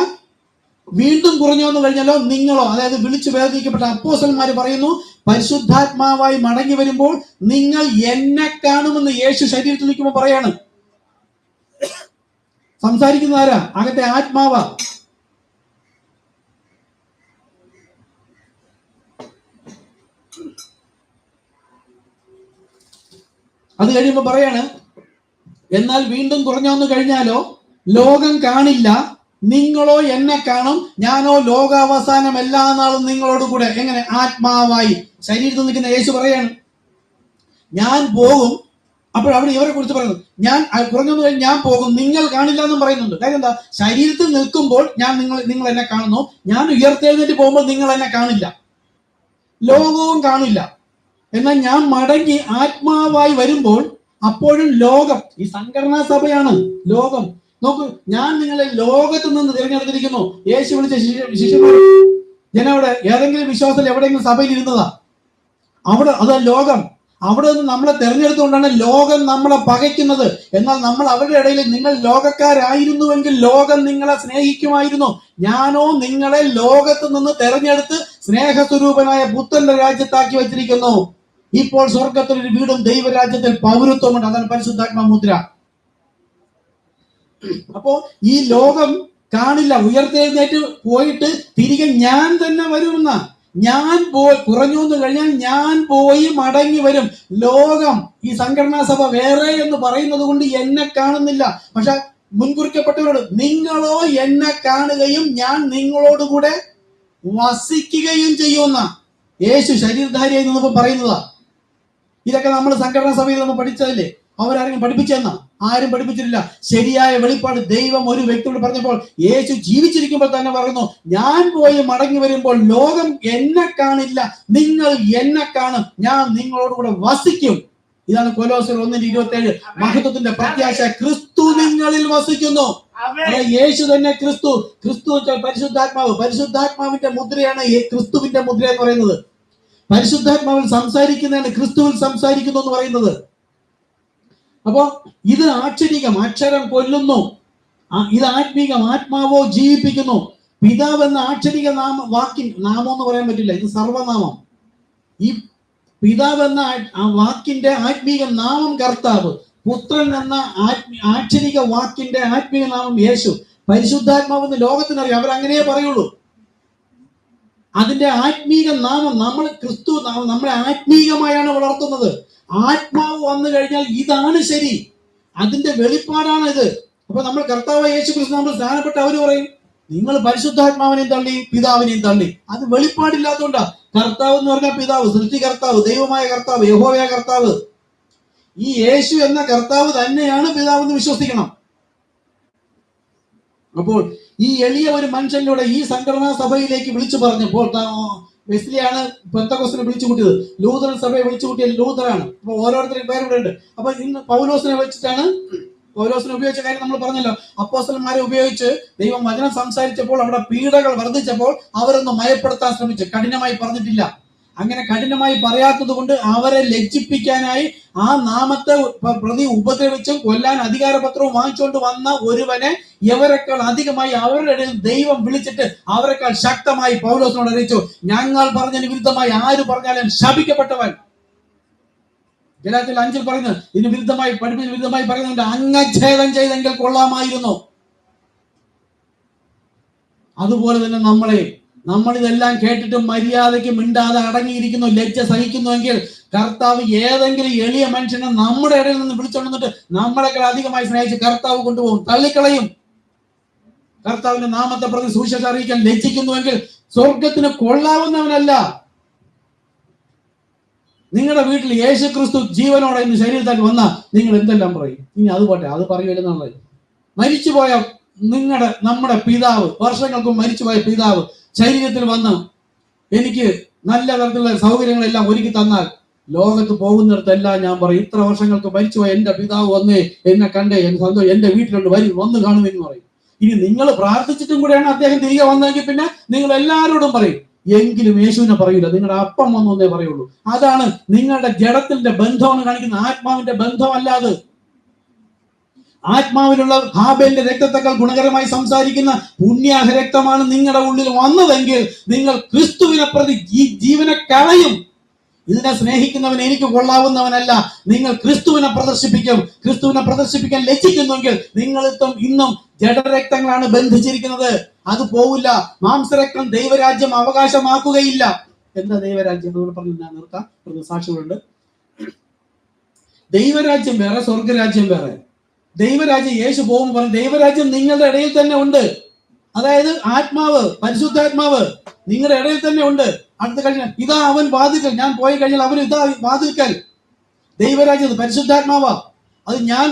വീണ്ടും കുറഞ്ഞോന്ന് കഴിഞ്ഞാലോ നിങ്ങളോ, അതായത് വിളിച്ചു വേർതിരിക്കപ്പെട്ട അപ്പോസ്തലന്മാർ പറയുന്നു, പരിശുദ്ധാത്മാവായി മടങ്ങി വരുമ്പോൾ നിങ്ങൾ എന്നെ കാണുമെന്ന് യേശു ശരീരത്തിൽ നിൽക്കുമ്പോൾ പറയാണ്. സംസാരിക്കുന്ന ആരാ? അകത്തെ ആത്മാവാ. അത് കഴിയുമ്പോ പറയാണ്, എന്നാൽ വീണ്ടും കുറഞ്ഞോന്ന് കഴിഞ്ഞാലോ ലോകം കാണില്ല, നിങ്ങളോ എന്നെ കാണും, ഞാനോ ലോകാവസാനം എല്ലാ നാളും നിങ്ങളോട് കൂടെ. എങ്ങനെ? ആത്മാവായി ശരീരത്തിൽ നിൽക്കുന്ന യേശു പറയാണ്, ഞാൻ പോകും. അപ്പോൾ അവിടെ ഇവരെ കുറിച്ച് പറയുന്നത്, ഞാൻ കുറഞ്ഞൊന്നു കഴിഞ്ഞ് ഞാൻ പോകും, നിങ്ങൾ കാണില്ല എന്നും പറയുന്നുണ്ട്. കാര്യം എന്താ? ശരീരത്തിൽ നിൽക്കുമ്പോൾ നിങ്ങൾ എന്നെ കാണുന്നു, ഞാൻ ഉയർത്തെഴുന്നേറ്റ് പോകുമ്പോൾ നിങ്ങൾ എന്നെ കാണില്ല, ലോകവും കാണില്ല. എന്നാൽ ഞാൻ മടങ്ങി ആത്മാവായി വരുമ്പോൾ അപ്പോഴും ലോകം, ഈ സംഘടനാ സഭയാണ് ലോകം. നോക്കൂ, ഞാൻ നിങ്ങളെ ലോകത്ത് നിന്ന് തിരഞ്ഞെടുത്തിരിക്കുന്നു. യേശു വിളിച്ച ശിഷ്യന്മാർ ജനവിടെ ഏതെങ്കിലും വിശ്വാസത്തിൽ എവിടെയെങ്കിലും സഭയിൽ ഇരുന്നതാ? അവിടെ അതാ ലോകം. അവിടെ നിന്ന് നമ്മളെ തെരഞ്ഞെടുത്തുകൊണ്ടാണ് ലോകം നമ്മളെ പകയ്ക്കുന്നത്. എന്നാൽ നമ്മൾ അവരുടെ ഇടയിൽ, നിങ്ങൾ ലോകക്കാരായിരുന്നുവെങ്കിൽ ലോകം നിങ്ങളെ സ്നേഹിക്കുമായിരുന്നു. ഞാനോ നിങ്ങളെ ലോകത്ത് നിന്ന് തെരഞ്ഞെടുത്ത് സ്നേഹസ്വരൂപനായ പുത്രന്റെ രാജ്യത്താക്കി വെച്ചിരിക്കുന്നു. ഇപ്പോൾ സ്വർഗത്തിൽ ഒരു വീടും ദൈവരാജ്യത്തിൽ പൗരത്വമുണ്ട്. അതാണ് പരിശുദ്ധാത്മ മുദ്ര. അപ്പോ ഈ ലോകം കാണില്ല. ഉയർത്തെഴുന്നേറ്റ് പോയിട്ട് തിരികെ ഞാൻ തന്നെ വരുമെന്ന, ഞാൻ കുറഞ്ഞു എന്ന് കഴിഞ്ഞാൽ ഞാൻ പോയി മടങ്ങി വരും. ലോകം, ഈ സംഘടനാ സഭ വേറെ എന്ന് പറയുന്നത് കൊണ്ട് എന്നെ കാണുന്നില്ല. പക്ഷെ മുൻകുറിക്കപ്പെട്ടവരോട്, നിങ്ങളോ എന്നെ കാണുകയും ഞാൻ നിങ്ങളോടുകൂടെ വസിക്കുകയും ചെയ്യുന്ന യേശു ശരീരധാരിയായി നിന്നപ്പോൾ പറയുന്നതാ. ഇതൊക്കെ നമ്മൾ സംഘടനാ സഭയിൽ നമ്മൾ പഠിച്ചതല്ലേ? അവരാരെങ്കിലും പഠിപ്പിച്ചെന്നാ? ആരും പഠിപ്പിച്ചിട്ടില്ല. ശരിയായ വെളിപ്പാട് ദൈവം ഒരു വ്യക്തിയോട് പറഞ്ഞപ്പോൾ യേശു ജീവിച്ചിരിക്കുമ്പോൾ തന്നെ പറയുന്നു, ഞാൻ പോയി മടങ്ങി വരുമ്പോൾ ലോകം എന്നെ കാണില്ല, നിങ്ങൾ എന്നെ കാണും, ഞാൻ നിങ്ങളോടുകൂടെ വസിക്കും. ഇതാണ് കൊലോസ്യർ 1:27. മഹത്വത്തിന്റെ പ്രത്യാശ ക്രിസ്തു നിങ്ങളിൽ വസിക്കുന്നു. യേശു തന്നെ ക്രിസ്തു. ക്രിസ്തു പരിശുദ്ധാത്മാവ്. പരിശുദ്ധാത്മാവിന്റെ മുദ്രയാണ് ക്രിസ്തുവിന്റെ മുദ്ര എന്ന് പറയുന്നത്. പരിശുദ്ധാത്മാവിൽ സംസാരിക്കുന്നതാണ് ക്രിസ്തുവിൽ സംസാരിക്കുന്നു എന്ന് പറയുന്നത്. അപ്പോ ഇത് ആക്ഷരികം, അക്ഷരം കൊല്ലുന്നു. ഇത് ആത്മീകം, ആത്മാവോ ജീവിപ്പിക്കുന്നു. പിതാവ് എന്ന ആക്ഷരിക നാമം എന്ന് പറയാൻ പറ്റില്ല, ഇത് സർവനാമം. ഈ പിതാവ് എന്ന വാക്കിന്റെ ആത്മീക നാമം കർത്താവ്, പുത്രൻ എന്ന ആക്ഷരിക വാക്കിന്റെ ആത്മീക നാമം യേശു, പരിശുദ്ധാത്മാവെന്ന് ലോകത്തിനറിയാം. അവരങ്ങനെയേ പറയുള്ളൂ. അതിന്റെ ആത്മീക നാമം നമ്മൾ ക്രിസ്തു നമ്മളെ ആത്മീകമായാണ് വളർത്തുന്നത്. ആത്മാവ് വന്നു കഴിഞ്ഞാൽ ഇതാണ് ശരി, അതിന്റെ വെളിപ്പാടാണ് ഇത്. അപ്പൊ നമ്മൾ കർത്താവ് യേശു ക്രിസ്തു നമ്മൾ സ്ഥാനപ്പെട്ട അവര് പറയും, നിങ്ങൾ പരിശുദ്ധാത്മാവിനെയും തള്ളി പിതാവിനെയും തള്ളി. അത് വെളിപ്പാടില്ലാത്തതുകൊണ്ടാ. കർത്താവ് എന്ന് പറഞ്ഞാൽ പിതാവ്, സൃഷ്ടികർത്താവ്, ദൈവമായ കർത്താവ്, യഹോവയായ കർത്താവ്. ഈ യേശു എന്ന കർത്താവ് തന്നെയാണ് പിതാവ് എന്ന് വിശ്വസിക്കണം. അപ്പോൾ ഈ എളിയ ഒരു മനുഷ്യനിലൂടെ ഈ സംഘടനാ സഭയിലേക്ക് വിളിച്ചു പറഞ്ഞപ്പോൾ, വെസ്ലിയാണ് പെന്തക്കോസ്തിനെ വിളിച്ചു കൂട്ടിയത്, ലൂതറൻ സഭയെ വിളിച്ചു കൂട്ടിയത് ലൂതറാണ്. അപ്പൊ ഓരോരുത്തരും പേരിവിടെ ഉണ്ട്. അപ്പൊ ഇന്ന് പൗലോസിനെ വെച്ചിട്ടാണ്, പൗലോസിനെ ഉപയോഗിച്ച കാര്യം നമ്മൾ പറഞ്ഞല്ലോ. അപ്പോസ്തലന്മാരെ ഉപയോഗിച്ച് ദൈവം വചനം സംസാരിച്ചപ്പോൾ അവിടെ പീഡകൾ വർദ്ധിച്ചപ്പോൾ അവരൊന്ന് മയപ്പെടുത്താൻ ശ്രമിച്ചു. കഠിനമായി പറഞ്ഞിട്ടില്ല. അങ്ങനെ കഠിനമായി പറയാത്തത് കൊണ്ട് അവരെ ലജ്ജിപ്പിക്കാനായി ആ നാമത്തെ പ്രതി ഉപദ്രവിച്ചും കൊല്ലാൻ അധികാരപത്രവും വാങ്ങിച്ചുകൊണ്ട് വന്ന ഒരുവനെ ഇവരെക്കാൾ അധികമായി അവരുടെ ഇടയിൽ ദൈവം വിളിച്ചിട്ട് അവരെക്കാൾ ശക്തമായി പൗലോസിനോട് അറിയിച്ചു, ഞങ്ങൾ പറഞ്ഞതിന് വിരുദ്ധമായി ആര് പറഞ്ഞാലും ശപിക്കപ്പെട്ടവൻ. ഗലാത്യർ 5 പറയുന്നത്, ഇതിന് വിരുദ്ധമായി പഠിപ്പിന് വിരുദ്ധമായി പറയുന്നുണ്ട്, അംഗച്ഛേദം ചെയ്തെങ്കിൽ കൊള്ളാമായിരുന്നു. അതുപോലെ തന്നെ നമ്മളിതെല്ലാം കേട്ടിട്ട് മര്യാദയ്ക്ക് മിണ്ടാതെ അടങ്ങിയിരിക്കുന്നു, ലജ്ജ സഹിക്കുന്നുവെങ്കിൽ കർത്താവ് ഏതെങ്കിലും എളിയ മനുഷ്യനെ നമ്മുടെ ഇടയിൽ നിന്ന് വിളിച്ചുകൊണ്ടിട്ട് നമ്മളെക്കാൾ അധികമായി സ്നേഹിച്ച് കർത്താവ് കൊണ്ടുപോകും, തള്ളിക്കളയും. കർത്താവിന്റെ നാമത്തെ പ്രതി സുവിശേഷം അറിയിക്കാൻ ലജ്ജിക്കുന്നുവെങ്കിൽ സ്വർഗത്തിന് കൊള്ളാവുന്നവനല്ല. നിങ്ങളുടെ വീട്ടിൽ യേശു ക്രിസ്തു ജീവനോടെ ഇന്ന് ശരീരത്തിൽ വന്നാൽ നിങ്ങൾ എന്തെല്ലാം പറയും? ഇനി അത് പോട്ടെ, അത് പറയുമെന്നുള്ളത്. മരിച്ചുപോയ നമ്മുടെ പിതാവ്, വർഷങ്ങൾക്ക് മരിച്ചുപോയ പിതാവ് ശരീരത്തിൽ വന്ന് എനിക്ക് നല്ല തരത്തിലുള്ള സൗകര്യങ്ങളെല്ലാം ഒരുക്കി തന്നാൽ ലോകത്ത് പോകുന്നിടത്തെല്ലാം ഞാൻ പറയും, ഇത്ര വർഷങ്ങൾക്ക് മരിച്ചുപോയ എന്റെ പിതാവ് വന്നേ, എന്നെ കണ്ടേ, എന്റെ സന്തോഷം, എന്റെ വീട്ടിലുണ്ട്, വന്ന് കാണുമെന്ന് പറയും. ഇനി നിങ്ങൾ പ്രാർത്ഥിച്ചിട്ടും കൂടെയാണ് അദ്ദേഹം തിരികെ വന്നതെങ്കിൽ പിന്നെ നിങ്ങൾ എല്ലാവരോടും പറയും. എങ്കിലും യേശുവിനെ പറയൂല, നിങ്ങളുടെ അപ്പം വന്നേ പറയുള്ളൂ. അതാണ് നിങ്ങളുടെ ജഡത്തിന്റെ ബന്ധമാണ് കാണിക്കുന്ന, ആത്മാവിന്റെ ബന്ധമല്ലാതെ. ആത്മാവിലുള്ള ഹാബേലിന്റെ രക്തത്തെക്കാൾ ഗുണകരമായി സംസാരിക്കുന്ന പുണ്യാഹ രക്തമാണ് നിങ്ങളുടെ ഉള്ളിൽ വന്നതെങ്കിൽ നിങ്ങൾ ക്രിസ്തുവിനെ പ്രതി ജീവനെ കളയും. ഇതിനെ സ്നേഹിക്കുന്നവൻ എനിക്ക് കൊള്ളാവുന്നവനല്ല. നിങ്ങൾ ക്രിസ്തുവിനെ പ്രദർശിപ്പിക്കും. ക്രിസ്തുവിനെ പ്രദർശിപ്പിക്കാൻ ലജ്ജിക്കുന്നുവെങ്കിൽ നിങ്ങൾ ഇന്നും ജഡരക്തങ്ങളാണ് ബന്ധിച്ചിരിക്കുന്നത്. അത് പോവില്ല. മാംസരക്തം ദൈവരാജ്യം അവകാശമാക്കുകയില്ല. എന്താ ദൈവരാജ്യം എന്ന് പറഞ്ഞ് ഞാൻ നിർത്താം. സാക്ഷികളുണ്ട്. ദൈവരാജ്യം വേറെ, സ്വർഗരാജ്യം വേറെ. ദൈവരാജ്യം യേശു പോകുമ്പോൾ പറഞ്ഞു, ദൈവരാജ്യം നിങ്ങളുടെ ഇടയിൽ തന്നെ ഉണ്ട്. അതായത് ആത്മാവ്, പരിശുദ്ധാത്മാവ് നിങ്ങളുടെ ഇടയിൽ തന്നെ ഉണ്ട്. അടുത്ത കഴിഞ്ഞാൽ ഇതാ അവൻ വാതിൽക്കൽ, ഞാൻ പോയി കഴിഞ്ഞാൽ അവൻ ഇതാ വാതിൽക്കൽ. ദൈവരാജ്യം പരിശുദ്ധാത്മാവാ. അത് ഞാൻ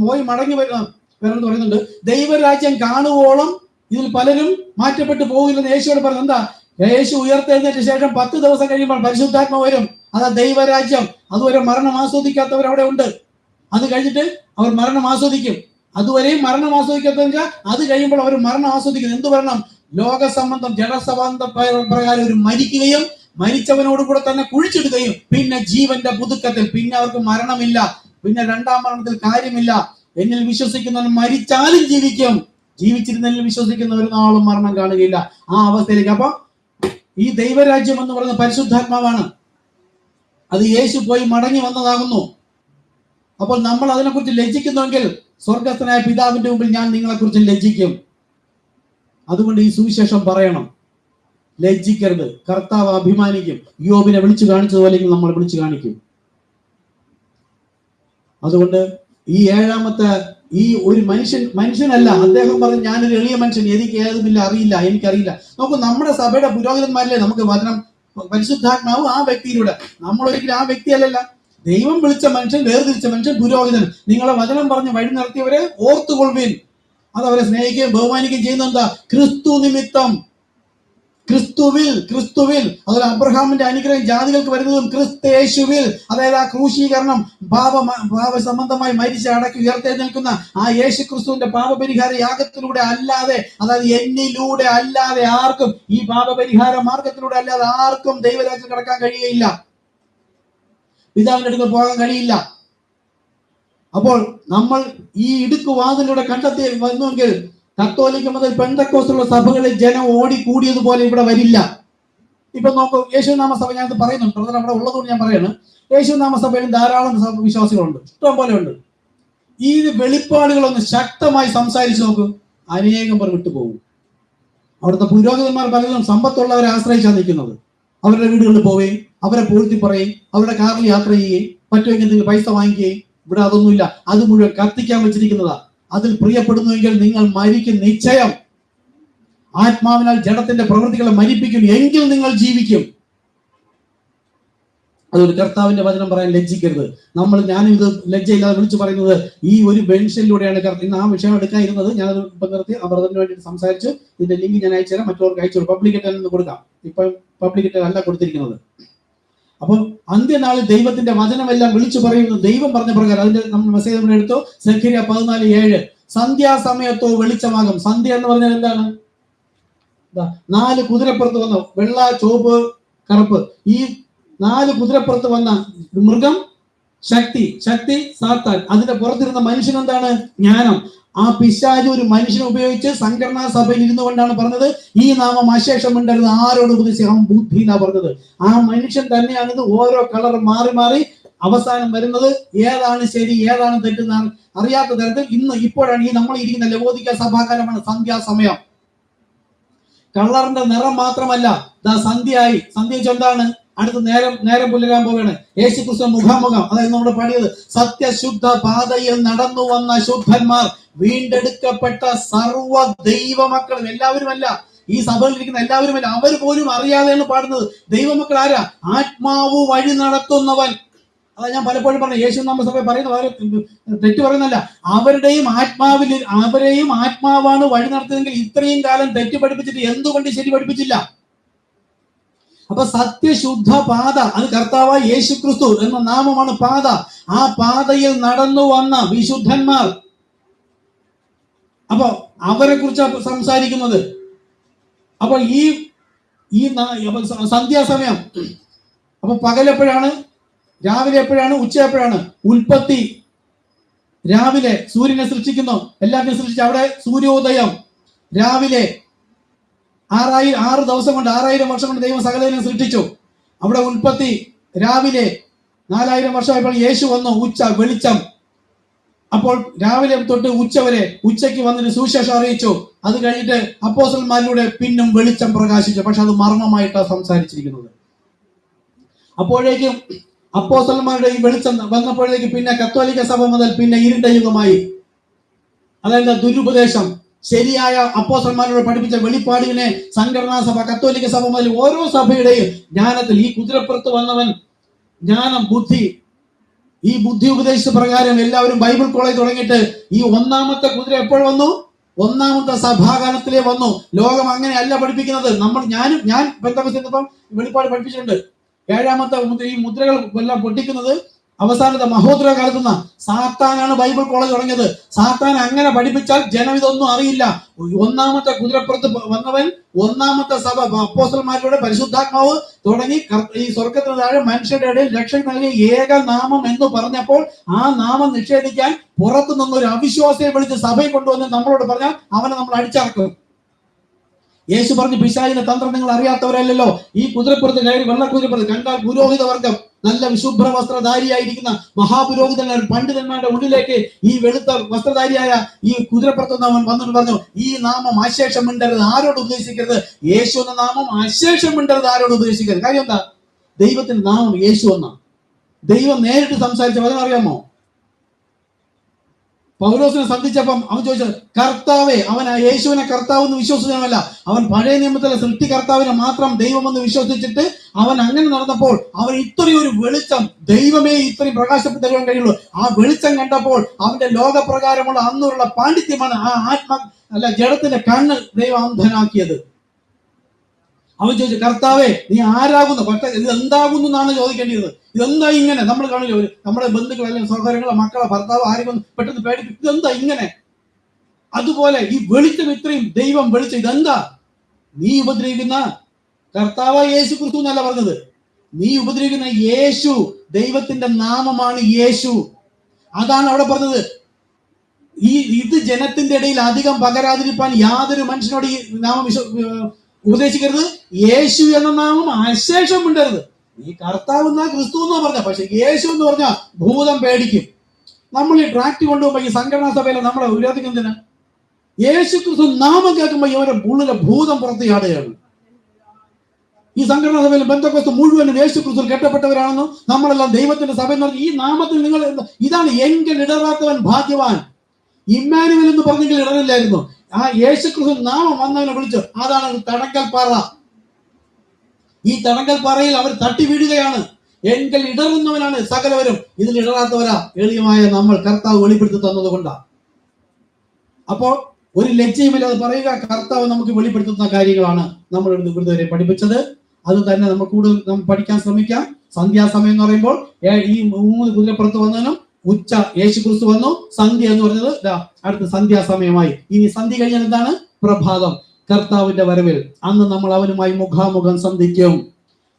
പോയി മടങ്ങി വരണമെന്ന് പറയുന്നുണ്ട്. ദൈവരാജ്യം കാണുവോളം ഇതിൽ പലരും മാറ്റപ്പെട്ടു പോകില്ലെന്ന് യേശുവോട് പറഞ്ഞു. എന്താ? യേശു ഉയർത്തെഴുന്നേറ്റ ശേഷം 10 ദിവസം കഴിയുമ്പോൾ പരിശുദ്ധാത്മാവ് വരും. അതാ ദൈവരാജ്യം. അതുവരെ മരണം ആസ്വദിക്കാത്തവർ അവിടെ ഉണ്ട്. അത് കഴിഞ്ഞിട്ട് അവർ മരണം ആസ്വദിക്കും. അതുവരെയും മരണം ആസ്വദിക്കാത്ത അത് കഴിയുമ്പോൾ അവർ മരണം ആസ്വദിക്കും. എന്ത് പറയണം? ലോകസംബന്ധം ജഡസംബന്ധ പ്രകാരം ഒരു മരിക്കുകയും മരിച്ചവനോട് കൂടെ തന്നെ കുഴിച്ചിടുകയും പിന്നെ ജീവന്റെ പുതുക്കത്തിൽ പിന്നെ അവർക്ക് മരണമില്ല, പിന്നെ രണ്ടാം മരണത്തിൽ കാര്യമില്ല. എന്നിൽ വിശ്വസിക്കുന്നവൻ മരിച്ചാലും ജീവിക്കും, ജീവിച്ചിരുന്നതിൽ വിശ്വസിക്കുന്ന ഒരു നാളും മരണം കാണുകയില്ല. ആ അവസ്ഥയിലേക്ക്. അപ്പൊ ഈ ദൈവരാജ്യം എന്ന് പറയുന്ന പരിശുദ്ധാത്മാവാണ്. അത് യേശു പോയി മടങ്ങി വന്നതാകുന്നു. അപ്പോൾ നമ്മൾ അതിനെക്കുറിച്ച് ലജ്ജിക്കുന്നുവെങ്കിൽ സ്വർഗസ്ഥനായ പിതാവിന്റെ മുമ്പിൽ ഞാൻ നിങ്ങളെക്കുറിച്ച് ലജ്ജിക്കും. അതുകൊണ്ട് ഈ സുവിശേഷം പറയണം. ലജ്ജിക്കരുത്. കർത്താവ് അഭിമാനിക്കും. യോബിനെ വിളിച്ചു കാണിച്ചതുപോലെ നമ്മൾ വിളിച്ചു കാണിക്കും. അതുകൊണ്ട് ഈ ഏഴാമത്തെ ഈ ഒരു മനുഷ്യനല്ല, അദ്ദേഹം പറഞ്ഞു ഞാനൊരു എളിയ മനുഷ്യൻ, എനിക്ക് ഏതുമില്ല, അറിയില്ല, എനിക്കറിയില്ല. നമുക്ക് നമ്മുടെ സഭയുടെ പുരോഹിതന്മാരിലെ നമുക്ക് വചനം പരിശുദ്ധാത്മാവ് ആ വ്യക്തിയിലൂടെ, നമ്മളൊരിക്കലും ആ വ്യക്തിയല്ലല്ല, ദൈവം വിളിച്ച മനുഷ്യൻ, വേർതിരിച്ച മനുഷ്യൻ, പുരോഹിതൻ. നിങ്ങളെ വചനം പറഞ്ഞ് വഴി നടത്തിയവരെ ഓർത്തുകൊള്ളുവിൻ. അത് അവരെ സ്നേഹിക്കുകയും ബഹുമാനിക്കുകയും ചെയ്യുന്ന എന്താ? ക്രിസ്തു നിമിത്തം. ക്രിസ്തുവിൽ അതുപോലെ അബ്രഹാമിന്റെ അനുഗ്രഹം ജാതികൾക്ക് വരുന്നതും ക്രിസ്തേശുവിൽ. അതായത് ആ ക്രൂശീകരണം, പാപ സംബന്ധമായി മരിച്ച് അടക്കി ഉയർത്തെഴുന്നേൽക്കുന്ന ആ യേശു ക്രിസ്തുവിന്റെ പാപപരിഹാര യാഗത്തിലൂടെ അല്ലാതെ, അതായത് എന്നിലൂടെ അല്ലാതെ ആർക്കും, ഈ പാപപരിഹാര മാർഗത്തിലൂടെ അല്ലാതെ ആർക്കും ദൈവരാജ്യത്തിൽ കടക്കാൻ കഴിയുകയില്ല, പിതാവിന്റെ അടുത്ത് പോകാൻ കഴിയില്ല. അപ്പോൾ നമ്മൾ ഈ ഇടുക്കുവാതിലൂടെ കണ്ടെത്തി വന്നുവെങ്കിൽ കത്തോലിക്ക മുതൽ പെന്തക്കോസ്തുള്ള സഭകളിൽ ജനം ഓടിക്കൂടിയതുപോലെ ഇവിടെ വരില്ല. ഇപ്പൊ നോക്കൂ, യേശുനാമ സഭ, ഞാനത് പറയുന്നുണ്ട്, ബ്രദർ അവിടെ ഉള്ളതുകൊണ്ട് ഞാൻ പറയാണ്. യേശുനാമ സഭയിൽ ധാരാളം വിശ്വാസികളുണ്ട്, ഇഷ്ടം പോലെ ഉണ്ട്. ഈ വെളിപ്പാടുകളൊന്ന് ശക്തമായി സംസാരിച്ചു നോക്കും, അനേകം പേർ വിട്ടുപോകും. അവിടുത്തെ പുരോഹിതന്മാർ പലരും സമ്പത്തുള്ളവരെ ആശ്രയിച്ചാണ് നിൽക്കുന്നത്. അവരുടെ വീടുകളിൽ പോവുകയും അവരെ പൂഴ്ത്തി പറയും, അവരുടെ കാറിൽ യാത്ര ചെയ്യുകയും പറ്റുമെങ്കിൽ എന്തെങ്കിലും പൈസ വാങ്ങിക്കുകയും. ഇവിടെ അതൊന്നുമില്ല, അത് മുഴുവൻ കത്തിക്കാൻ വെച്ചിരിക്കുന്നതാ. അതിൽ പ്രിയപ്പെടുന്നുവെങ്കിൽ നിങ്ങൾ മരിക്കും നിശ്ചയം. ആത്മാവിനാൽ ജഡത്തിന്റെ പ്രവൃത്തികളെ മരിപ്പിക്കും, എങ്കിൽ നിങ്ങൾ ജീവിക്കും. അതുകൊണ്ട് കർത്താവിന്റെ വചനം പറയാൻ ലജ്ജിക്കരുത്. ഞാനിത് ലജ്ജയില്ലാതെ വിളിച്ചു പറയുന്നത് ഈ ഒരു ബെൻഷനിലൂടെയാണ്. ഇന്ന് ആ വിഷയം എടുക്കാതിരുന്നത്, ഞാനത് ഇപ്പം നിർത്തി ആ ബ്രദറിന് വേണ്ടി സംസാരിച്ച് ഇതിന്റെ ലിങ്ക് ഞാൻ അയച്ചു തരാം, മറ്റുള്ളവർക്ക് അയച്ചു പബ്ലിക്കേറ്ററിൽ നിന്ന് കൊടുക്കാം. ഇപ്പം പബ്ലിക്കേറ്റർ അല്ല കൊടുത്തിരിക്കുന്നത്. അപ്പം അന്ത്യനാളിൽ ദൈവത്തിന്റെ വചനമെല്ലാം വിളിച്ചു പറയുന്നു. ദൈവം പറഞ്ഞ പ്രകാരം അതിന്റെ നമ്മൾ മെസ്സേജ് നമ്മൾ എടുത്തോ, സെഖര്യാ 14:7, സന്ധ്യാസമയത്തോ വെളിച്ചമാകും. സന്ധ്യ എന്ന് പറഞ്ഞാൽ എന്താണ്? 4 കുതിരപ്പുറത്ത് വന്ന വെള്ള, ചുവപ്പ്, കറുപ്പ്, ഈ 4 കുതിരപ്പുറത്ത് വന്ന മൃഗം ശക്തി സാത്താൻ. അതിന്റെ പുറത്തിരുന്ന മനുഷ്യൻ എന്താണ്? ജ്ഞാനം. ആ പിശാച് ഒരു മനുഷ്യനെ ഉപയോഗിച്ച് സംഘടനാ സഭയിൽ ഇരുന്നു കൊണ്ടാണ് പറഞ്ഞത്, ഈ നാമം അശേഷം ഉണ്ടരുത്, ആരോട് ഉപദേശിച്ച് അവൻ ബുദ്ധി എന്നാ പറഞ്ഞത്. ആ മനുഷ്യൻ തന്നെയാണിത്. ഓരോ കളർ മാറി മാറി അവസാനം വരുന്നത് ഏതാണ് ശരി ഏതാണ് തെറ്റെന്നാണ് അറിയാത്ത തരത്തിൽ ഇപ്പോഴാണ് ഈ നമ്മൾ ഇരിക്കുന്ന ലവോദിക്ക സഭാകാലമാണ് സന്ധ്യാസമയം. കളറിന്റെ നിറം മാത്രമല്ല, സന്ധ്യയായി. സന്ധ്യ എന്താണ്? അടുത്ത് നേരം പുലരാൻ പോവുകയാണ്. യേശു ക്രിസ്തു മുഖാമുഖം, അതായത് നമ്മൾ പാടിയത്, സത്യശുദ്ധ പാതയിൽ നടന്നു വന്ന ശുദ്ധന്മാർ, വീണ്ടെടുക്കപ്പെട്ട സർവ്വ ദൈവമക്കളും. എല്ലാവരുമല്ല, ഈ സഭയിൽ ഇരിക്കുന്ന എല്ലാവരുമല്ല, അവർ പോലും അറിയാതെയാണ് പാടുന്നത്. ദൈവമക്കൾ ആരാ? ആത്മാവ് വഴി നടത്തുന്നവൻ. അതാ ഞാൻ പലപ്പോഴും പറഞ്ഞു, യേശു നാമ സഭ പറയുന്ന തെറ്റ് പറയുന്നല്ല, അവരെയും ആത്മാവാണ് വഴി നടത്തുന്നതെങ്കിൽ ഇത്രയും കാലം തെറ്റ് പഠിപ്പിച്ചിട്ട് എന്തുകൊണ്ട് ശരി പഠിപ്പിച്ചില്ല? അപ്പൊ സത്യശുദ്ധ പാത, അത് കർത്താവായ യേശു ക്രിസ്തു എന്ന നാമമാണ് പാത. ആ പാതയിൽ നടന്നു വന്ന വിശുദ്ധന്മാർ. അപ്പൊ അവരെ കുറിച്ച് സംസാരിക്കുന്നത്. അപ്പൊ ഈ സന്ധ്യാസമയം, അപ്പൊ പകലെപ്പോഴാണ്? രാവിലെ എപ്പോഴാണ്? ഉച്ച എപ്പോഴാണ്? ഉൽപ്പത്തി രാവിലെ സൂര്യനെ സൃഷ്ടിക്കുന്നു, എല്ലാത്തിനും സൃഷ്ടിച്ചു. അവിടെ സൂര്യോദയം രാവിലെ 6 ദിവസം കൊണ്ട് 6000 വർഷം കൊണ്ട് ദൈവം സകലതിനെ സൃഷ്ടിച്ചു. അവിടെ ഉൽപ്പത്തി രാവിലെ 4000 വർഷമായപ്പോൾ യേശു വന്നു, വെളിച്ചം. അപ്പോൾ രാവിലെ തൊട്ട് ഉച്ച വരെ, ഉച്ചയ്ക്ക് വന്നിട്ട് സുവിശേഷം അറിയിച്ചു. അത് കഴിഞ്ഞിട്ട് അപ്പോസ്തലന്മാരിലൂടെ പിന്നും വെളിച്ചം പ്രകാശിച്ചു. പക്ഷെ അത് മർമ്മമായിട്ടാണ് സംസാരിച്ചിരിക്കുന്നത്. അപ്പോഴേക്കും അപ്പോസ്തലന്മാരുടെ ഈ വെളിച്ചം വന്നപ്പോഴേക്ക് പിന്നെ കത്തോലിക്ക സഭ മുതൽ പിന്നെ ഇരുണ്ട യുഗമായി. അതായത് ദുരുപദേശം. ശരിയായ അപ്പോസ്തലന്മാരോട് പഠിപ്പിച്ച വെളിപ്പാടിനെ സംഘടനാ സഭ, കത്തോലിക്ക സഭ മുതൽ ഓരോ സഭയുടെയും ജ്ഞാനത്തിൽ ഈ കുതിരപ്പുറത്ത് വന്നവൻ ജ്ഞാനം, ബുദ്ധി, ഈ ബുദ്ധി ഉപദേശിച്ച പ്രകാരം എല്ലാവരും ബൈബിൾ കോളേജ് തുടങ്ങിയിട്ട് ഈ ഒന്നാമത്തെ കുതിര എപ്പോൾ വന്നു? ഒന്നാമത്തെ സഭാകാലത്തിലേ വന്നു. ലോകം അങ്ങനെയല്ല പഠിപ്പിക്കുന്നത്. ഞാൻ ബന്ധപ്പെട്ടപ്പം വെളിപ്പാട് പഠിപ്പിച്ചിട്ടുണ്ട്. 7ാമത്തെ ഈ മുദ്രകൾ എല്ലാം പൊട്ടിക്കുന്നത് അവസാനത്തെ മഹോദര കാലത്തുന്ന സാത്താനാണ് ബൈബിൾ കോളേജ് തുടങ്ങിയത്. സാത്താൻ അങ്ങനെ പഠിപ്പിച്ചാൽ ജനം ഇതൊന്നും അറിയില്ല. ഒന്നാമത്തെ കുതിരപ്പുറത്ത് വന്നവൻ, ഒന്നാമത്തെ സഭ, അപ്പോസ്തലന്മാരുടെ പരിശുദ്ധാത്മാവ് തുടങ്ങി ഈ സ്വർഗത്തിന് താഴെ മനുഷ്യരുടെ ഇടയിൽ രക്ഷ നൽകിയ ഏക നാമം എന്ന് പറഞ്ഞപ്പോൾ ആ നാമം നിഷേധിക്കാൻ പുറത്തു നിന്നൊരു അവിശ്വാസിയെ വിളിച്ച് സഭയിൽ കൊണ്ടുവന്ന് നമ്മളോട് പറഞ്ഞാൽ അവനെ നമ്മൾ അടിച്ചറക്കും. യേശു പറഞ്ഞു, പിശാചിന്റെ തന്ത്രം നിങ്ങൾ അറിയാത്തവരല്ലോ. ഈ കുതിരപ്പുറത്ത് കയറി, വെള്ള കുതിരപ്പുറത്ത് കണ്ടാൽ പുരോഹിത വർഗം, നല്ല വിശുഭ്ര വസ്ത്രധാരിയായിരിക്കുന്ന മഹാപുരോഹിതന്മാർ പണ്ഡിതന്മാരുടെ ഉള്ളിലേക്ക് ഈ വെളുത്ത വസ്ത്രധാരിയായ ഈ കുതിരപ്പുറത്തുനിന്ന് അവൻ വന്നിട്ട് പറഞ്ഞു, ഈ നാമം അശേഷം മിണ്ടരുത്, ആരോട് ഉപദേശിക്കരുത്. യേശു എന്ന നാമം അശേഷം മിണ്ടരുത്, ആരോട് ഉപദേശിക്കരുത്. കാര്യം എന്താ? ദൈവത്തിന്റെ നാമം യേശു എന്നാ. ദൈവം നേരിട്ട് സംസാരിച്ച വചനം അറിയാമോ? പൗലോസിനെ സന്ധിച്ചപ്പം അവൻ ചോദിച്ചത്, കർത്താവേ, അവൻ ആ യേശുവിനെ കർത്താവ് എന്ന് വിശ്വസിച്ചവനല്ല, അവൻ പഴയ നിയമത്തിലെ സൃഷ്ടി കർത്താവിനെ മാത്രം ദൈവമെന്ന് വിശ്വസിച്ചിട്ട് അവൻ അങ്ങനെ നടന്നപ്പോൾ അവൻ ഇത്രയും ഒരു വെളിച്ചം, ദൈവമേ ഇത്രയും പ്രകാശപ്പെട്ടു തരുവാൻ കഴിയുള്ളൂ. ആ വെളിച്ചം കണ്ടപ്പോൾ അവന്റെ ലോകപ്രകാരമുള്ള അന്നുള്ള പാണ്ഡിത്യമാണ് ആ ജഡത്തിന്റെ കണ്ണ് ദൈവം അന്ധനാക്കിയത്. അവൻ ചോദിച്ചു, കർത്താവേ നീ ആരാകുന്നു? പക്ഷെ ഇത് എന്താകുന്നു എന്നാണ് ചോദിക്കേണ്ടത്. ഇതെന്താ ഇങ്ങനെ? നമ്മൾ കാണില്ല, നമ്മുടെ ബന്ധുക്കൾ അല്ലെങ്കിൽ സഹോദരങ്ങളോ മക്കളോ ഭർത്താവ് ആരെങ്കിലും പെട്ടെന്ന് പേടിപ്പിക്കും, ഇതെന്താ ഇങ്ങനെ? അതുപോലെ ഈ വെളിച്ചം, ഇത്രയും ദൈവം വെളിച്ചം, ഇതെന്താ? നീ ഉപദ്രവിക്കുന്ന കർത്താവ് യേശു ക്രിസ്തു എന്നല്ല പറഞ്ഞത്, നീ ഉപദ്രവിക്കുന്ന യേശു, ദൈവത്തിന്റെ നാമമാണ് യേശു. അതാണ് അവിടെ പറഞ്ഞത്. ഇത് ജനത്തിന്റെ ഇടയിൽ അധികം പകരാതിരിക്കാൻ യാതൊരു മനുഷ്യനോട് ഈ നാമം ഉപദേശിക്കരുത്. യേശു എന്ന നാമം അശേഷം മിണ്ടരുത്. ഈ കർത്താവ് എന്നാ ക്രിസ്തു എന്നാ പറഞ്ഞ, പക്ഷെ യേശു എന്ന് പറഞ്ഞ ഭൂതം പേടിക്കും. നമ്മൾ ഈ ട്രാക്ട് കൊണ്ടുപോകുമ്പോ ഈ സംഘടനാ സഭയിലെ നമ്മളെ വിരോധിക്കുന്നതിന് യേശു ക്രിസ്തു നാമം കേൾക്കുമ്പോ ഇവരെ ഉള്ളിലെ ഭൂതം പുറത്ത് ചാടുകയാണ്. ഈ സംഘടനാ സഭയിൽ ബന്ധക്കോസ്ത് മുഴുവനും യേശു ക്രിസ്തു കെട്ടപ്പെട്ടവരാണെന്നും നമ്മളെല്ലാം ദൈവത്തിന്റെ സഭ എന്ന് പറഞ്ഞ് ഈ നാമത്തിൽ നിങ്ങൾ, ഇതാണ് എങ്കിൽ ഇടറാത്തവൻ ഭാഗ്യവാൻ. ഇമ്മാനുവൽ എന്ന് പറഞ്ഞെങ്കിൽ ഇടറില്ലായിരുന്നു. ആ യേശു ക്രിസ്തു നാമം വന്നവനെ വിളിച്ചു. അതാണ് തടങ്കൽ പാറ. ഈ തടങ്കൽ പാറയിൽ അവർ തട്ടി വീഴുകയാണ്. എങ്കിൽ ഇടറുന്നവനാണ് സകലവരും, ഇതിൽ ഇടറാത്തവരാ എളിയമായ നമ്മൾ കർത്താവ് വെളിപ്പെടുത്തി തന്നത് കൊണ്ടാ. അപ്പോൾ ഒരു ലജ്ജയുമില്ലാതെ പറയുക, കർത്താവ് നമുക്ക് വെളിപ്പെടുത്തുന്ന കാര്യങ്ങളാണ് നമ്മൾ ഇവിടുത്തെ പഠിപ്പിച്ചത്. അത് തന്നെ നമ്മൾ കൂടുതൽ പഠിക്കാൻ ശ്രമിക്കാം. സന്ധ്യാസമയം എന്ന് പറയുമ്പോൾ ഈ 3 കുതിരപ്പുറത്ത് വന്നതിനും ഉച്ച യേശു ക്രിസ്തു വന്നു. സന്ധ്യ എന്ന് പറഞ്ഞത് അടുത്ത സന്ധ്യാസമയമായി. ഇനി സന്ധ്യ കഴിഞ്ഞാൽ എന്താണ്? പ്രഭാതം, കർത്താവിന്റെ വരവിൽ. അന്ന് നമ്മൾ അവനുമായി മുഖാമുഖം സന്ധിക്കും.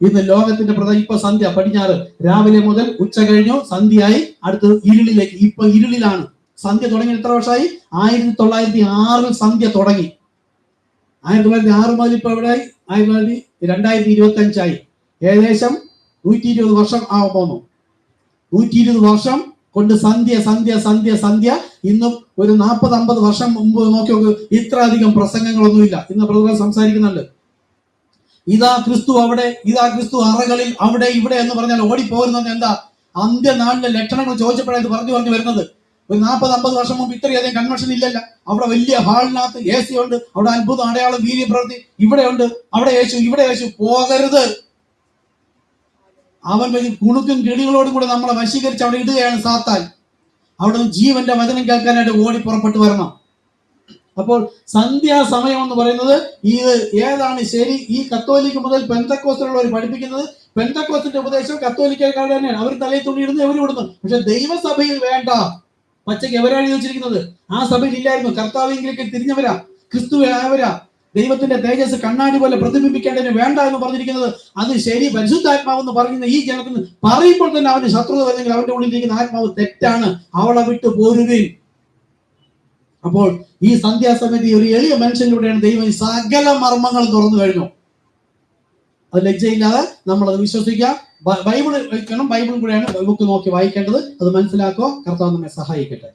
ഇന്ന് ലോകത്തിന്റെ ഇപ്പൊ സന്ധ്യ പടിഞ്ഞാറ്, രാവിലെ മുതൽ ഉച്ച കഴിഞ്ഞു സന്ധ്യയായി. അടുത്ത് ഇരുളിലേക്ക്. ഇപ്പൊ ഇരുളിലാണ്. സന്ധ്യ തുടങ്ങി എത്ര വർഷമായി? 1906 സന്ധ്യ തുടങ്ങി. 1906 മുതൽ ഇപ്പൊ എവിടെയായി? 2025 ഏകദേശം 120 വർഷം ആവാൻ പോകുന്നു. 120 വർഷം കൊണ്ട് സന്ധ്യ സന്ധ്യ സന്ധ്യ സന്ധ്യ. ഇന്നും ഒരു 40-50 വർഷം മുമ്പ് നോക്കി ഇത്ര അധികം പ്രസംഗങ്ങളൊന്നുമില്ല. ഇന്ന് പ്രധാനം സംസാരിക്കുന്നുണ്ട്, ഇതാ ക്രിസ്തു അവിടെ, ഇതാ ക്രിസ്തു അറകളിൽ, അവിടെ ഇവിടെ എന്ന് പറഞ്ഞാൽ ഓടിപ്പോകുന്നത് എന്താ? അന്ത്യനാളിലെ ലക്ഷണങ്ങൾ ചോദിച്ചപ്പോഴാണ് ഇത് പറഞ്ഞു വരുന്നത്. ഒരു 40-50 വർഷം മുമ്പ് ഇത്രയധികം കൺവെൻഷൻ ഇല്ലല്ല. അവിടെ വലിയ ഹാളിനകത്ത് AC ഉണ്ട്, അവിടെ അത്ഭുതം, അടയാളം, വീര്യം, പ്രവൃത്തി ഇവിടെ ഉണ്ട്. അവിടെ യേശു, ഇവിടെ യേശു. പോകരുത്. അവൻ കുണുക്കും കിളികളോടും കൂടെ നമ്മളെ വശീകരിച്ച് അവിടെ ഇടുകയാണ് സാത്താൻ. അവിടെ നിന്ന് ജീവന്റെ വചനം കേൾക്കാനായിട്ട് ഓടി പുറപ്പെട്ടു വരണം. അപ്പോൾ സന്ധ്യാസമയം എന്ന് പറയുന്നത് ഇത് ഏതാണ് ശരി? ഈ കത്തോലിക്ക മുതൽ പെന്തക്കോസ്തിലുള്ളവർ പഠിപ്പിക്കുന്നത്, പെന്തക്കോസ്തിന്റെ ഉപദേശം കത്തോലിക്കക്കാരുടെ തന്നെയാണ്. അവർ തലയിൽ തുണിയിടുന്നു, എവര് വിടുന്നു. പക്ഷെ ദൈവസഭയിൽ വേണ്ട. പച്ചയ്ക്ക് എവരാണ് ചോദിച്ചിരിക്കുന്നത്? ആ സഭയിൽ ഇല്ലായിരുന്നു. കർത്താവിലേക്ക് തിരിഞ്ഞവരാ, ക്രിസ്തു ആയവരാ. ദൈവത്തിന്റെ തേജസ് കണ്ണാടി പോലെ പ്രതിബിംബിക്കേണ്ടതിന് വേണ്ട എന്ന് പറഞ്ഞിരിക്കുന്നത്. അത് ശരി, പരിശുദ്ധാത്മാവെന്ന് പറയുന്ന ഈ ജനത്തിന് പറയുമ്പോൾ തന്നെ അവന് ശത്രുത വരുന്നെങ്കിൽ അവന്റെ ഉള്ളിലിരിക്കുന്ന ആത്മാവ് തെറ്റാണ്. അവളെ വിട്ട് പോരുകയും. അപ്പോൾ ഈ സന്ധ്യാസമിതി ഒരു എളിയ മനുഷ്യനിലൂടെയാണ് ദൈവം സകല മർമ്മങ്ങൾ തുറന്നു കഴിഞ്ഞു. അത് ലജ്ജയില്ലാതെ നമ്മളത് വിശ്വസിക്കാം. ബൈബിൾ വയ്ക്കണം. ബൈബിൾ കൂടെയാണ് ബുക്ക് നോക്കി വായിക്കേണ്ടത്. അത് മനസ്സിലാക്കുക. കർത്താവ് നമ്മെ സഹായിക്കട്ടെ.